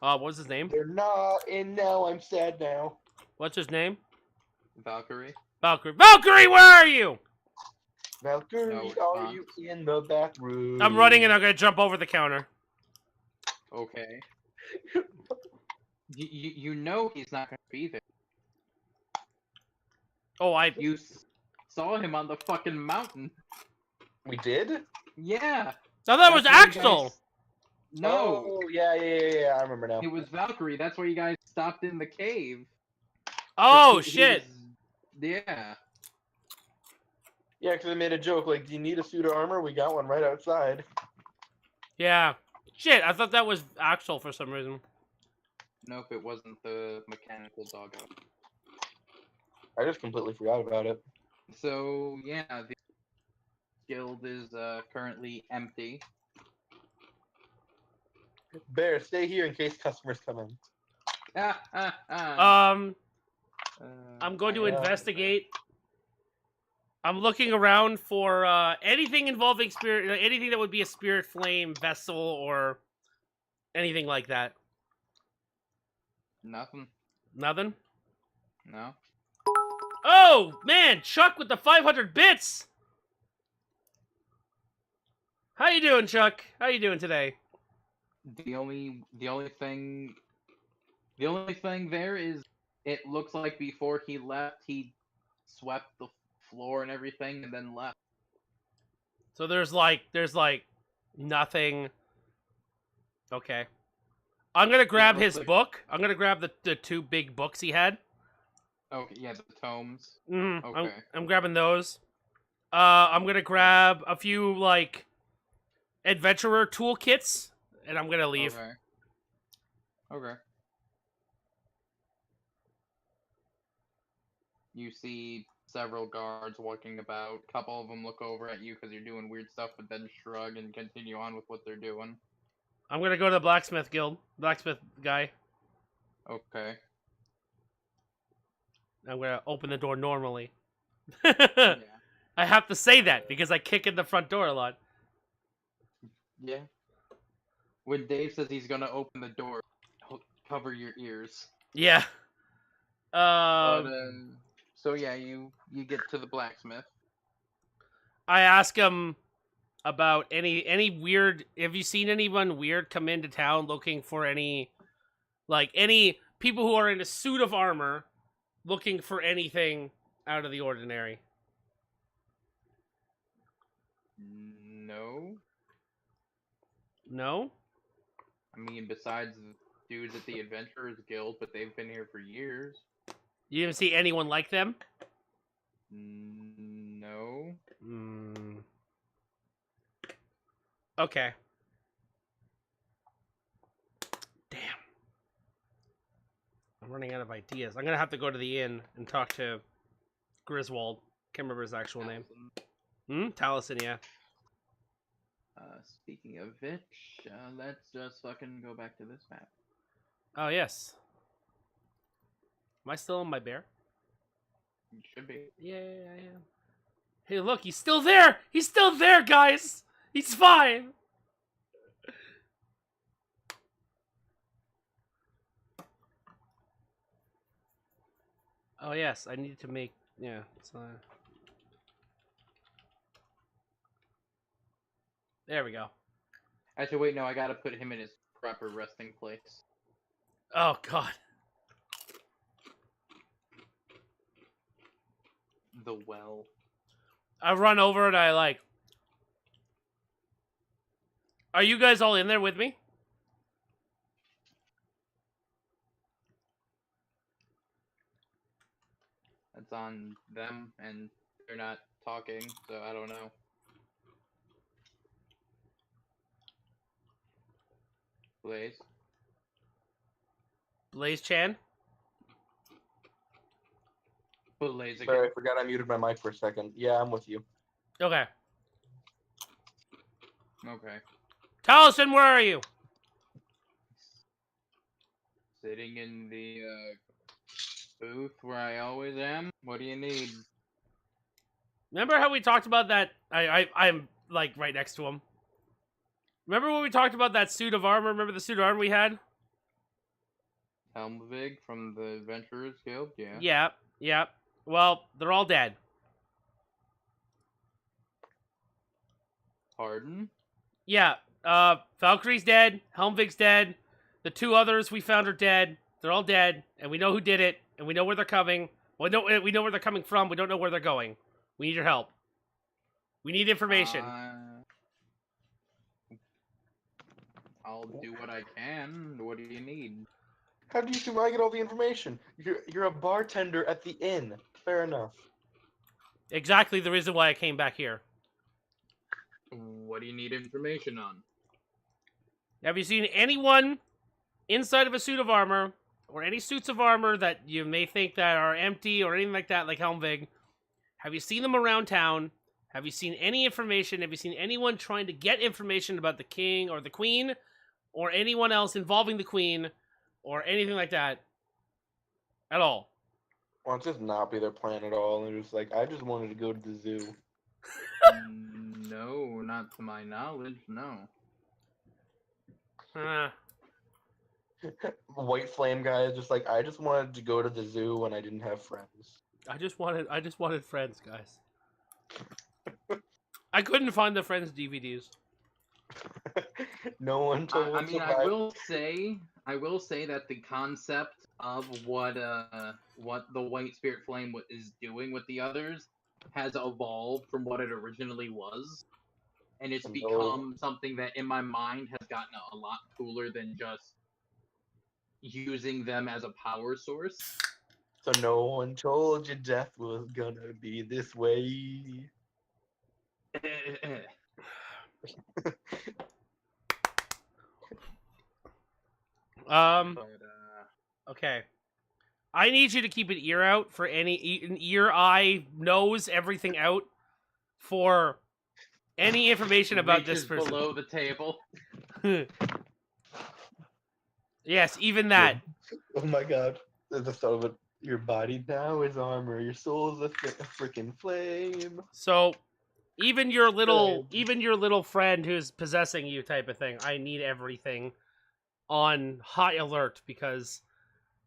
What was his name? They're not, and now I'm sad now. What's his name? Valkyrie. Valkyrie. Valkyrie, where are you? Valkyrie, No are response. you in the back room? I'm running and I'm gonna jump over the counter. Okay. You know he's not gonna be there. Oh, You saw him on the fucking mountain. We did? Yeah. So that was That's where you Axel. guys- No. Oh, yeah, I remember now. It was Valkyrie. That's where you guys stopped in the cave. 'Cause Oh, he shit. Yeah. Yeah, because I made a joke like, "Do you need a suit of armor? We got one right outside." Yeah. Shit, I thought that was Axel for some reason. Nope, it wasn't the mechanical doggo. I just completely forgot about it. So yeah, the guild is currently empty. Bear, stay here in case customers come in. I'm going to I am- investigate. I'm looking around for anything involving spirit, anything that would be a spirit flame vessel or anything like that. Nothing. Nothing? No. Oh, man, Chuck with the 500 bits! How you doing, Chuck? How you doing today? The only thing there is it looks like before he left he swept the floor and everything and then left. So there's like nothing. Okay. I'm gonna grab looks his like- book. I'm gonna grab the two big books he had. Okay, yeah, the tomes. Mm, Okay. I'm grabbing those. I'm gonna grab a few like adventurer toolkits, and I'm gonna leave. Okay. Okay. You see several guards walking about. A couple of them look over at you because you're doing weird stuff, but then shrug and continue on with what they're doing. I'm gonna go to the blacksmith guild, blacksmith guy. Okay. I'm gonna open the door normally. Yeah. I have to say that because I kick in the front door a lot. Yeah. When Dave says he's gonna open the door, cover your ears. Yeah. But so yeah, you get to the blacksmith. I ask him about any weird. Have you seen anyone weird come into town looking for any people who are in a suit of armor looking for anything out of the ordinary? No. No. I mean, besides the dudes at the Adventurers Guild, but they've been here for years. You didn't see anyone like them? No. Okay. Damn. I'm running out of ideas. I'm gonna have to go to the inn and talk to Griswold. Can't remember his actual name. Taliesin, yeah. Speaking of which, let's just fucking go back to this map. Oh, yes. Am I still on my bear? You should be. Yeah, I am. Hey, look, he's still there! He's still there, guys! He's fine! Oh, yes, I need to make... Yeah, so... There we go. Actually, wait, no, I gotta put him in his proper resting place. Oh, God. The well. I run over and I, like... Are you guys all in there with me? That's on them, and they're not talking, so I don't know. Blaze? Blaze Chan? Blaze again. Sorry, I forgot I muted my mic for a second. Yeah, I'm with you. Okay. Okay. Taliesin, where are you? Sitting in the booth where I always am. What do you need? Remember how we talked about that? I'm, like, right next to him. Remember when we talked about that suit of armor? Remember the suit of armor we had? Helmvig from the Adventurers Guild? Yeah. Yeah. Well, they're all dead. Pardon? Yeah, Valkyrie's dead, Helmvig's dead, the two others we found are dead. They're all dead, and we know who did it, and we know where they're coming. Well, we know where they're coming from, we don't know where they're going. We need your help. We need information. I'll do what I can. What do you need? How do you assume I get all the information? You're a bartender at the inn. Fair enough. Exactly the reason why I came back here. What do you need information on? Have you seen anyone inside of a suit of armor, or any suits of armor that you may think that are empty or anything like that, like Helmvig? Have you seen them around town? Have you seen any information? Have you seen anyone trying to get information about the king or the queen, or anyone else involving the queen, or anything like that at all? Well, it's just not be their plan at all. And it was like, I just wanted to go to the zoo. No, not to my knowledge, no. Uh, White flame guy is just like, I just wanted to go to the zoo when I didn't have friends. I just wanted friends, guys. I couldn't find the Friends DVDs. No one told I mean, I will say that the concept of what the White Spirit Flame is doing with the others has evolved from what it originally was, and it's become something that in my mind has gotten a lot cooler than just using them as a power source. So no one told you death was gonna be this way. Okay. I need you to keep an ear out for an ear, eye, nose, everything out for any information about this person. Below the table. Yes, even that. Oh my god. The thought of it. Your body now is armor. Your soul is a freaking flame. So, even your little friend who's possessing you, type of thing. I need everything on high alert because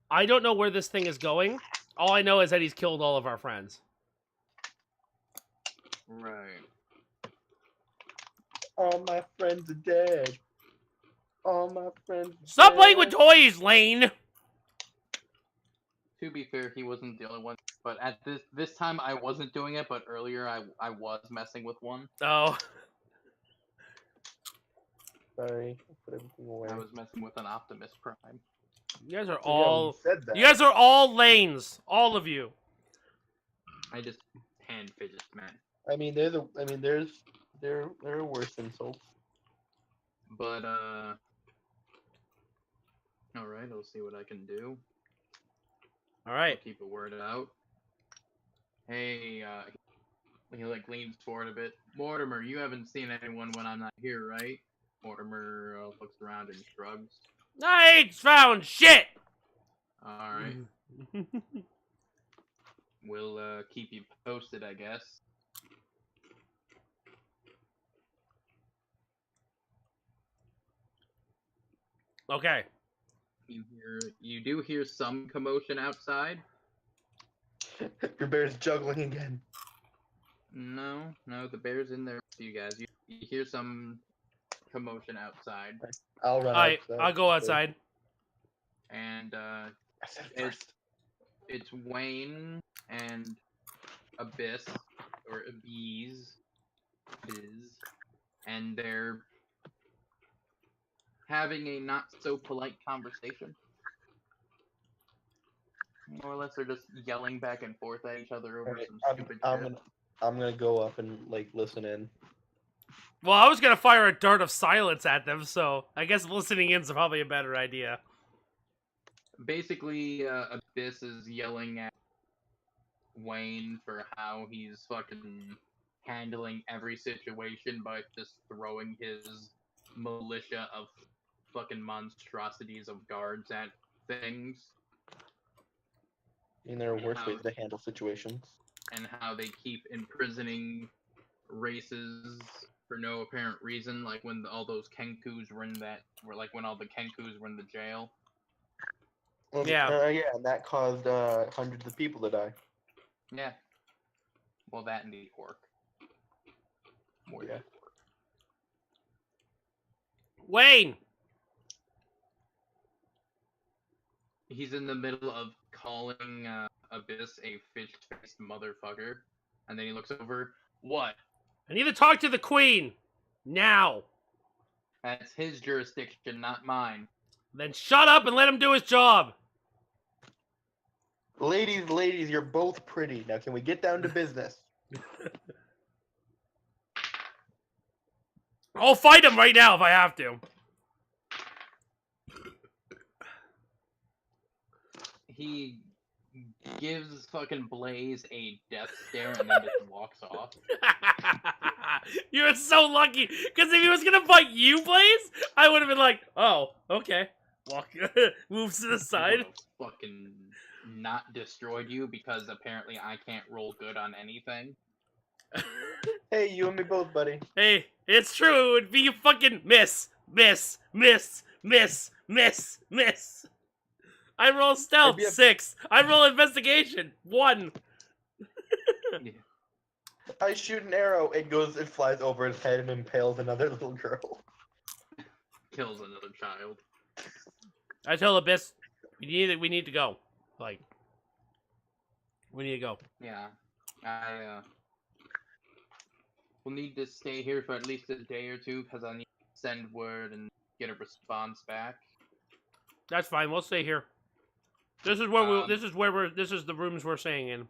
I don't know where this thing is going. All I know is that he's killed all of our friends. Right. All my friends are dead. All my friends. Stop playing with toys, Lane. To be fair, he wasn't the only one. But at this time, I wasn't doing it. But earlier, I was messing with one. Oh. Sorry, I put everything away. I was messing with an Optimus Prime. You guys are So, all. yeah, said that. You guys are all Lanes. All of you. I just hand fidget, man. I mean, there are worse insults. But all right, I'll see what I can do. All right. I'll keep a word out. Hey, he like leans forward a bit. Mortimer, you haven't seen anyone when I'm not here, right? Mortimer looks around and shrugs. I ain't found shit. All right, we'll keep you posted, I guess. Okay. You do hear some commotion outside. Your bear's juggling again. No, the bear's in there with you guys. You hear some commotion outside. I'll run Alright, outside. I'll go outside. And I said first. it's Wayne and Abyss, or Biz, and they're having a not so polite conversation. More or less, they're just yelling back and forth at each other over Right, some stupid shit. I'm gonna go up and like listen in. Well, I was gonna fire a dart of silence at them, so I guess listening in's probably a better idea. Basically, Abyss is yelling at Wayne for how he's fucking handling every situation by just throwing his militia of fucking monstrosities of guards at things. I mean, there are worse ways to handle situations. And how they keep imprisoning races for no apparent reason, like when all those Kenkus were in when all the Kenkus were in the jail. Well, Yeah. Yeah, and that caused hundreds of people to die. Yeah. Well, that indeed pork. More than pork. Wayne! He's in the middle of calling Abyss a fish-faced motherfucker, and then he looks over. What? I need to talk to the queen! Now! That's his jurisdiction, not mine. Then shut up and let him do his job. Ladies, you're both pretty. Now, can we get down to business? I'll fight him right now if I have to. He gives fucking Blaze a death stare and then just walks off. You're so lucky, because if he was gonna fight you, Blaze, I would have been like, oh, okay. Walk, moves to the side. Would've fucking not destroyed you because apparently I can't roll good on anything. Hey, you and me both, buddy. Hey, it's true. It would be a fucking miss. I roll stealth Maybe 6. I roll investigation 1. Yeah. I shoot an arrow, it flies over his head and impales another little girl. Kills another child. I tell Abyss, we need to go. Like, we need to go. Yeah. We'll need to stay here for at least a day or two because I need to send word and get a response back. That's fine. We'll stay here. This is where this is the rooms we're staying in.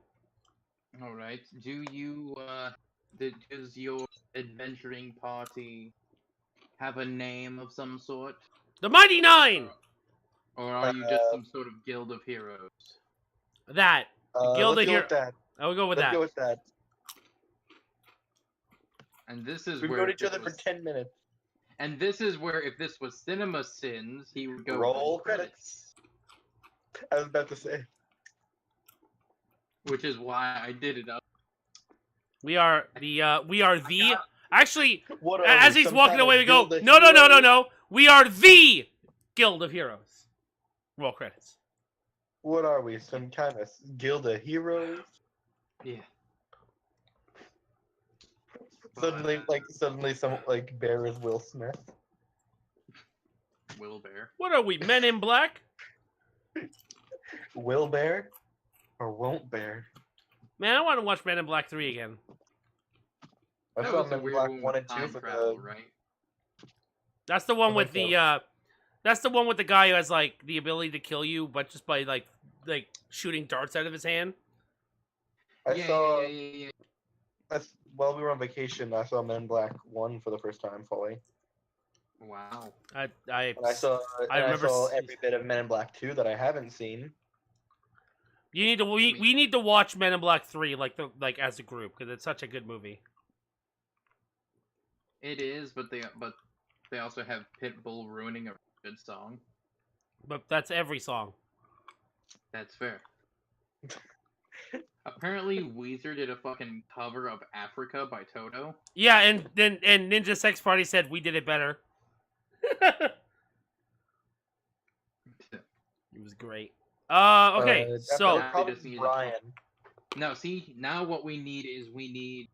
All right. Does your adventuring party have a name of some sort, The Mighty Nine. or are you just some sort of guild of heroes? That. Guild Let's of go Hero. with that. I will go with Let's that. go with that. And this is We've where known each if other it for was- 10 minutes. And this is where if this was Cinema Sins, he would go Roll credits. I was about to say. which is why I did it up. We are the actually, What are as we, he's some walking kind away, of we go, Guild of no. Heroes? We are the Guild of Heroes. Roll credits. What are we? Some kind of guild of heroes? Yeah. Suddenly some bear is Will Smith. Will Bear. What are we, Men in Black? Will bear or won't bear? Man, I want to watch Men in Black 3 again. I That saw was a Men in weird Black one 1 with and 2 time for travel, the right? That's the one I with like the that's the one with the guy who has like the ability to kill you, but just by like shooting darts out of his hand. Yeah. While we were on vacation, I saw Men in Black 1 for the first time fully. Wow. I And I saw remember every bit of Men in Black 2 that I haven't seen. You need to we need to watch Men in Black 3 like as a group because it's such a good movie. It is, but they also have Pitbull ruining a good song. But that's every song. That's fair. Apparently, Weezer did a fucking cover of Africa by Toto. Yeah, and Ninja Sex Party said we did it better. It was great. Okay, so probably just need Brian. No, see, now what we need is Ninja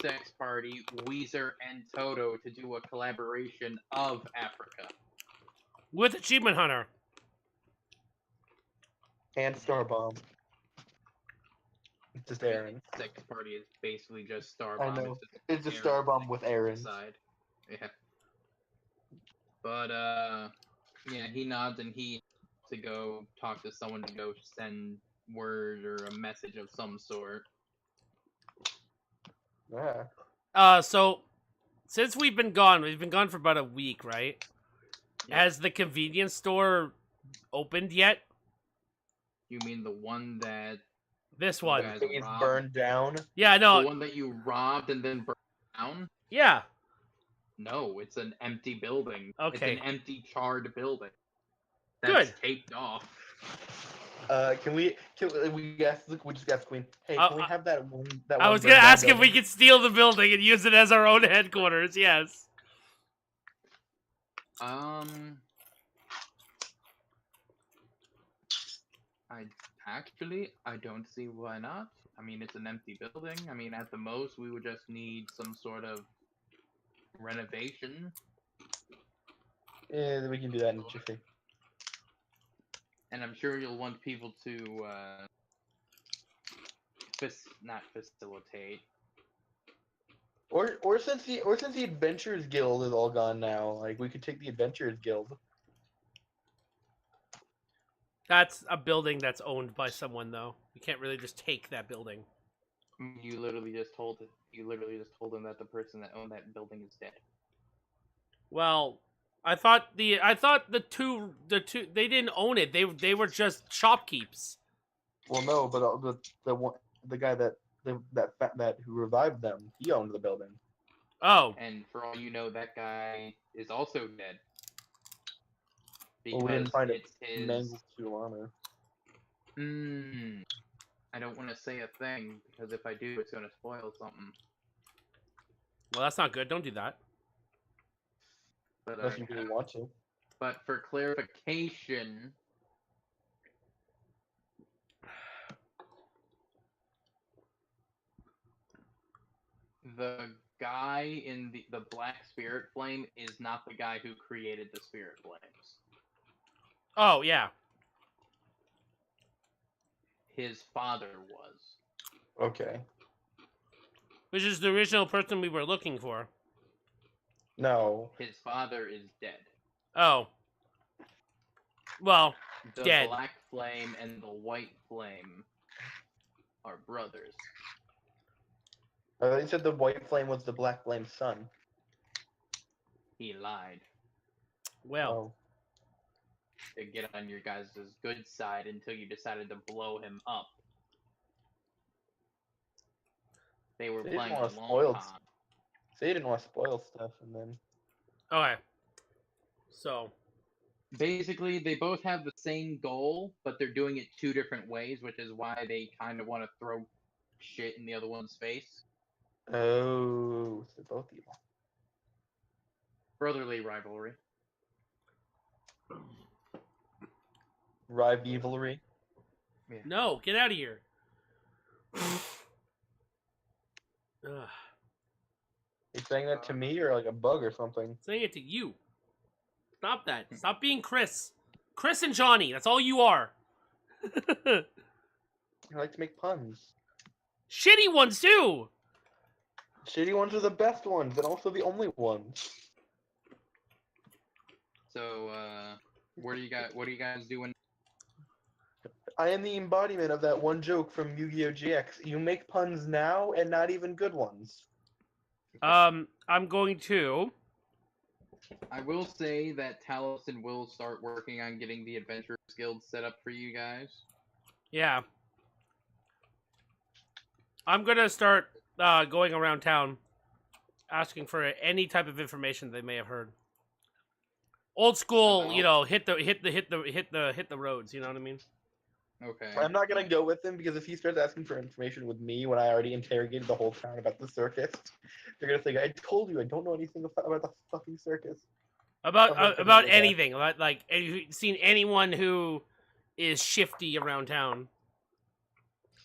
Sex Party, Weezer, and Toto to do a collaboration of Africa. with Achievement Hunter. And Starbomb. Just Aaron. Sex Party is basically just Starbomb. I know. It's just Aaron Starbomb with Aaron. side. Yeah. But yeah, he nods and he to go talk to someone to go send word or a message of some sort. Yeah. So since we've been gone for about a week, right? Yeah. Has the convenience store opened yet? You mean the one that This one. guys It's robbed? burned down. Yeah, no. The one that you robbed and then burned down? Yeah. No, it's an empty building. Okay. It's an empty, charred building. That's Good. taped off. Can we just ask Queen? Hey, can we have that one? I was gonna ask if we could steal the building and use it as our own headquarters. Yes. I don't see why not. I mean, it's an empty building. I mean, at the most, we would just need some sort of renovation. Yeah, we can do that in Jiffy. And I'm sure you'll want people to, not facilitate. Or since the Adventurers Guild is all gone now, like we could take the Adventurers Guild. That's a building that's owned by someone, though. You can't really just take that building. You literally just told it. You literally just told him that the person that owned that building is dead. Well, I thought the two they didn't own it. They were just shopkeepers. Well, no, but the guy that who revived them, he owned the building. Oh, And for all you know, that guy is also dead. Well, we didn't find it's his. mangled suit of armor. I don't want to say a thing because if I do, it's gonna spoil something. well, that's not good. Don't do that. But Unless you really want to. But for clarification, the guy in the Black Spirit Flame is not the guy who created the Spirit Flames. Oh yeah. His father was. Okay. Which is the original person we were looking for. No. His father is dead. Oh. Well, The dead. Black Flame and the White Flame are brothers. They said the white flame was the black flame's son. He lied well. to get on your guys' good side until you decided to blow him up. They were They didn't playing a want to long spoil con. So you didn't want to spoil stuff, and then Okay. So. Basically, they both have the same goal, but they're doing it two different ways, which is why they kind of want to throw shit in the other one's face. oh, so both evil. Brotherly rivalry. Rivalry. Yeah. No, get out of here. Ugh. You saying that to me or like a bug or something? Saying it to you. Stop that. Stop being Chris. Chris and Johnny. That's all you are. I like to make puns. Shitty ones too. Shitty ones are the best ones, and also the only ones. So, what are you guys doing? I am the embodiment of that one joke from Yu-Gi-Oh! GX. You make puns now, and not even good ones. I'm going to. I will say that Taliesin will start working on getting the Adventurers Guild set up for you guys. Yeah. I'm gonna start going around town, asking for any type of information they may have heard. Old school, you know, hit the roads. You know what I mean? Okay. I'm not gonna go with him because if he starts asking for information with me when I already interrogated the whole town about the circus, they're gonna think I told you I don't know anything about the fucking circus. About anything. Like, have you seen anyone who is shifty around town?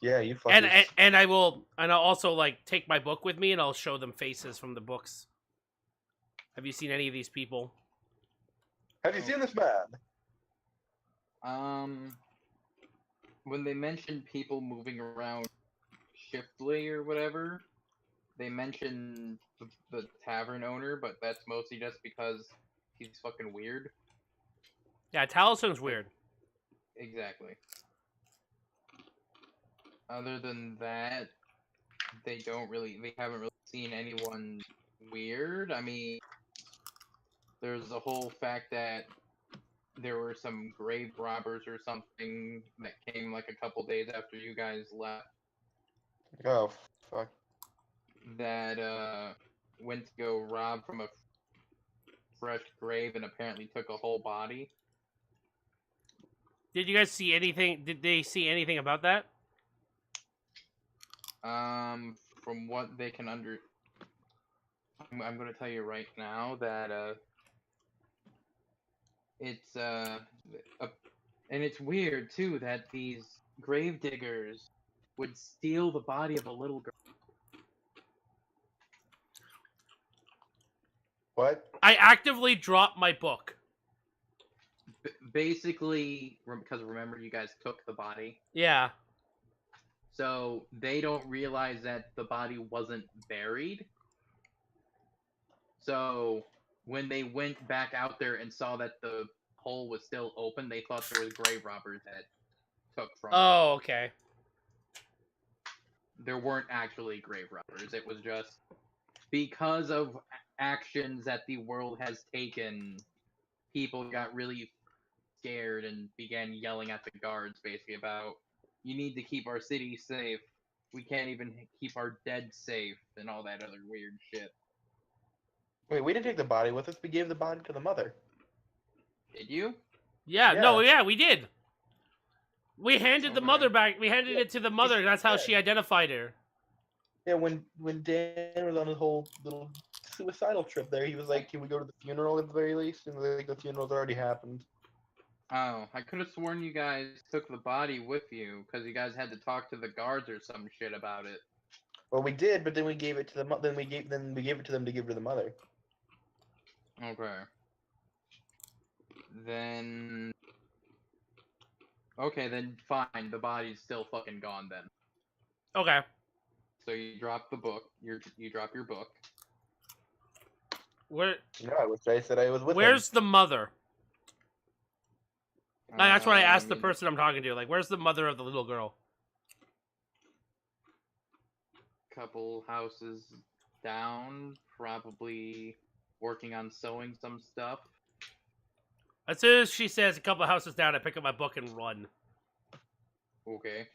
Yeah, you fuckers. And I'll also like take my book with me and I'll show them faces from the books. Have you seen any of these people? Have you seen this man? When they mentioned people moving around shiftly or whatever, they mentioned the tavern owner, but that's mostly just because he's fucking weird. Yeah, Talison's weird. Exactly. Other than that, they haven't really seen anyone weird. I mean, there's the whole fact that there were some grave robbers or something that came like a couple days after you guys left Oh, fuck. that went to go rob from a fresh grave and apparently took a whole body. Did you guys see anything? Did they see anything about that? From what they can I'm going to tell you right now that it's and it's weird too that these grave diggers would steal the body of a little girl. What? I actively dropped my book. Basically, because remember you guys took the body. Yeah. So they don't realize that the body wasn't buried. So when they went back out there and saw that the hole was still open, they thought there was grave robbers that took from it. Oh, okay. There weren't actually grave robbers. It was just because of actions that the world has taken, people got really scared and began yelling at the guards basically about, you need to keep our city safe. We can't even keep our dead safe and all that other weird shit. Wait, we didn't take the body with us. We gave the body to the mother. Did you? Yeah, Yeah. no, yeah, we did. We handed the Okay. mother back. We handed it to the mother. That's how she identified her. Yeah, when Dan was on his whole little suicidal trip there, he was like, "Can we go to the funeral at the very least?" And like, the funeral's already happened. Oh, I could have sworn you guys took the body with you because you guys had to talk to the guards or some shit about it. Well, we did, but then we gave it to the then we gave it to them to give to the mother. Okay. Then. Okay, then fine. The body's still fucking gone then. Okay. So you drop the book. You drop your book. Where? No, I wish I said I was with Where's him. the mother? Like, that's what I asked the mean, person I'm talking to. Like, where's the mother of the little girl? Couple houses down, probably working on sewing some stuff. As soon as she says a couple houses down, I pick up my book and run. Okay.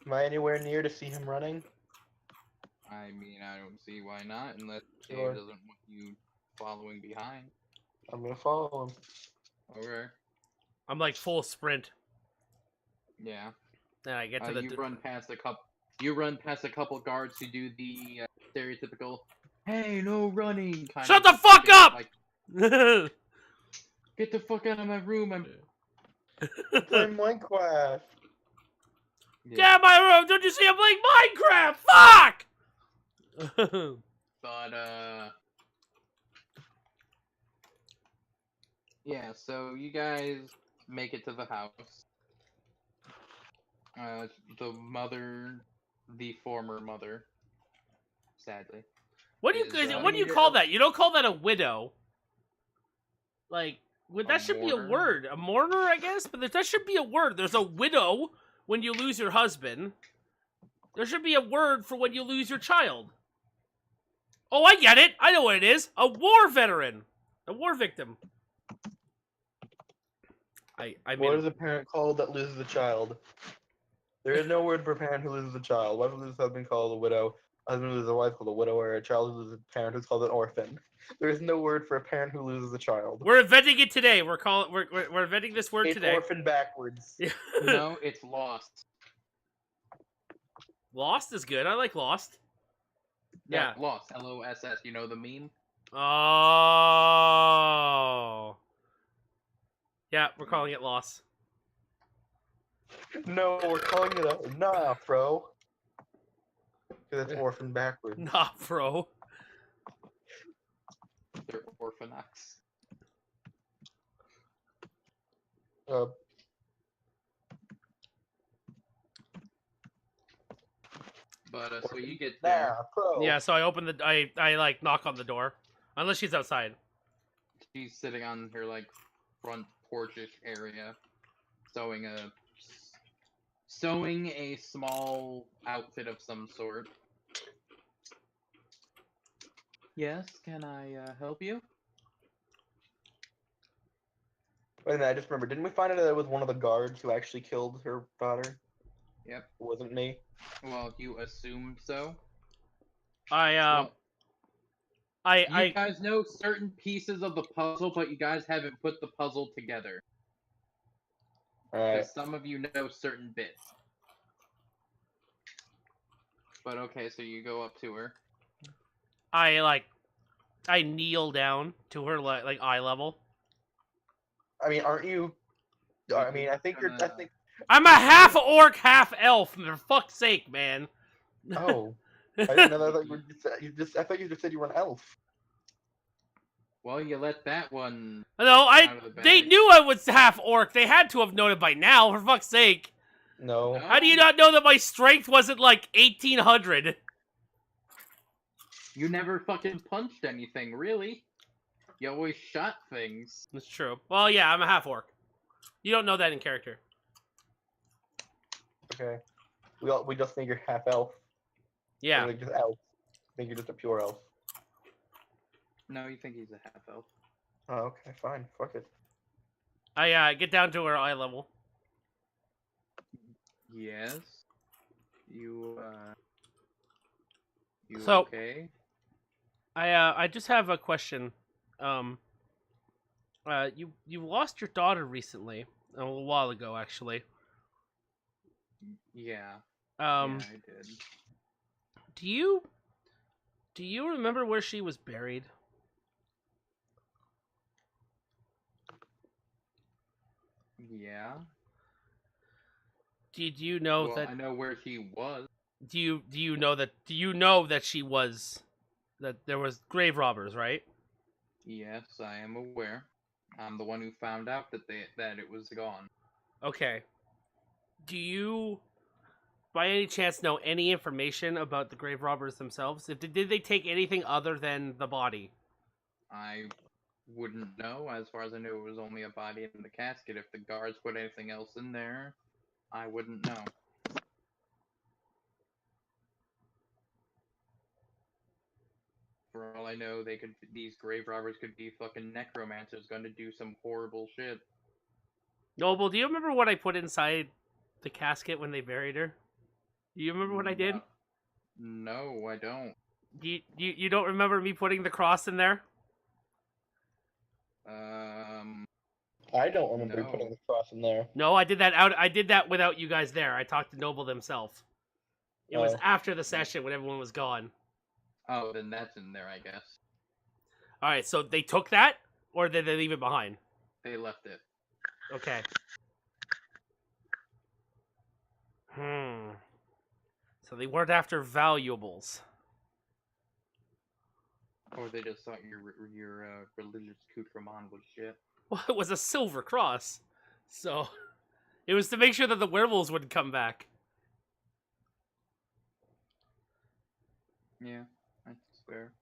Am I anywhere near to see him running? I mean, I don't see why not, unless Dave Sure. doesn't want you following behind. I'm gonna follow him. Okay. I'm like full sprint. Yeah. Then I get to the. You run past a couple. You run past a couple guards who do the stereotypical "Hey, no running" kind Shut of the fuck shit, up! Like, get the fuck out of my room! I'm. Playing Minecraft. Yeah. Get out of my room! Don't you see I'm playing Minecraft? Fuck! But yeah. So you guys make it to the house. The mother, the former mother, sadly. What do you Is, guys? uh, What do you call that? You don't call that a widow. Like, that should be a mourner? word. A mourner, I guess. But that should be a word. There's a widow when you lose your husband. There should be a word for when you lose your child. Oh, I get it. I know what it is. A war veteran. A war victim. I What mean, is a parent called that loses a child? There is no word for a parent who loses a child. Wife who loses a husband called a widow. A husband who loses a wife called a widower. A child who loses a parent who's called an orphan. There is no word for a parent who loses a child. we're inventing it today. We're inventing this word It's today. orphan backwards. No, it's lost. Lost is good. I like Lost. Yeah. Lost. LOSS. You know the meme? Oh. Yeah, we're calling it Lost. No, we're calling it a nah, bro. Because it's orphan backwards. Nah, bro. They're orphanax. Uh, But so you get there. nah, bro. Yeah, so I open the I like knock on the door. Unless she's outside. She's sitting on her like front porchish area, sewing a small outfit of some sort. Yes, can I help you? Wait a minute, I just remembered. Didn't we find out that it was one of the guards who actually killed her daughter? Yep. It wasn't me. Well, you assumed so. I You guys know certain pieces of the puzzle, but you guys haven't put the puzzle together. Alright. Because some of you know certain bits. But okay, so you go up to her. I kneel down to her like eye level. I mean, aren't you? I mean, I think you're. I think. I'm a half orc, half elf. For fuck's sake, man. Oh, I didn't know that. I thought I thought you just said you were an elf. Well, you let that one. No, out of the they bag. knew I was half orc. They had to have known it by now. For fuck's sake. No. How do you not know that my strength wasn't like 1800? You never fucking punched anything, really. You always shot things. That's true. Well, yeah, I'm a half orc. You don't know that in character. Okay. We just think you're half elf. Yeah. Or like just elf. Think you're just a pure elf. No, you think he's a half elf. Oh, okay, fine. Fuck it. I get down to her eye level. Yes. You So- okay? I just have a question. You lost your daughter recently, a little while ago, actually. Yeah. Yeah, I did. do you remember where she was buried? Yeah. Do you know Well, that? I know where she was. Do you know that she was that there was grave robbers, right? Yes, I am aware. I'm the one who found out that it was gone. Okay. Do you, by any chance, know any information about the grave robbers themselves? Did they take anything other than the body? I wouldn't know. As far as I knew, it was only a body in the casket. If the guards put anything else in there, I wouldn't know. For all I know, these grave robbers could be fucking necromancers going to do some horrible shit. Noble, do you remember what I put inside the casket when they buried her? Do you remember what I did? No, I don't. You don't remember me putting the cross in there? I don't remember you No. putting the cross in there. No, I did that out. I did that without you guys there. I talked to Noble himself. It was Oh. after the session when everyone was gone. Oh, then that's in there, I guess. All right, so they took that, or did they leave it behind? They left it. Okay. So they weren't after valuables. Or they just thought your religious accoutrement was shit. Well, it was a silver cross, so it was to make sure that the werewolves wouldn't come back. Yeah, that's fair.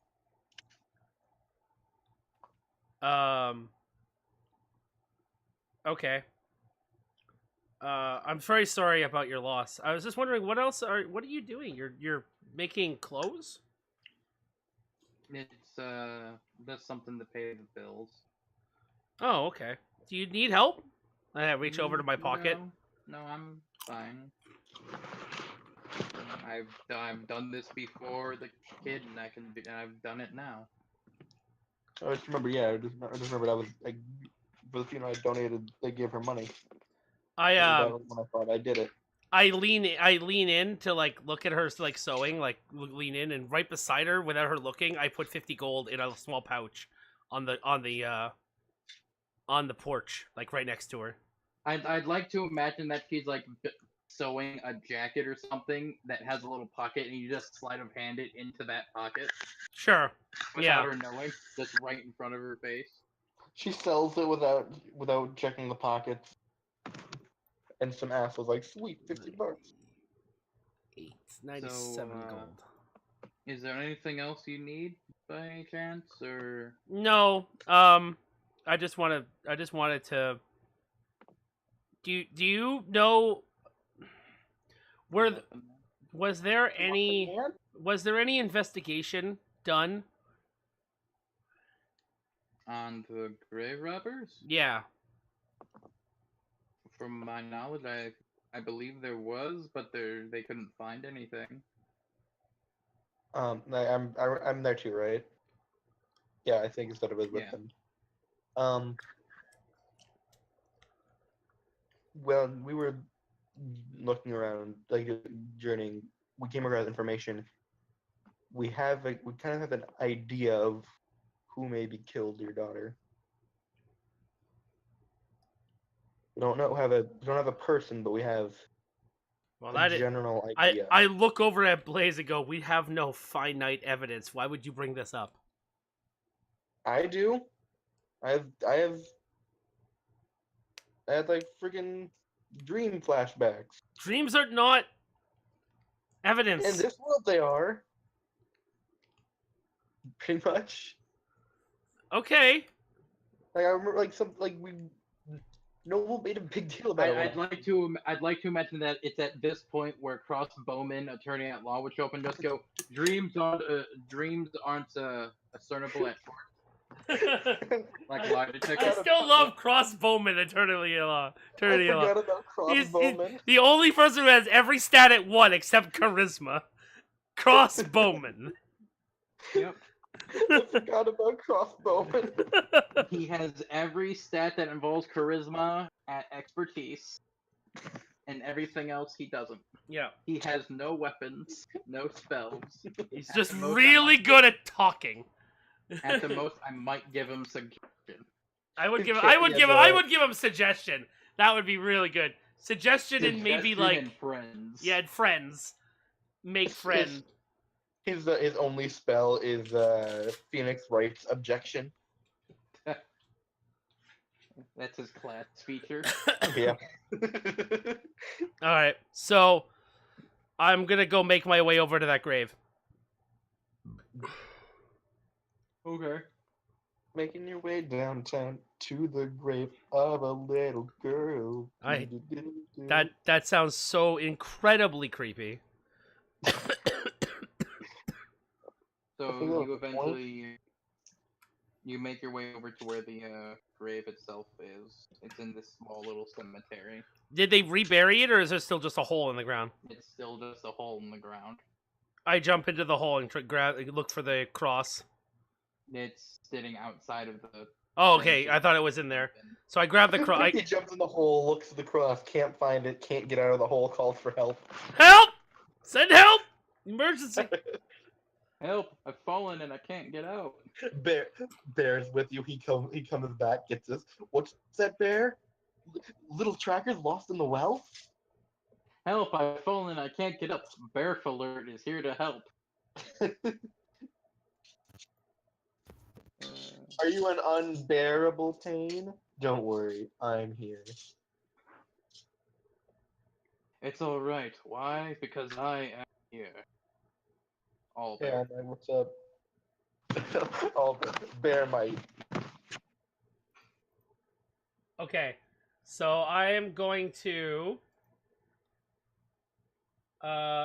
Okay. I'm very sorry about your loss. I was just wondering what are you doing? You're making clothes? It's that's something to pay the bills. Oh, okay. Do you need help? I reach over to my pocket. No, I'm fine. I've done this before the kid, and I've done it now. I just remember, yeah, I just remember that was like for the funeral I donated. They gave her money. That was when I thought I did it. I lean in to like look at her like sewing, like lean in, and right beside her, without her looking, I put 50 gold in a small pouch on the porch, like right next to her. I'd like to imagine that she's like sewing a jacket or something that has a little pocket, and you just sleight of hand it into that pocket. Sure. Without her knowing, just right in front of her face. She sells it without checking the pockets. And some ass was like, sweet, $50. 97 gold. Is there anything else you need by any chance, or No. I just wanted to. Do you know? Was there any investigation done on the grave robbers? Yeah. From my knowledge, I believe there was, but they couldn't find anything. I'm there too, right? Yeah, I think it's that it was with them. Well, we were looking around, like journeying. We came across information. We kind of have an idea of who maybe killed your daughter. We don't have a person, but we have a general idea. I look over at Blaze and go, "We have no finite evidence. Why would you bring this up?" I do. I had like freaking dream flashbacks. Dreams are not evidence. In this world, they are. Pretty much. Okay. Like I remember, like Noble made a big deal about it. I'd like to mention that it's at this point where Cross Bowman, attorney at law, would show up and just go, dreams aren't discernible at first, like lie I detector. still love Cross Bowman, Eternity I Law. forgot about He's Crossbowman. the only person who has every stat at 1 except charisma. Cross Bowman. Yep. I forgot about Crossbowman. He has every stat that involves charisma at expertise, and everything else he doesn't. Yeah. He has no weapons, no spells. He's At just the most, really good at talking. At the most, I might give him suggestion. I would give him suggestion. That would be really good. Suggestion and maybe Suggestion like and friends. yeah, and friends. Make friends. His only spell is Phoenix Wright's objection. That's his class feature. Yeah. All right. So I'm going to go make my way over to that grave. Okay. Making your way downtown to the grave of a little girl. That sounds so incredibly creepy. So you eventually you make your way over to where the grave itself is. It's in this small little cemetery. Did they rebury it, or is there still just a hole in the ground? It's still just a hole in the ground. I jump into the hole and look for the cross. It's sitting outside of the. Oh, okay. I thought it was in there. So I grab the cross. He jumps in the hole, looks at the cross, can't find it, can't get out of the hole, calls for help. Help! Send help! Emergency! Help! I've fallen and I can't get out. Bear's with you. He comes back, gets us. What's that, Bear? Little Tracker's lost in the well? Help! I've fallen and I can't get up. Bear Alert is here to help. Are you in unbearable pain? Don't worry, I'm here. It's alright. Why? Because I am here. All Yeah, Bear. man, what's up? All Bear might. Okay. So I am going to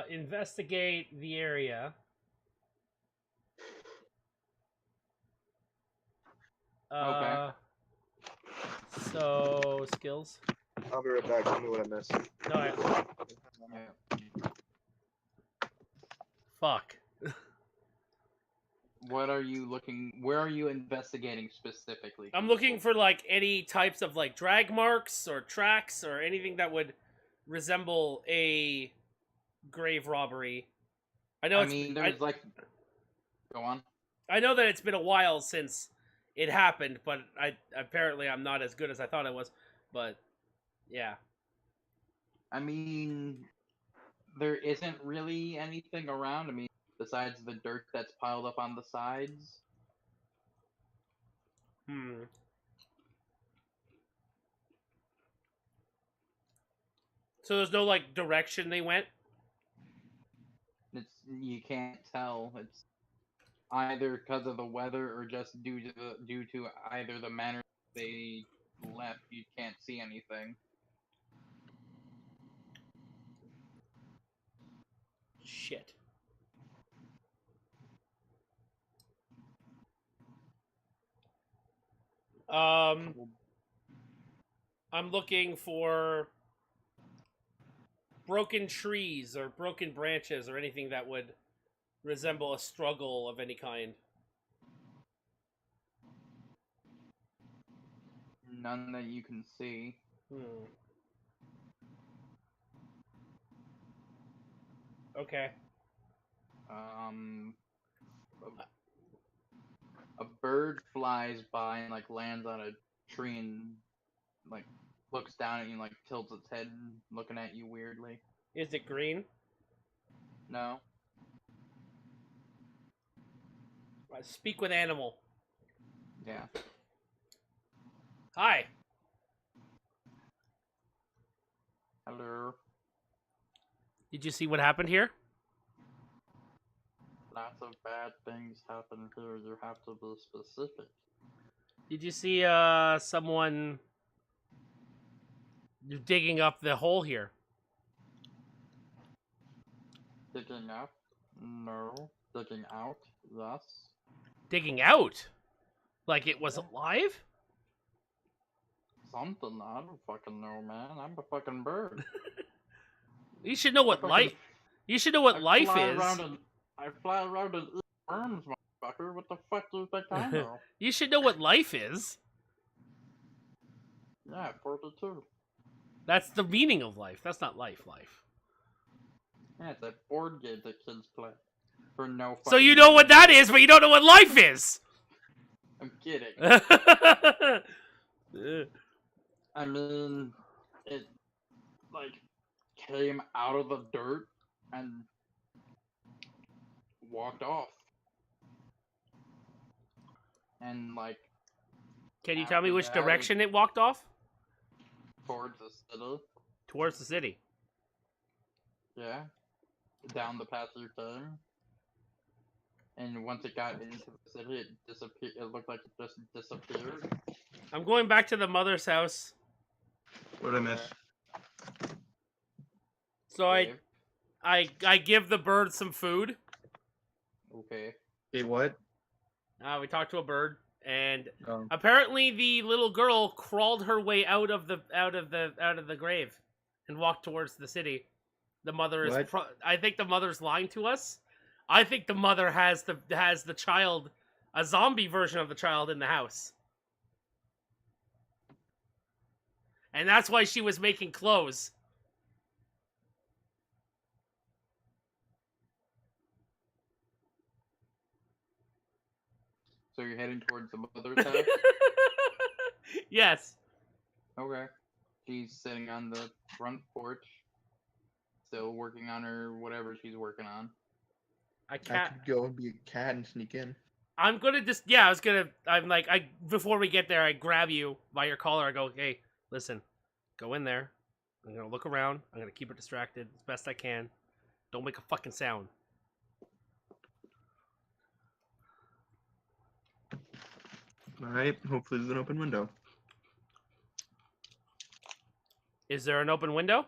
investigate the area. Okay. So skills. I'll be right back. Tell me what I missed. No, Yeah. fuck. What are you looking? Where are you investigating specifically? I'm looking for like any types of like drag marks or tracks or anything that would resemble a grave robbery. I mean, there's like. Go on. I know that it's been a while since it happened, but apparently I'm not as good as I thought I was. But yeah. I mean, there isn't really anything around. I mean, besides the dirt that's piled up on the sides. So there's no like direction they went? You can't tell. It's either because of the weather or just due to either the manner they left. You can't see anything. Shit. I'm looking for broken trees or broken branches or anything that would resemble a struggle of any kind. None that you can see. Okay. A bird flies by and like lands on a tree and like looks down at you and like tilts its head looking at you weirdly. Is it green? No. Speak with animal. Yeah. Hi. Hello. Did you see what happened here? Lots of bad things happen here. You have to be specific. Did you see someone digging up the hole here? Digging up? No. Digging out? Yes. Digging out? Like it was Yeah. alive? Something. I don't fucking know, man. I'm a fucking bird. You should know what fucking- life. You should know what life fly is. I fly around and eat worms, motherfucker. What the fuck do you think I know? You should know what life is. Yeah, 42. That's the meaning of life. That's not life. Yeah, it's a board game that kids play. For no So fucking you know what reason. that is, but you don't know what life is. I'm kidding. Uh, I mean, it, like, came out of the dirt and walked off. And, like, Can you tell me after which that, direction it walked off? towards the city. Towards the city. Yeah. Down the path you came. And once it got into the city, it disappeared. It looked like it just disappeared. I'm going back to the mother's house. What did I miss? So Okay. I give the bird some food. Okay. Hey, what? We talked to a bird, and Um, apparently the little girl crawled her way out of the grave and walked towards the city. The mother is. What? I think the mother's lying to us. I think the mother has the child, a zombie version of the child in the house, and that's why she was making clothes. So you're heading towards the mother's house? Yes. Okay. She's sitting on the front porch, still working on her whatever she's working on. I I can't. could go and be a cat and sneak in. I'm gonna just I'm like before we get there I grab you by your collar. I go, hey, listen, go in there. I'm gonna look around. I'm gonna keep her distracted as best I can. Don't make a fucking sound. All right. Hopefully, there's an open window. Is there an open window?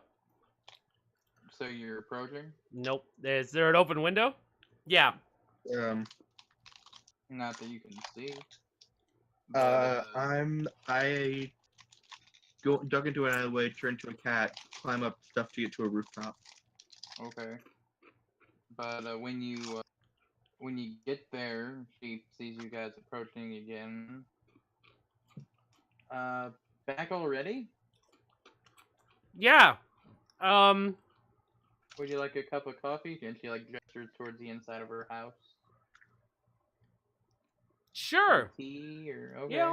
So you're approaching? Nope. Is there an open window? Yeah. Not that you can see. But, I go duck into an alleyway, turn into a cat, climb up stuff to get to a rooftop. okay. But when you get there, she sees you guys approaching again. Back already? Yeah. Would you like a cup of coffee? And she like gestures towards the inside of her house. Sure. Tea or okay. Yeah,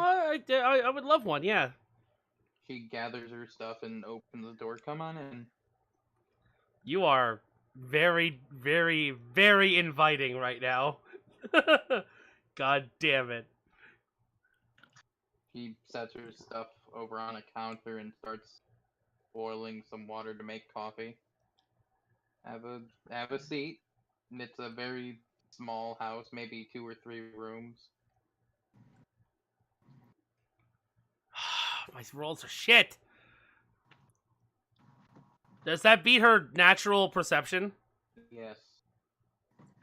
I would love one. Yeah. She gathers her stuff and opens the door. Come on in. You are very, very, very inviting right now. God damn it. She sets her stuff over on a counter and starts boiling some water to make coffee. Have a seat. And it's a very small house, maybe 2 or 3 rooms. My rolls are shit. Does that beat her natural perception? Yes.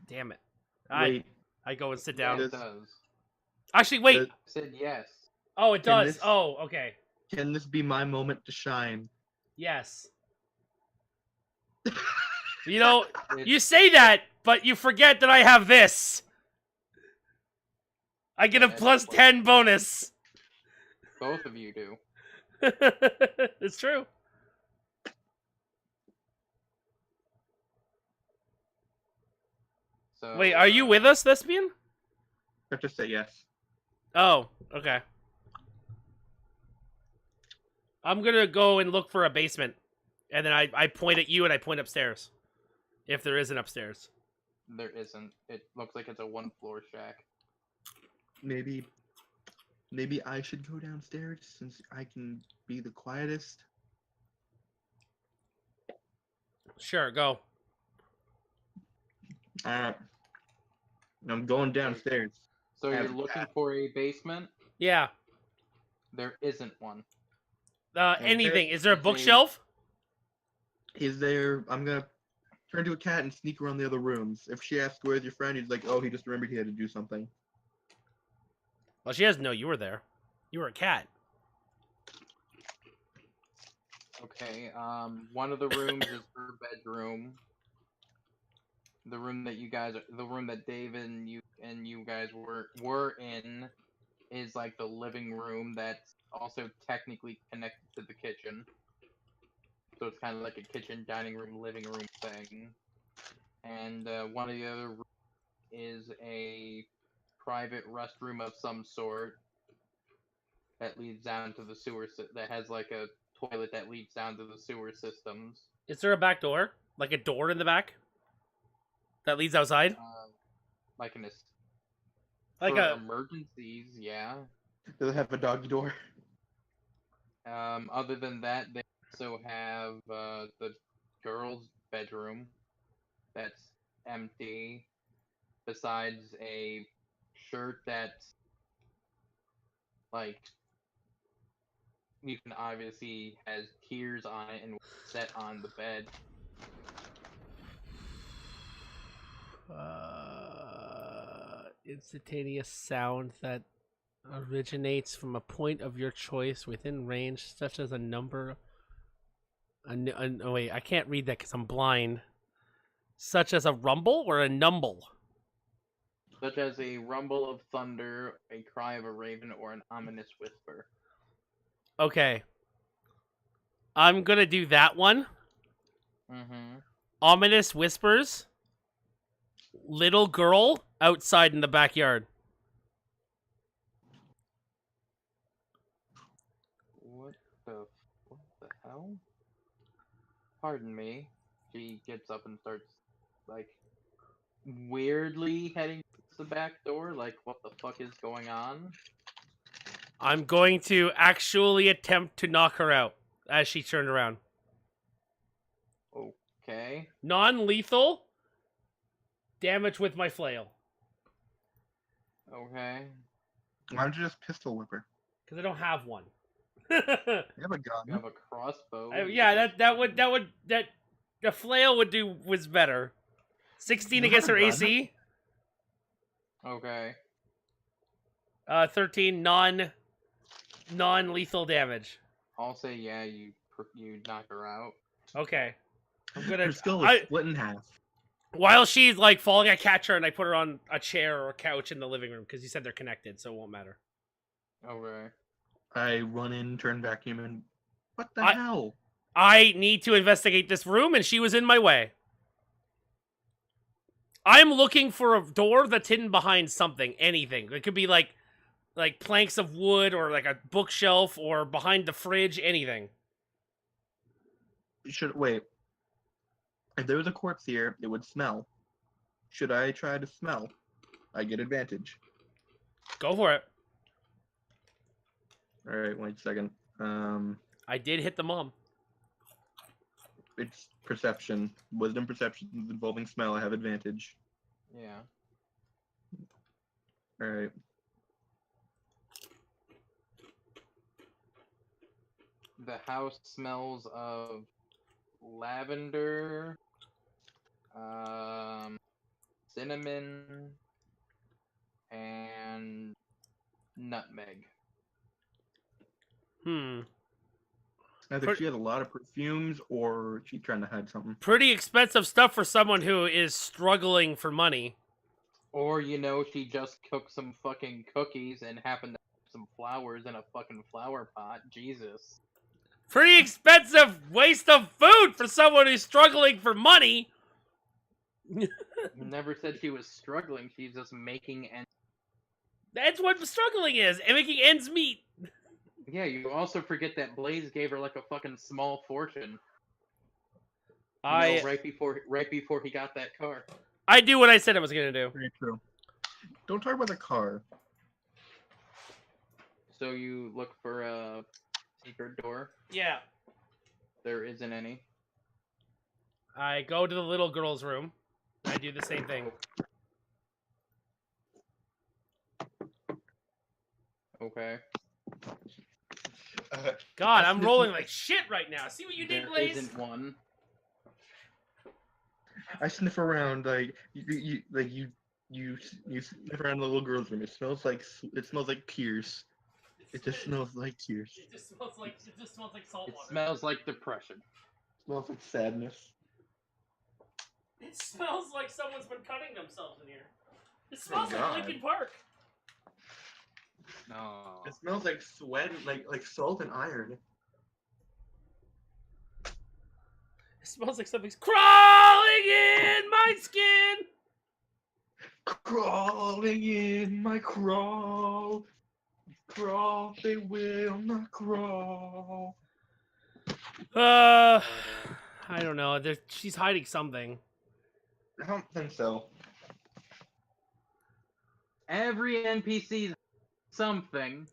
Damn it. Wait, I go and sit Yeah, down. it does. Actually, wait. Does- I said yes. Oh, it Can does. this- Oh, okay. can this be my moment to shine? Yes. You know, It's, you say that, but you forget that I have this. I get a Yeah, plus but- 10 bonus. both of you do. It's true. So Wait, are you with us, Thespian? I have to say yes. Oh, okay. I'm gonna go and look for a basement. And then I point at you and I point upstairs. If there is an upstairs. There isn't. It looks like it's a 1-floor shack. Maybe I should go downstairs since I can be the quietest. Sure, go. Alright. I'm going downstairs. So you're Have looking that. for a basement? Yeah. There isn't one. Anything. Is there a It's bookshelf? Is there? I'm gonna turn to a cat and sneak around the other rooms. If she asks where's your friend, he's like, oh, he just remembered he had to do something. Well, she doesn't know you were there. You were a cat. Okay. One of the rooms is her bedroom. The room that David and you guys were in is like the living room that's also technically connected to the kitchen. So it's kind of like a kitchen, dining room, living room thing. And one of the other rooms is a private restroom of some sort that leads down to the that has like a toilet that leads down to the sewer systems. Is there a back door? Like a door in the back? That leads outside? Like Like for a... emergencies, yeah. Does it have a doggy door? Other than that, they also have the girl's bedroom that's empty, besides a shirt that's like you can obviously has tears on it and set on the bed. Instantaneous sound that originates from a point of your choice within range, such as a number. Oh wait, I can't read that because I'm blind. Such as a rumble or a numble. Such as a rumble of thunder, a cry of a raven, or an ominous whisper. Okay. I'm gonna do that one. Mm-hmm. Ominous whispers. Little girl outside in the backyard. What the hell? Pardon me. She gets up and starts, like, weirdly heading to the back door. Like, what the fuck is going on? I'm going to actually attempt to knock her out as she turned around. Okay. Non-lethal damage with my flail. Okay. Why don't you just pistol whip her? Because I don't have one. You have a gun. You have a crossbow. Yeah, the flail was better. 16 You against have her a gun? AC. Okay. 13 non-lethal damage. I'll say yeah. You knock her out. Okay. I'm gonna. Her skull is split in half. While she's like falling, I catch her and I put her on a chair or a couch in the living room because you said they're connected, so it won't matter. Okay. I run in, turn vacuum, and what the hell? I need to investigate this room, and she was in my way. I'm looking for a door that's hidden behind something, anything. It could be like planks of wood or like a bookshelf or behind the fridge, anything. Wait. If there was a corpse here, it would smell. Should I try to smell? I get advantage. Go for it. All right, wait a second. I did hit the mom. It's perception. Wisdom perception involving smell. I have advantage. Yeah. All right. The house smells of lavender, cinnamon, and nutmeg. Either she has a lot of perfumes or she's trying to hide something. Pretty expensive stuff for someone who is struggling for money. Or, she just cooked some fucking cookies and happened to have some flowers in a fucking flower pot. Jesus. Pretty expensive waste of food for someone who's struggling for money. Never said she was struggling. She's just making ends. That's what struggling is, and making ends meet. Yeah, you also forget that Blaze gave her like a fucking small fortune. Right before he got that car. I do what I said I was gonna do. Very true. Don't talk about the car. So you look for a secret door. Yeah. There isn't any. I go to the little girl's room. I do the same thing. Okay. God, I I'm sniff- rolling like shit right now. See what you did, There Blaze? isn't one. I sniff around like you sniff around the little girl's room. It smells like tears. It just smells like tears. It just smells like salt It water. smells like depression. It smells like sadness. It smells like someone's been cutting themselves in here. It smells God. like Linkin Park. No. It smells like sweat, like salt and iron. It smells like something's crawling in my skin. Crawling in my crawl. Crawl, they will not crawl. I don't know. She's hiding something. I don't think so. Every NPC's something.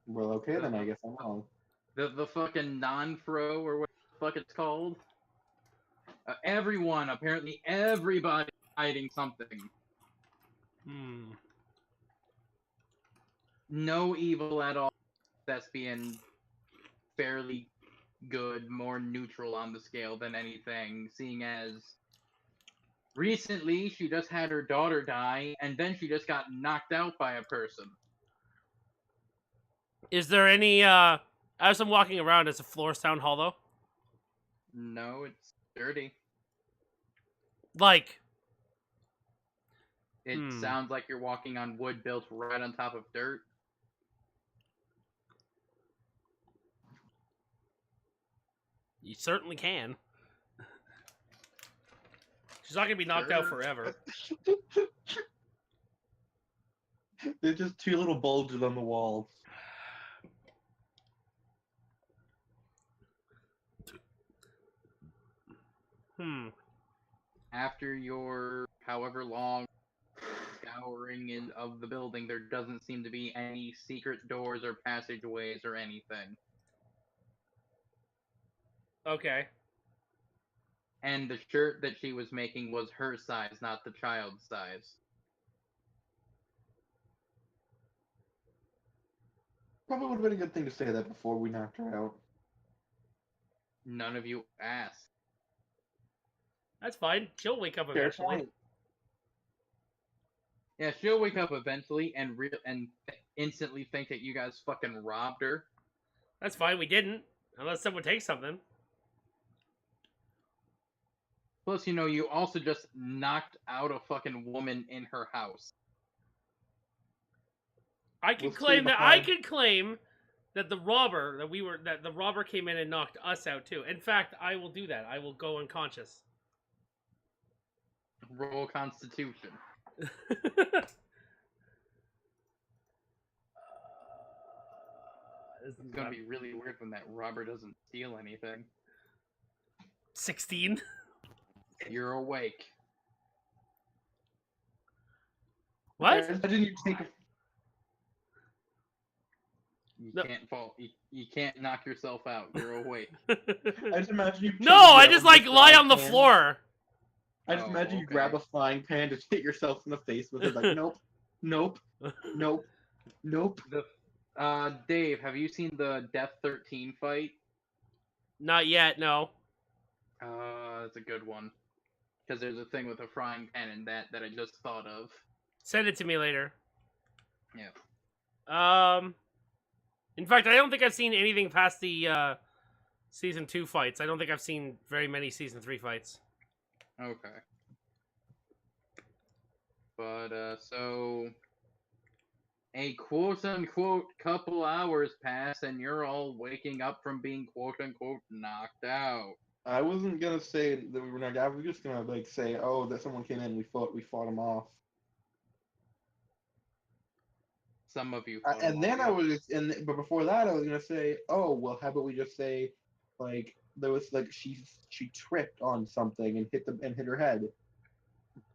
Well, okay then. I guess I'm wrong. The fucking non-throw or what the fuck it's called. Everyone, apparently everybody hiding something. Hmm. No evil at all. That's being fairly good, more neutral on the scale than anything, seeing as recently she just had her daughter die, and then she just got knocked out by a person. Is there any, as I'm walking around, does the floor sound hollow? No, it's dirty. Like, It sounds like you're walking on wood built right on top of dirt. you certainly can. She's not gonna be knocked out Sure. forever. There's just two little bulges on the wall. After your however long scouring of the building, there doesn't seem to be any secret doors or passageways or anything. Okay. And the shirt that she was making was her size, not the child's size. Probably would have been a good thing to say that before we knocked her out. None of you asked. That's fine. She'll wake up Fair eventually. point. Yeah, she'll wake up eventually and instantly think that you guys fucking robbed her. That's fine. We didn't. Unless someone takes something. Plus, you also just knocked out a fucking woman in her house. I can We'll stay claim that I behind. can claim that the robber came in and knocked us out too. In fact, I will do that. I will go unconscious. Roll Constitution. This is It's gonna be really weird when that robber doesn't steal anything. 16. You're awake. What? Imagine you take a You No. can't fall. You can't knock yourself out. You're awake. I just imagine you. No, I grab just a like lie frying on the pan. floor. I just Oh, imagine you okay. grab a frying pan, just hit yourself in the face with it. Like, nope, nope, nope, nope. Dave, have you seen the Death 13 fight? Not yet. No. That's a good one. Because there's a thing with a frying pan in that I just thought of. Send it to me later. Yeah. In fact, I don't think I've seen anything past the season 2 fights. I don't think I've seen very many season 3 fights. Okay. But, so... a quote-unquote couple hours pass, and you're all waking up from being quote-unquote knocked out. I wasn't gonna say that we were not. I was just gonna like say, oh, that someone came in. We fought him off. Some of you fought And him then off. I was, but before that, I was gonna say, oh, well, how about we just say, like, there was like she tripped on something and hit her head.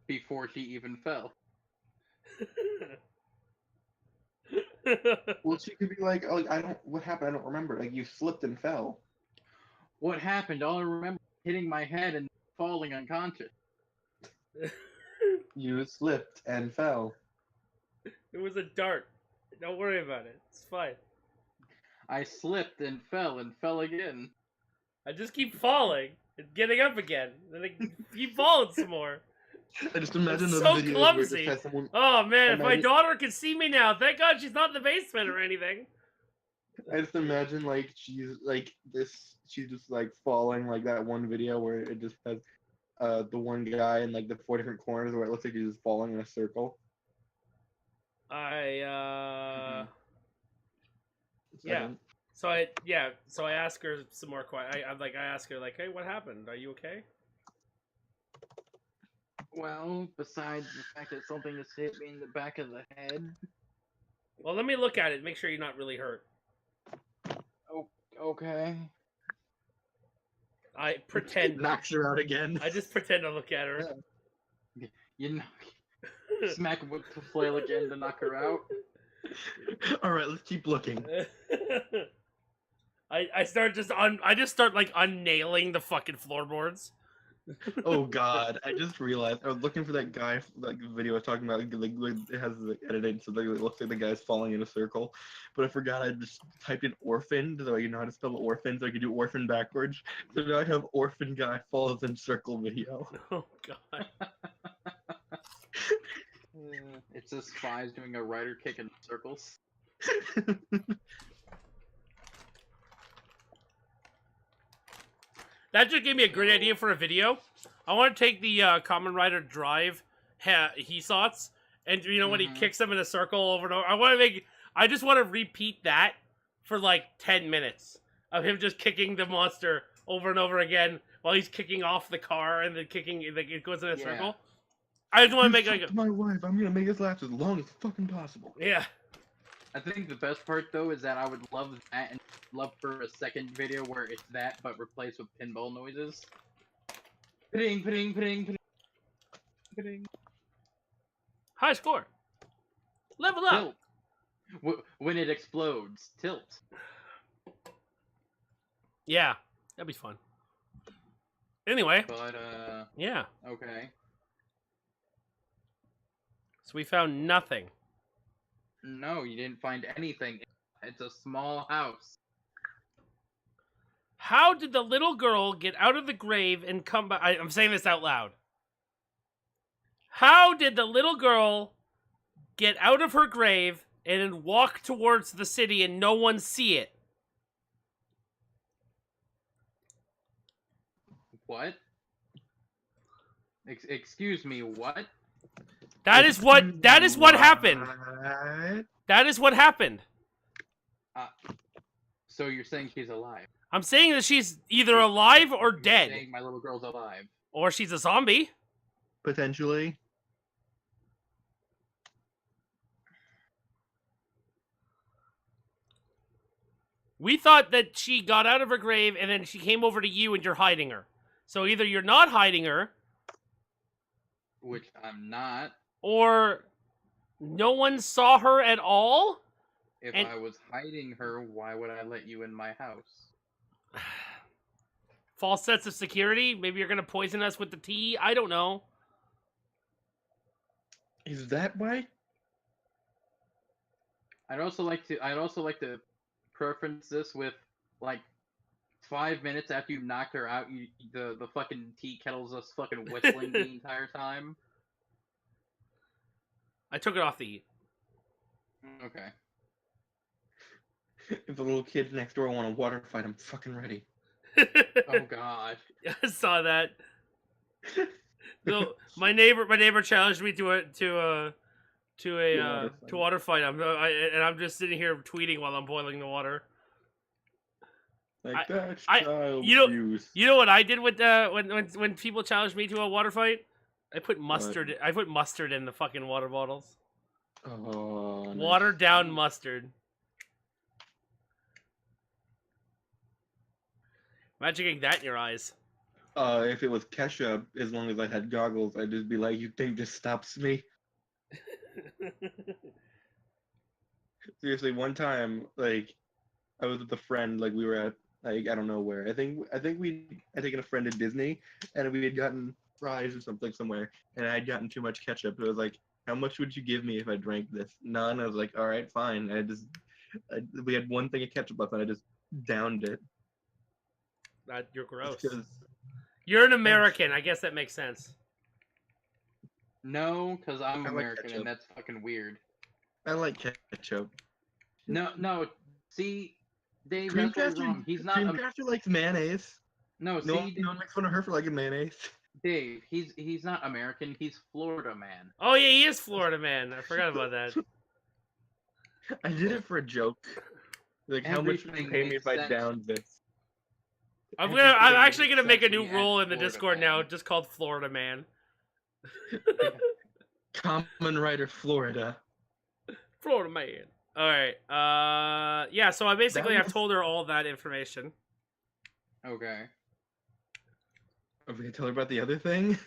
Before she even fell. Well, she could be like, oh, what happened? I don't remember. Like, you slipped and fell. What happened? All I remember was hitting my head and falling unconscious. You slipped and fell. It was a dart. Don't worry about it. It's fine. I slipped and fell again. I just keep falling and getting up again, and I keep falling some more. I just imagine It's those so videos where it clumsy. just has someone. Oh man, if my Imagine- daughter can see me now, thank God she's not in the basement or anything. I just imagine like she's like this. She's just like falling like that one video where it just has the one guy in like the 4 different corners where it looks like he's just falling in a circle. Yeah. Second. So I ask her some more questions. I ask her like, hey, what happened? Are you okay? Well, besides the fact that something has hit me in the back of the head. Well, let me look at it. Make sure you're not really hurt. Oh, okay. I pretend. Knocks her out again. I just pretend to look at her. You know, smack him with the flail again to knock her out. All right, let's keep looking. I just start like unnailing the fucking floorboards. Oh God, I just realized I was looking for that guy, like the video I was talking about. Like, it has like edited, so like, it looks like the guy's falling in a circle. But I forgot I just typed in orphan, so you know how to spell orphan, so I could do orphan backwards. So now I have orphan guy falls in circle video. Oh God. It's just spies doing a rider kick in circles. That just gave me a great idea for a video. I want to take the Common Rider Drive Hesots, and you know when he kicks them in a circle over and over. I just want to repeat that for like 10 minutes of him just kicking the monster over and over again while he's kicking off the car and then kicking like it goes in a circle. I just want to make like my wife. I'm gonna make this last as long as fucking possible. yeah. I think the best part though is that I would love that and love for a second video where it's that but replaced with pinball noises. Ping, ping, ping, ping, ping. High score. Level up. Tilt. When it explodes, tilt. Yeah, that'd be fun. Anyway, But yeah. okay. So we found nothing. No, you didn't find anything. It's a small house. How did the little girl get out of the grave and come back? I'm saying this out loud. How did the little girl get out of her grave and then walk towards the city and no one see it? What? Excuse me, what? That is what happened. That is what happened. So you're saying she's alive? I'm saying that she's either alive or You're dead. saying my little girl's alive. Or she's a zombie. Potentially. We thought that she got out of her grave and then she came over to you and you're hiding her. So either you're not hiding her, Which I'm not. or no one saw her at all. If And- I was hiding her, why would I let you in my house? False sense of security. Maybe you're gonna poison us with the tea. I don't know. Is that why? I'd also like to preference this with like 5 minutes after you knocked her out, the fucking tea kettle's just fucking whistling the entire time. I took it off the heat. Okay. If the little kids next door want a water fight, I'm fucking ready. Oh god. I saw that. No, my neighbor challenged me to a water fight. I'm just sitting here tweeting while I'm boiling the water. Like that's I- child you know- abuse. You know what I did with when people challenged me to a water fight? I put mustard. I put mustard in the fucking water bottles. Oh, nice. Watered down mustard. Imagine getting that in your eyes. If it was ketchup, as long as I had goggles, I'd just be like, "You think this stops me?" Seriously, one time, like, I was with a friend, like, we were at, like, I don't know where. I think we had taken a friend to Disney, and we had gotten fries or something somewhere, and I had gotten too much ketchup. It was like, how much would you give me if I drank this? None. I was like, all right, fine. We had one thing of ketchup left, and I just downed it. You're gross. It's 'cause You're an American. I guess that makes sense. No, because I'm I like American ketchup. and that's fucking weird. I like ketchup. No. See, Dave, that's what you're wrong. He's not. Dreamcatcher likes mayonnaise. No, No, see, no one makes fun of her for liking mayonnaise. Dave, he's not American. He's Florida man. Oh yeah, he is Florida man. I forgot about that. I did it for a joke. Like, how much would you Everything pay me makes if I sense. downed this? I'm Everything actually gonna makes make a sense new when you rule add in the Florida Discord man. now, just called Florida man. Common Writer Florida. Florida man. All right. Yeah. So I basically That I've was- told her all that information. Okay. Are we gonna tell her about the other thing?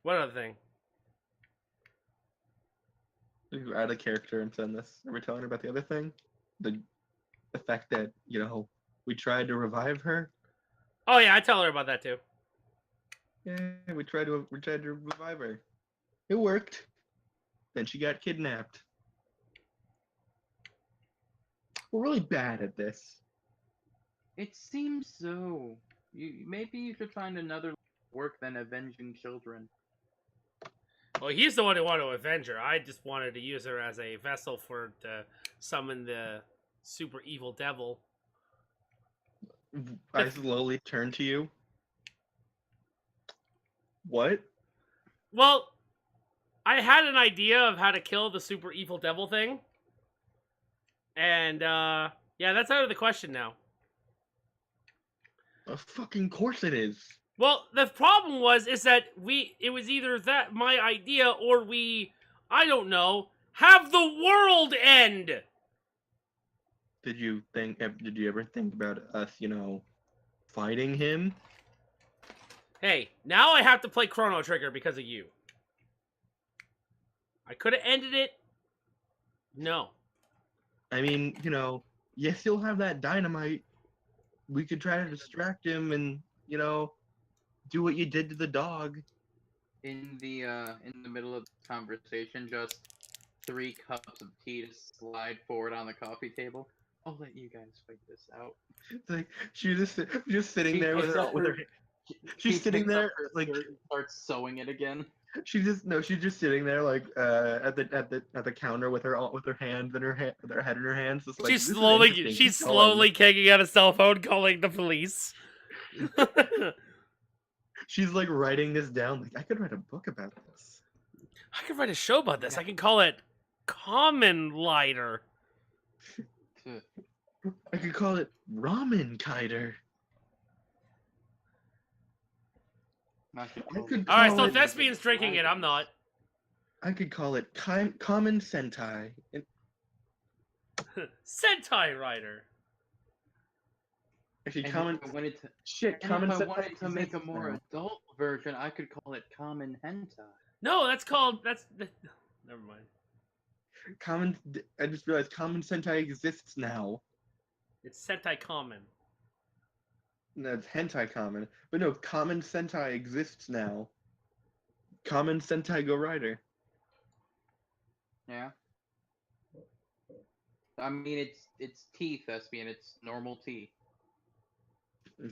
What other thing? We add a character and send this. Are we telling her about the other thing? The fact that, we tried to revive her. Oh yeah, I tell her about that too. Yeah, we tried to revive her. It worked. Then she got kidnapped. We're really bad at this. It seems so. Maybe you should find another work than avenging children. Well, he's the one who wanted to avenge her. I just wanted to use her as a vessel to summon the super evil devil. I slowly turn to you. What? Well, I had an idea of how to kill the super evil devil thing. And, yeah, that's out of the question now. Of fucking course it is. Well, the problem is that it was either that my idea or I don't know, have the world end. Did you ever think about us, fighting him? Hey, now I have to play Chrono Trigger because of you. I could have ended it. No. I mean, yes, you'll have that dynamite. We could try to distract him and, do what you did to the dog. In the middle of the conversation, just 3 cups of tea to slide forward on the coffee table. I'll let you guys figure this out. It's like she's just sitting She there with picks her, up with her. She She's sitting picks up there her like skirt and starts sewing it again. she's just sitting there like at the counter with her hands in her with her head in her hands. Just like, She's "This is slowly interesting. she's Keep going." slowly kicking out a cell phone, calling the police. She's like writing this down. Like, I could write a book about this. I could write a show about this. I can call it Common Lighter. I could call it Ramen Kiter. I could I call could it- All right, call so it- Thespian's drinking it. I'm not. I could call it Common Sentai. Sentai Rider. Actually, And Common if I wanted to, shit. and Common if I Sentai wanted to make a exists more now. adult version, I could call it Common Hentai. No, never mind. I just realized Common Sentai exists now. It's Sentai Common. No, it's hentai common. But no, Common Sentai exists now. Common Sentai Go Rider. Yeah. I mean, it's tea, Thespian. It's normal tea.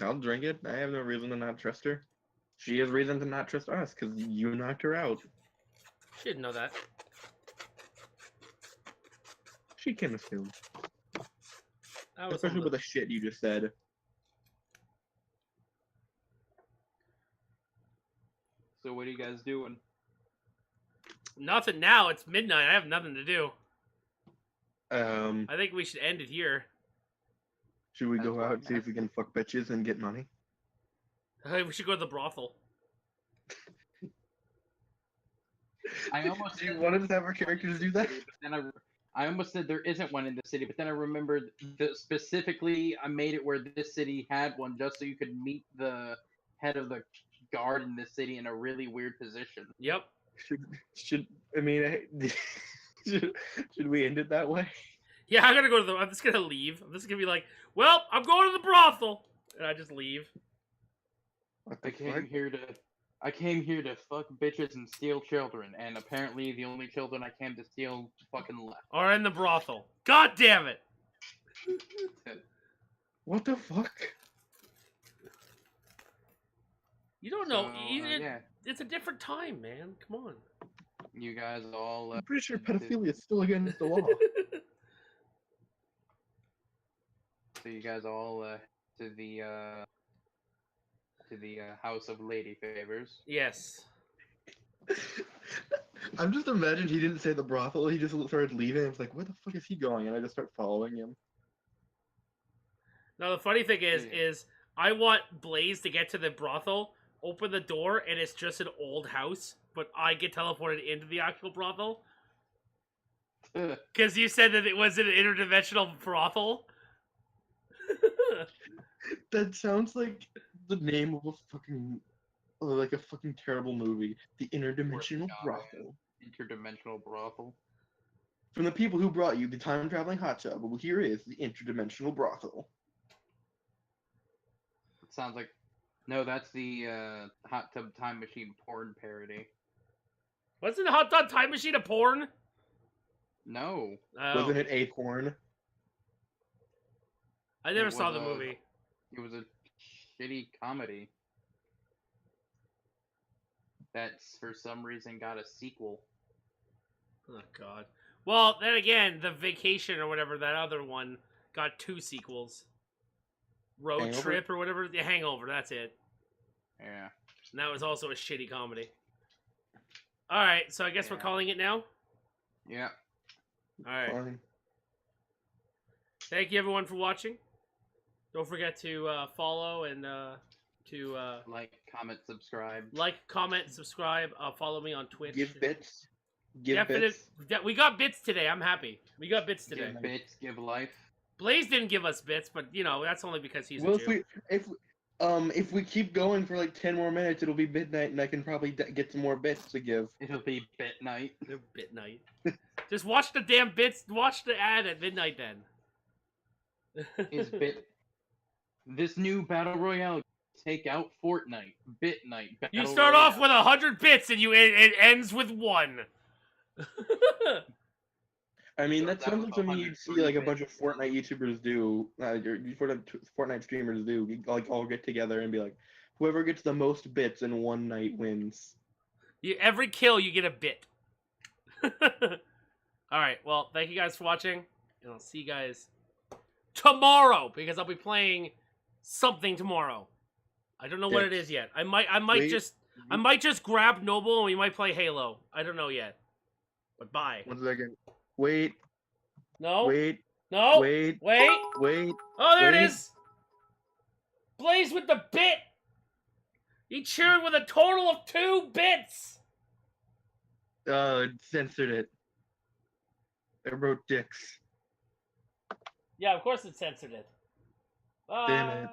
I'll drink it. I have no reason to not trust her. She has reason to not trust us, because you knocked her out. She didn't know that. She can assume. That was Especially with the shit you just said. So what are you guys doing? nothing now. It's midnight. I have nothing to do. Um, I think we should end it here. should we That's go what out I'm and see if we can fuck bitches and get money? We should go to the brothel. I almost Do you said want there us to have our isn't one in characters the do that? city, but then I almost said there isn't one in the city, but then I remembered that specifically I made it where this city had one just so you could meet the head of the guard in this city in a really weird position. Yep. Should I mean, should we end it that way? Yeah, I'm just gonna leave. I'm just gonna be like, well, I'm going to the brothel, and I just leave. What I the fuck? came here to fuck bitches and steal children, and apparently the only children I came to steal fucking left. Or in the brothel. God damn it! What the fuck? You don't know. So, You- yeah, It's a different time, man. Come on. you guys all. I'm pretty sure to- pedophilia is still against the law. So you guys all to the House of Lady Favors. Yes. I'm just imagining he didn't say the brothel. He just started leaving. I was like, where the fuck is he going? And I just start following him. Now the funny thing Yeah. is I want Blaze to get to the brothel, open the door, and it's just an old house, but I get teleported into the actual brothel. Because you said that it was an interdimensional brothel. That sounds like the name of a fucking, like a fucking terrible movie. The Interdimensional God. Brothel. Interdimensional brothel. From the people who brought you the time traveling hot tub, well, here is the Interdimensional Brothel. It sounds like. No, that's the hot tub time machine porn parody. Wasn't the Hot Dog Time Machine a porn? No. Oh, Wasn't it Acorn? I never It saw was the a- movie. It was a shitty comedy. That's for some reason got a sequel. Oh god. Well, then again, the Vacation or whatever, that other one, got 2 sequels. Road Hangover? Trip or whatever. The Hangover, that's it. Yeah. And that was also a shitty comedy. Alright, so I guess we're Yeah. calling it now? Yeah. Alright. Fine. Thank you everyone for watching. Don't forget to follow and to Like, comment, subscribe. like, comment, subscribe. Follow me on Twitch. Give bits. Give bits. We got bits today. I'm happy. We got bits today. Give bits, give life. Blaze didn't give us bits, but you know that's only because he's Well, a Jew. if we keep going for like 10 more minutes, it'll be midnight, and I can probably get some more bits to give. It'll be bit night. They're bit night. Just watch the damn bits. Watch the ad at midnight then. Is bit. This new battle royale take out Fortnite. Bit night. You Battle start off Royale. with 100 bits and it ends with 1. I mean, Starts that out sounds with like something you'd see 103 like a bits. bunch of Fortnite YouTubers do, Fortnite streamers do, like all get together and be like, whoever gets the most bits in one night wins. Every kill you get a bit. Alright, well, thank you guys for watching. And I'll see you guys tomorrow, because I'll be playing something tomorrow. I don't know what it is yet. I might Wait. just grab Noble and we might play Halo. I don't know yet. But bye. 1 second. Wait, No? wait, No? wait, Wait. wait. Oh, there it wait. is. Blaze with the bit. He cheered with a total of 2 bits. Censored it. I wrote dicks. Yeah, of course it censored it. Damn it. Bye.